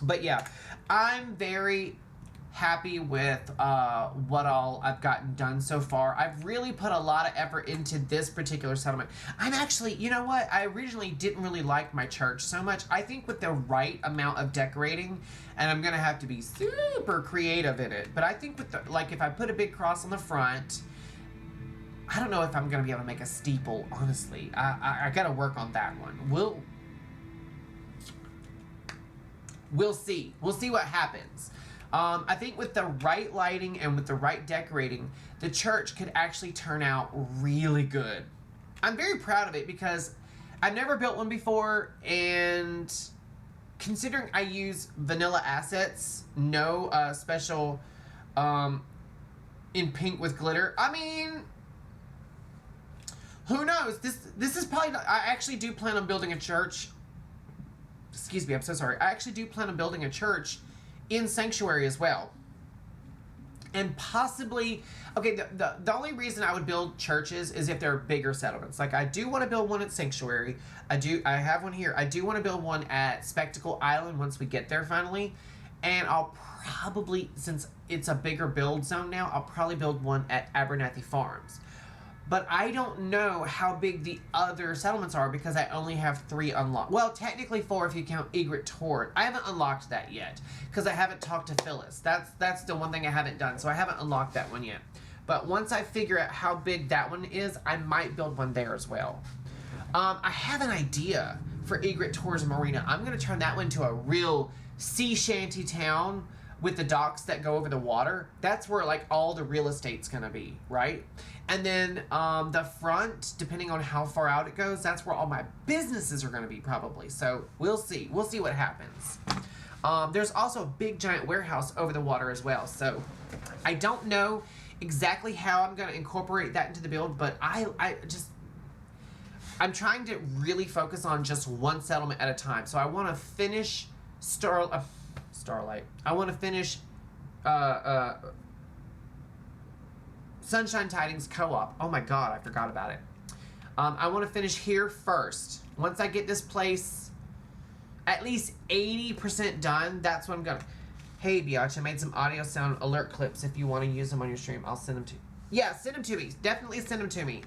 But yeah, I'm very happy with what all I've gotten done so far. I've really put a lot of effort into this particular settlement. I'm actually, you know what? I originally didn't really like my church so much. I think with the right amount of decorating, and I'm going to have to be super creative in it, but I think with the, like, if I put a big cross on the front, I don't know if I'm going to be able to make a steeple, honestly. I got to work on that one. We'll see. We'll see what happens. I think with the right lighting and with the right decorating, the church could actually turn out really good. I'm very proud of it because I've never built one before, and considering I use vanilla assets, no special in pink with glitter, I mean, who knows? This is probably not, I actually do plan on building a church. Excuse me, I'm so sorry. I actually do plan on building a church in Sanctuary as well. And possibly, okay, the only reason I would build churches is if they're bigger settlements. Like, I do want to build one at Sanctuary. I have one here. I do want to build one at Spectacle Island once we get there finally. And I'll probably, since it's a bigger build zone now, I'll probably build one at Abernathy Farms. But I don't know how big the other settlements are because I only have 3 unlocked. Well, technically 4 if you count Egret Tort. I haven't unlocked that yet because I haven't talked to Phyllis. That's the one thing I haven't done, so I haven't unlocked that one yet. But once I figure out how big that one is, I might build one there as well. I have an idea for Egret Tourism Marina. I'm going to turn that one into a real sea shanty town with the docks that go over the water. That's where, like, all the real estate's going to be, right? And then the front, depending on how far out it goes, that's where all my businesses are going to be probably. So we'll see. We'll see what happens. There's also a big giant warehouse over the water as well. So I don't know exactly how I'm going to incorporate that into the build, but I'm trying to really focus on just one settlement at a time. So I want to finish Starlight. I want to finish Sunshine Tidings Co-op. Oh my god, I forgot about it. I want to finish here first. Once I get this place at least 80% done, that's what I'm going to... Hey, Biatch, I made some audio sound alert clips. If you want to use them on your stream, I'll send them to you. Yeah, send them to me. Definitely send them to me.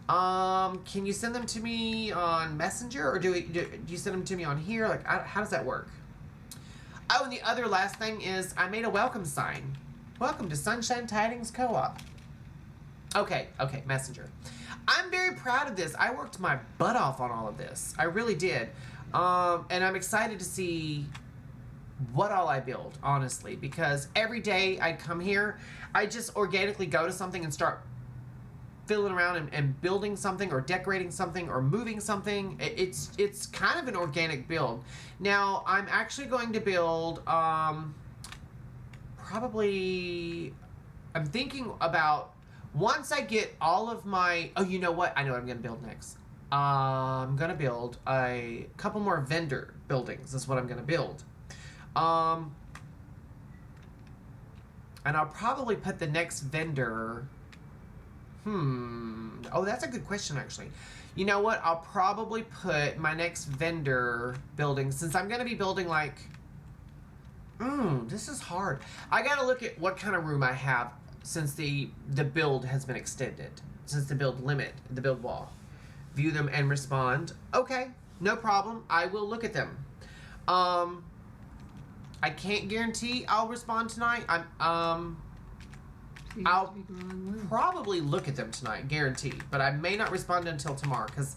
Can you send them to me on Messenger, or do you send them to me on here? Like, how does that work? Oh, and the other last thing is I made a welcome sign. Welcome to Sunshine Tidings Co-op. Okay, Messenger. I'm very proud of this. I worked my butt off on all of this. I really did. And I'm excited to see what all I build, honestly, because every day I come here, I just organically go to something and start fiddling around and building something or decorating something or moving something. It's kind of an organic build. Now, I'm actually going to build, probably, I'm thinking about, once I get all of my... Oh, you know what? I know what I'm going to build next. I'm going to build a couple more vendor buildings. That's what I'm going to build. And I'll probably put the next vendor... Oh, that's a good question, actually. You know what? I'll probably put my next vendor building, since I'm going to be building, like... this is hard. I got to look at what kind of room I have since the build has been extended, since the build limit, the build wall. View them and respond. Okay, no problem. I will look at them. I can't guarantee I'll respond tonight. I'll probably look at them tonight, guaranteed. But I may not respond until tomorrow because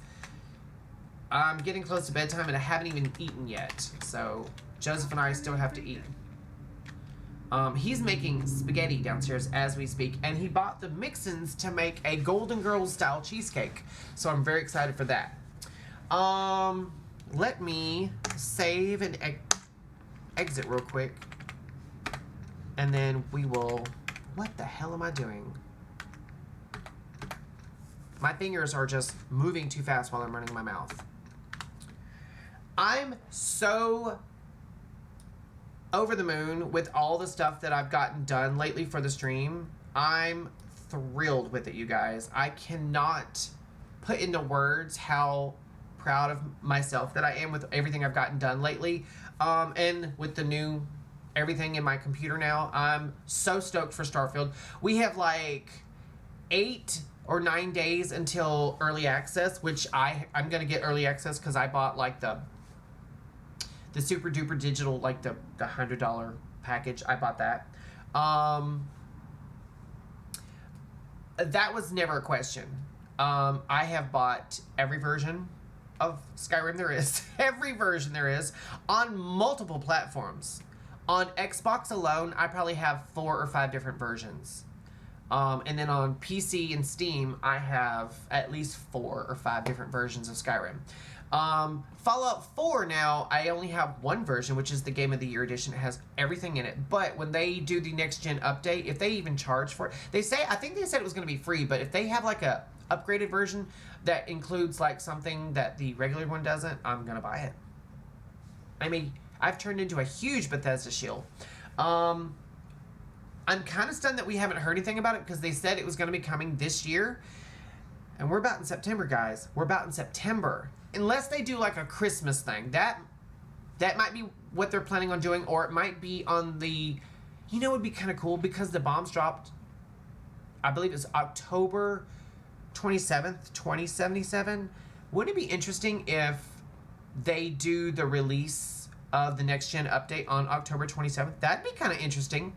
I'm getting close to bedtime and I haven't even eaten yet. So Joseph and I still have to eat. He's making spaghetti downstairs as we speak, and he bought the mix-ins to make a Golden Girls style cheesecake. So I'm very excited for that. Let me save and exit real quick. And then we will... What the hell am I doing? My fingers are just moving too fast while I'm running my mouth. I'm so over the moon with all the stuff that I've gotten done lately for the stream. I'm thrilled with it, you guys. I cannot put into words how proud of myself that I am with everything I've gotten done lately. And with the new everything in my computer now, I'm so stoked for Starfield. We have like 8 or 9 days until early access, which I'm gonna get early access because I bought like the super duper digital, like the $100 package. I bought that. That was never a question. I have bought every version of Skyrim there is, every version there is, on multiple platforms. On Xbox alone, I probably have 4 or 5 different versions. And then on PC and Steam, I have at least 4 or 5 different versions of Skyrim. Fallout 4 now, I only have one version, which is the Game of the Year edition. It has everything in it. But when they do the next gen update, if they even charge for it, I think they said it was going to be free, but if they have like a upgraded version that includes like something that the regular one doesn't, I'm going to buy it. I mean, I've turned into a huge Bethesda shield. I'm kind of stunned that we haven't heard anything about it because they said it was going to be coming this year. And we're about in September, guys. We're about in September. Unless they do like a Christmas thing. That might be what they're planning on doing, or it might be on the... You know, it would be kind of cool because the bombs dropped, I believe it's October 27th, 2077. Wouldn't it be interesting if they do the release of the next gen update on October 27th? That'd be kind of interesting.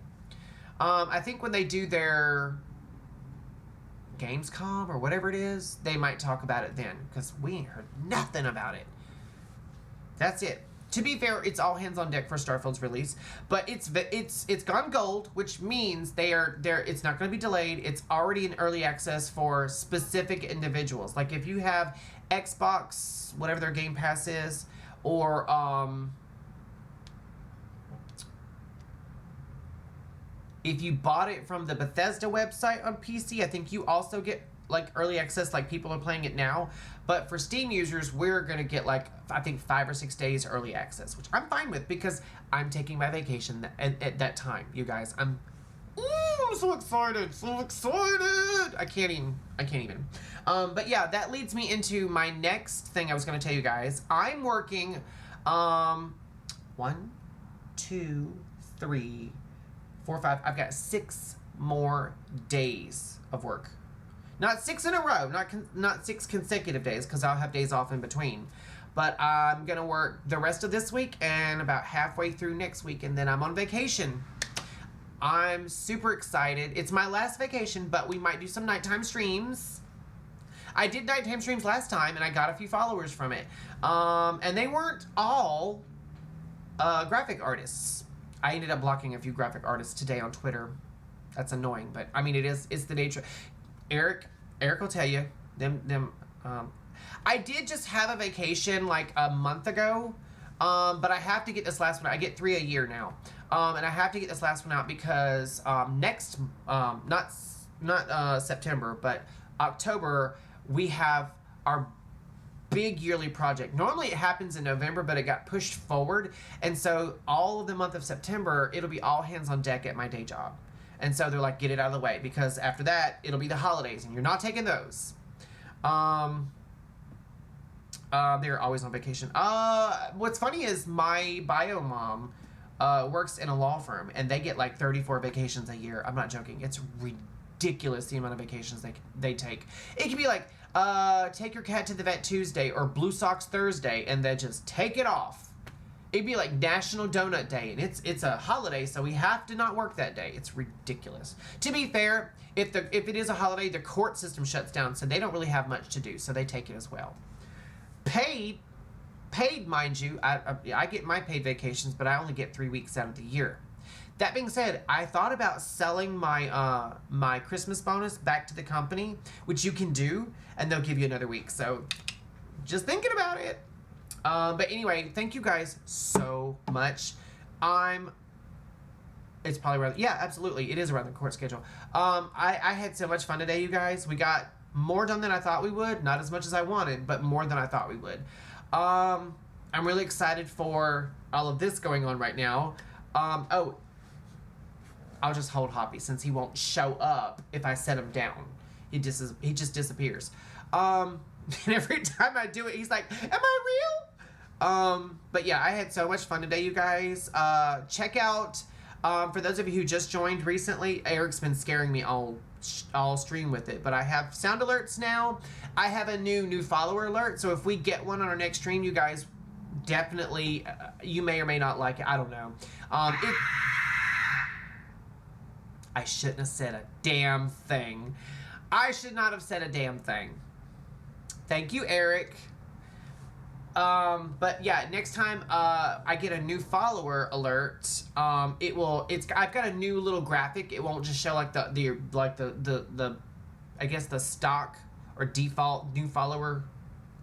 I think when they do their Gamescom or whatever it is, they might talk about it then, because we ain't heard nothing about it. That's it. To be fair, it's all hands on deck for Starfield's release, but it's gone gold, which means it's not going to be delayed. It's already in early access for specific individuals. Like if you have Xbox, whatever their Game Pass is, or if you bought it from the Bethesda website on PC, I think you also get like early access, like people are playing it now. But for Steam users, we're going to get like, I think 5 or 6 days early access, which I'm fine with because I'm taking my vacation at that time, you guys. I'm so excited, so excited. I can't even. But yeah, that leads me into my next thing I was going to tell you guys. I'm working 1, 2, 3, 4, 5. I've got 6 more days of work. Not 6 in a row, not 6 consecutive days, because I'll have days off in between. But I'm going to work the rest of this week and about halfway through next week, and then I'm on vacation. I'm super excited. It's my last vacation, but we might do some nighttime streams. I did nighttime streams last time, and I got a few followers from it. And they weren't all graphic artists. I ended up blocking a few graphic artists today on Twitter. That's annoying, but I mean, it's the nature. Eric will tell you, I did just have a vacation like a month ago, but I have to get this last one. I get 3 a year now, and I have to get this last one out because next, not September, but October, we have our big yearly project. Normally it happens in November, but it got pushed forward, and so all of the month of September, it'll be all hands on deck at my day job. And so they're like, get it out of the way, because after that, it'll be the holidays, and you're not taking those. They're always on vacation. What's funny is my bio mom works in a law firm, and they get like 34 vacations a year. I'm not joking. It's ridiculous the amount of vacations they take. It could be like, take your cat to the vet Tuesday or Blue Socks Thursday, and they just take it off. It'd be like National Donut Day, and it's a holiday, so we have to not work that day. It's ridiculous. To be fair, if it is a holiday, the court system shuts down, so they don't really have much to do, so they take it as well. Paid, mind you. I get my paid vacations, but I only get 3 weeks out of the year. That being said, I thought about selling my my Christmas bonus back to the company, which you can do, and they'll give you another week. So, just thinking about it. But anyway, thank you guys so much. I'm It's probably around. Yeah, absolutely. It is around the court schedule. I had so much fun today, you guys. We got more done than I thought we would. Not as much as I wanted, but more than I thought we would. I'm really excited for all of this going on right now. Oh, I'll just hold Hoppy since he won't show up if I set him down. He just disappears. And every time I do it, he's like, "Am I real?" But yeah, I had so much fun today, you guys. Check out, for those of you who just joined recently, Eric's been scaring me all stream with it, but I have sound alerts now. I have a new follower alert, so if we get one on our next stream, you guys definitely, you may or may not like it. I don't know. I shouldn't have said a damn thing. I should not have said a damn thing. Thank you, Eric. But yeah, next time I get a new follower alert, I've got a new little graphic. It won't just show like the I guess the stock or default new follower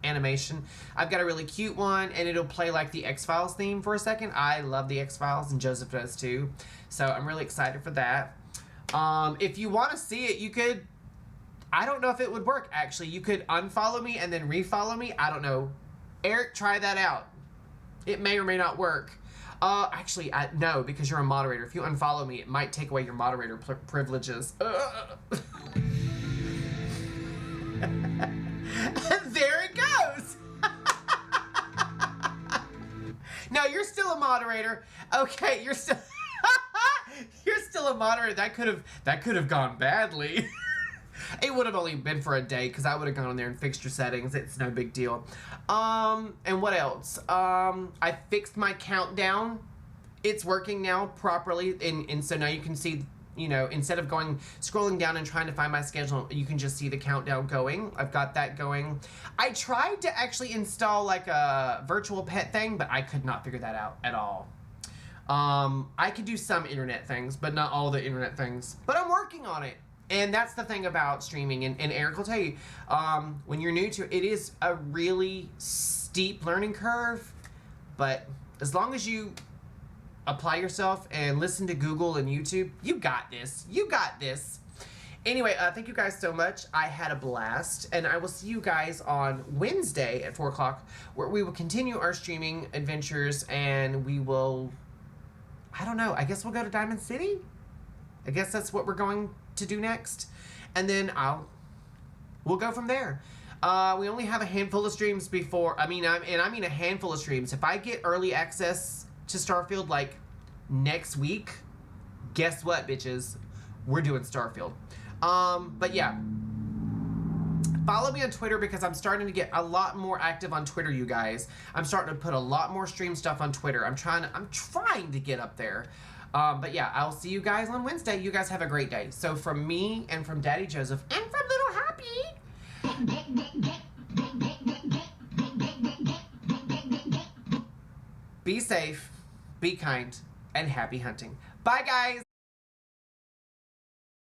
animation. I've got a really cute one, and it'll play like the X-Files theme for a second. I love the X-Files, and Joseph does too. So I'm really excited for that. If you want to see it, you could, I don't know if it would work actually. You could unfollow me and then refollow me. I don't know. Eric, try that out. It may or may not work. Actually, no, because you're a moderator. If you unfollow me, it might take away your moderator privileges. There it goes. No, you're still a moderator. Okay, you're still you're still a moderator. That could have gone badly. It would have only been for a day because I would have gone in there and fixed your settings. It's no big deal. And what else? I fixed my countdown. It's working now properly, and so now you can see, you know, instead of scrolling down and trying to find my schedule, you can just see the countdown going. I've got that going. I tried to actually install like a virtual pet thing, but I could not figure that out at all. I could do some internet things, but not all the internet things. But I'm working on it. And that's the thing about streaming. And Eric will tell you, when you're new to it, it is a really steep learning curve. But as long as you apply yourself and listen to Google and YouTube, you got this. You got this. Anyway, thank you guys so much. I had a blast. And I will see you guys on Wednesday at 4 o'clock, where we will continue our streaming adventures. And we will, I don't know, I guess we'll go to Diamond City? I guess that's what we're going to do next. And then we'll go from there. We only have a handful of streams before, I mean a handful of streams. If I get early access to Starfield like next week, guess what, bitches? We're doing Starfield. But yeah. Follow me on Twitter because I'm starting to get a lot more active on Twitter, you guys. I'm starting to put a lot more stream stuff on Twitter. I'm trying to get up there. But yeah, I'll see you guys on Wednesday. You guys have a great day. So from me and from Daddy Joseph and from Little Happy, be safe, be kind, and happy hunting. Bye, guys.